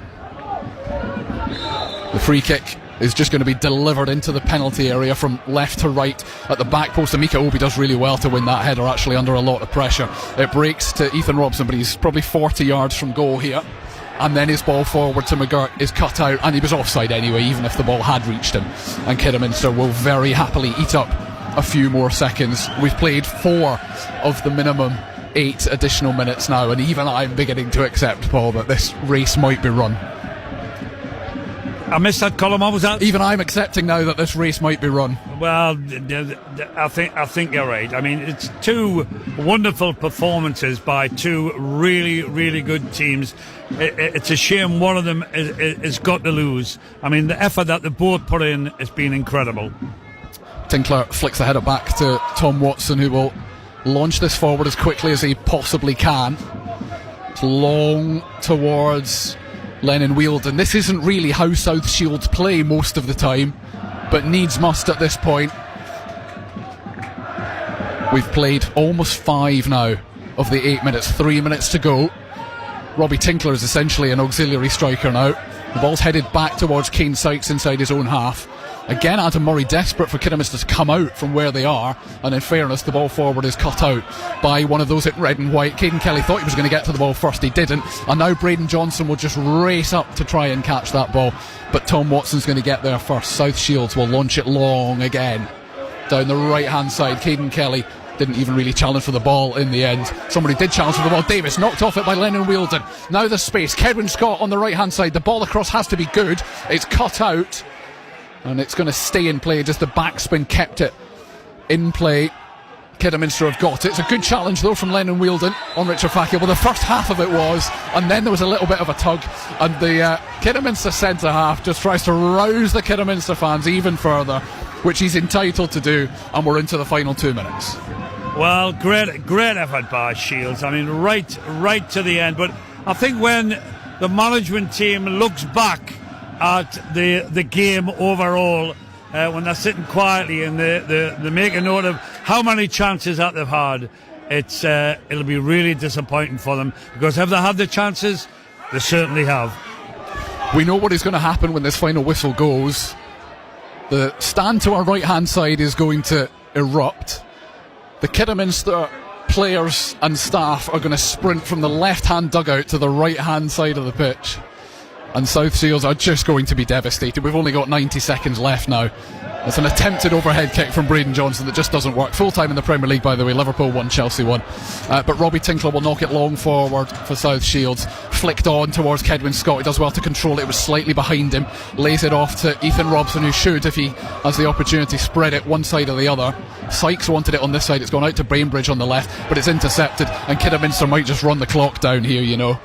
The free kick is just going to be delivered into the penalty area from left to right at the back post. Amika Obi does really well to win that header, actually under a lot of pressure. It breaks to Ethan Robson, but he's probably 40 yards from goal here. and then his ball forward to McGirt is cut out, and he was offside anyway, even if the ball had reached him. And Kidderminster will very happily eat up a few more seconds. We've played 4 of the minimum 8 additional minutes now, and even I'm beginning to accept, Paul, that this race might be run.
I missed that, Colin. What was that?
Even I'm accepting now that this race might be run.
Well, I think you're right. I mean, it's 2 wonderful performances by 2 really, really good teams. It's a shame one of them is got to lose. I mean, the effort that they both put in has been incredible.
Tinkler flicks the header back to Tom Watson, who will launch this forward as quickly as he possibly can. It's long towards Lennon Wheeldon. This isn't really how South Shields play most of the time, but needs must at this point. We've played almost 5 now of the 8 minutes, 3 minutes to go. Robbie Tinkler is essentially an auxiliary striker now. The ball's headed back towards Kane Sykes inside his own half. Again, Adam Murray desperate for Kidderminster to come out from where they are, and in fairness, the ball forward is cut out by one of those in red and white. Caden Kelly thought he was going to get to the ball first, he didn't, and now Braden Johnson will just race up to try and catch that ball, but Tom Watson's going to get there first. South Shields will launch it long again down the right hand side. Caden Kelly didn't even really challenge for the ball in the end. Somebody did challenge for the ball. Davis knocked off it by Lennon Wheeldon. Now the space. Kedwin Scott on the right hand side. The ball across has to be good. It's cut out, and it's going to stay in play. Just the backspin kept it in play. Kidderminster have got it. It's a good challenge though from Lennon Wheeldon on Richard Fackill. Well, the first half of it was, and then there was a little bit of a tug, and the Kidderminster centre half just tries to rouse the Kidderminster fans even further, which he's entitled to do, and we're into the final 2 minutes.
Well, great effort by Shields. I mean, right to the end. But I think when the management team looks back at the game overall, when they're sitting quietly and they make a note of how many chances that they've had, it'll be really disappointing for them, because have they had the chances? They certainly have.
We know what is going to happen when this final whistle goes. The stand to our right hand side is going to erupt. The Kidderminster players and staff are going to sprint from the left hand dugout to the right hand side of the pitch, and South Shields are just going to be devastated. We've only got 90 seconds left now. It's an attempted overhead kick from Braden Johnson that just doesn't work. Full time in the Premier League, by the way. Liverpool 1, Chelsea 1. But Robbie Tinkler will knock it long forward for South Shields. Flicked on towards Kedwin Scott. He does well to control it. It was slightly behind him. Lays it off to Ethan Robson, who should, if he has the opportunity, spread it one side or the other. Sykes wanted it on this side. It's gone out to Bainbridge on the left, but it's intercepted, and Kidderminster might just run the clock down here, you know.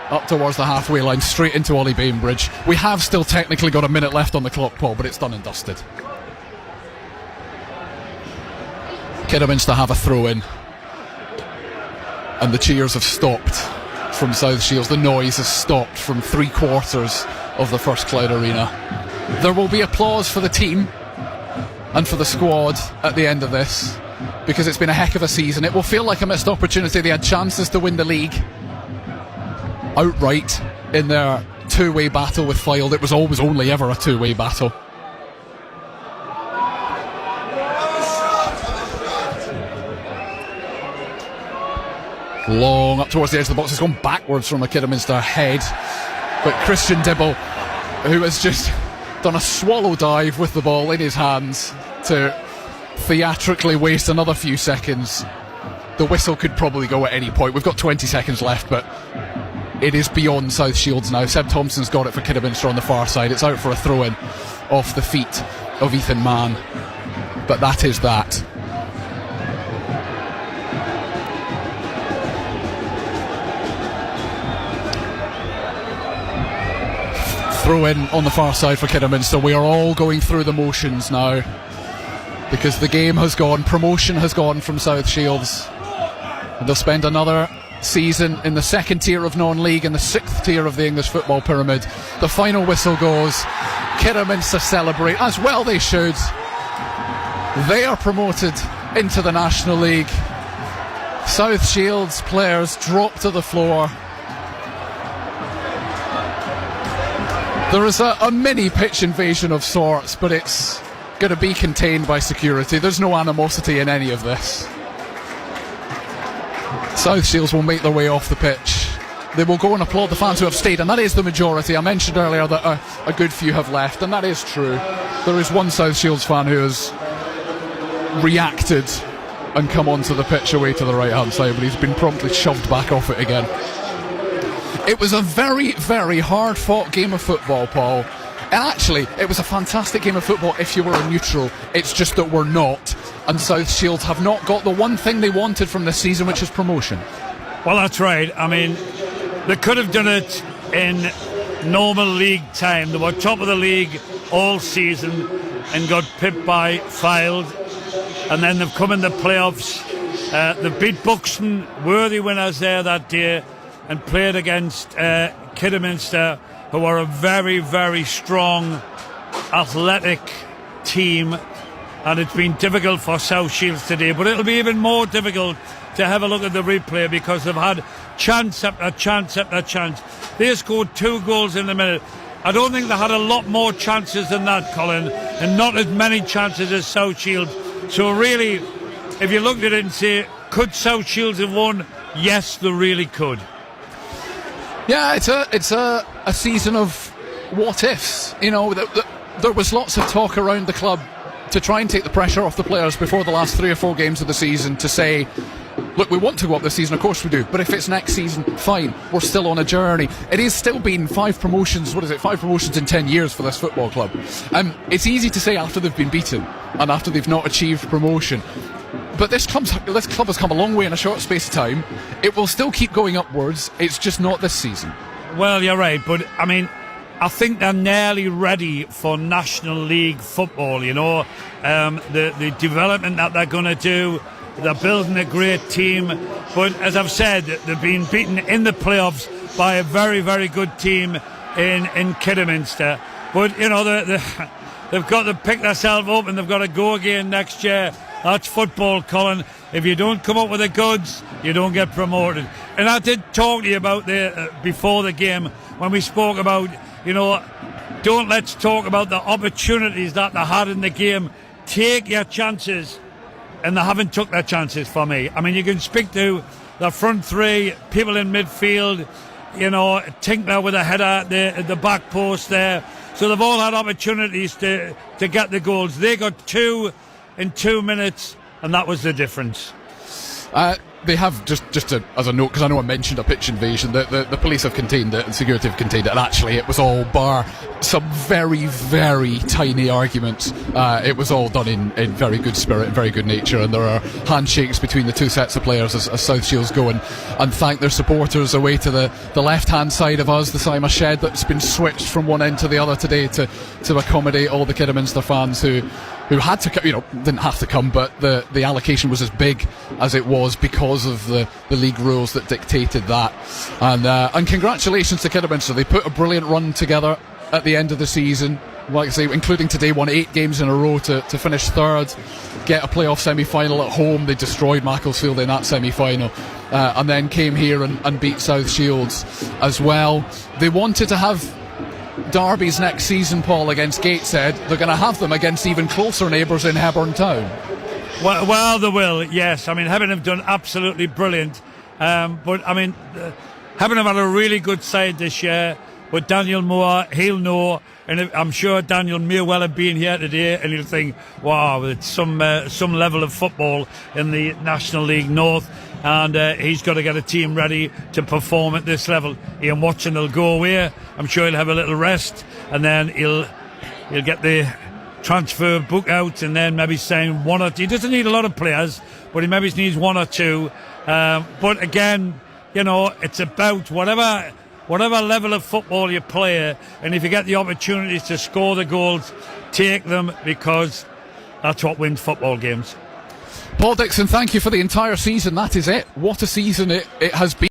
Up towards the halfway line, straight into Ollie Bainbridge. We have still technically got a minute left on the clock, Paul, but it's done and dusted. Kidderminster have a throw in, and the cheers have stopped from South Shields. The noise has stopped from 3/4 of the First Cloud Arena. There will be applause for the team and for the squad at the end of this, because it's been a heck of a season. It will feel like a missed opportunity. They had chances to win the league outright in their two-way battle with Fylde. It was always only ever a two-way battle. Long up towards the edge of the box. It's gone backwards from a Kidderminster head, but Christian Dibble, who has just done a swallow dive with the ball in his hands to theatrically waste another few seconds. The whistle could probably go at any point. We've got 20 seconds left, but it is beyond South Shields now. Seb Thompson's got it for Kidderminster on the far side. It's out for a throw-in off the feet of Ethan Mann, but that is that. Throw in on the far side for Kidderminster. We are all going through the motions now, because the game has gone, promotion has gone from South Shields, and they'll spend another season in the second tier of non-league and the sixth tier of the English football pyramid. The final whistle goes. Kidderminster celebrate, as well they should. They are promoted into the National League. South Shields players drop to the floor. There is a mini pitch invasion of sorts, but it's going to be contained by security. There's no animosity in any of this. South Shields will make their way off the pitch they will go and applaud the fans who have stayed, and that is the majority. I mentioned earlier that a good few have left, and that is true. There is one South Shields fan who has reacted and come onto the pitch away to the right hand side, but he's been promptly shoved back off it again. It was a very, very hard fought game of football, Paul, and actually it was a fantastic game of football if you were a neutral. It's just that we're not, and South Shields have not got the one thing they wanted from this season, which is promotion.
Well, that's right. I mean, they could have done it in normal league time. They were top of the league all season and got pipped by Fylde, and then they've come in the playoffs. They've beat Buxton, worthy winners there that day, and played against Kidderminster, who are a very, very strong, athletic team. And it's been difficult for South Shields today, but it'll be even more difficult to have a look at the replay because they've had chance after chance after chance. They scored 2 goals in the minute. I don't think they had a lot more chances than that, Colin, and not as many chances as South Shields. So really, if you looked at it and say, could South Shields have won? Yes, they really could.
Yeah, it's a season of what ifs. You know, there was lots of talk around the club to try and take the pressure off the players before the last 3 or 4 games of the season to say, look, we want to go up this season, of course we do, but if it's next season, fine, we're still on a journey. It has still been 5 promotions, 5 promotions in 10 years for this football club. It's easy to say after they've been beaten and after they've not achieved promotion, but this club has come a long way in a short space of time. It will still keep going upwards, it's just not this season.
Well, you're right, but I mean, I think they're nearly ready for National League football, you know. The development that they're going to do, they're building a great team. But as I've said, they've been beaten in the playoffs by a very, very good team in Kidderminster. But, you know, they've got to pick themselves up and they've got to go again next year. That's football, Colin. If you don't come up with the goods, you don't get promoted. And I did talk to you about before the game when we spoke about, you know, let's talk about the opportunities that they had in the game. Take your chances, and they haven't took their chances for me. I mean, you can speak to the front 3, people in midfield, you know, Tinkler with a header at the back post there. So they've all had opportunities to get the goals. They got 2 in 2 minutes, and that was the difference.
They have, just as a note, because I know I mentioned a pitch invasion, the police have contained it and security have contained it, and actually it was all bar some very, very tiny arguments. It was all done in very good spirit and very good nature, and there are handshakes between the 2 sets of players as South Shields go and thank their supporters away to the left hand side of us, the Sima shed that's been switched from one end to the other today to accommodate all the Kidderminster fans who had to come, you know, didn't have to come, but the allocation was as big as it was because of the league rules that dictated that. And congratulations to Kidderminster. They put a brilliant run together at the end of the season. Like I say, including today, won 8 games in a row to finish 3rd, get a playoff semi-final at home. They destroyed Macclesfield in that semi-final, and then came here and beat South Shields as well. They wanted to have derbies next season, Paul, against Gateshead. They're going to have them against even closer neighbours in Hebburn Town.
Well, they will, yes. I mean, Hebburn have done absolutely brilliant. But, I mean, Hebburn have had a really good side this year. But Daniel Moore, he'll know, and I'm sure Daniel may well have been here today, and he'll think, wow, it's some level of football in the National League North, and he's got to get a team ready to perform at this level. Ian Watson will go away. I'm sure he'll have a little rest, and then he'll get the transfer book out, and then maybe sign 1 or 2. He doesn't need a lot of players, but he maybe needs 1 or 2. But again, you know, it's about whatever level of football you play, and if you get the opportunities to score the goals, take them, because that's what wins football games.
Paul Dixon, thank you for the entire season. That is it. What a season it has been.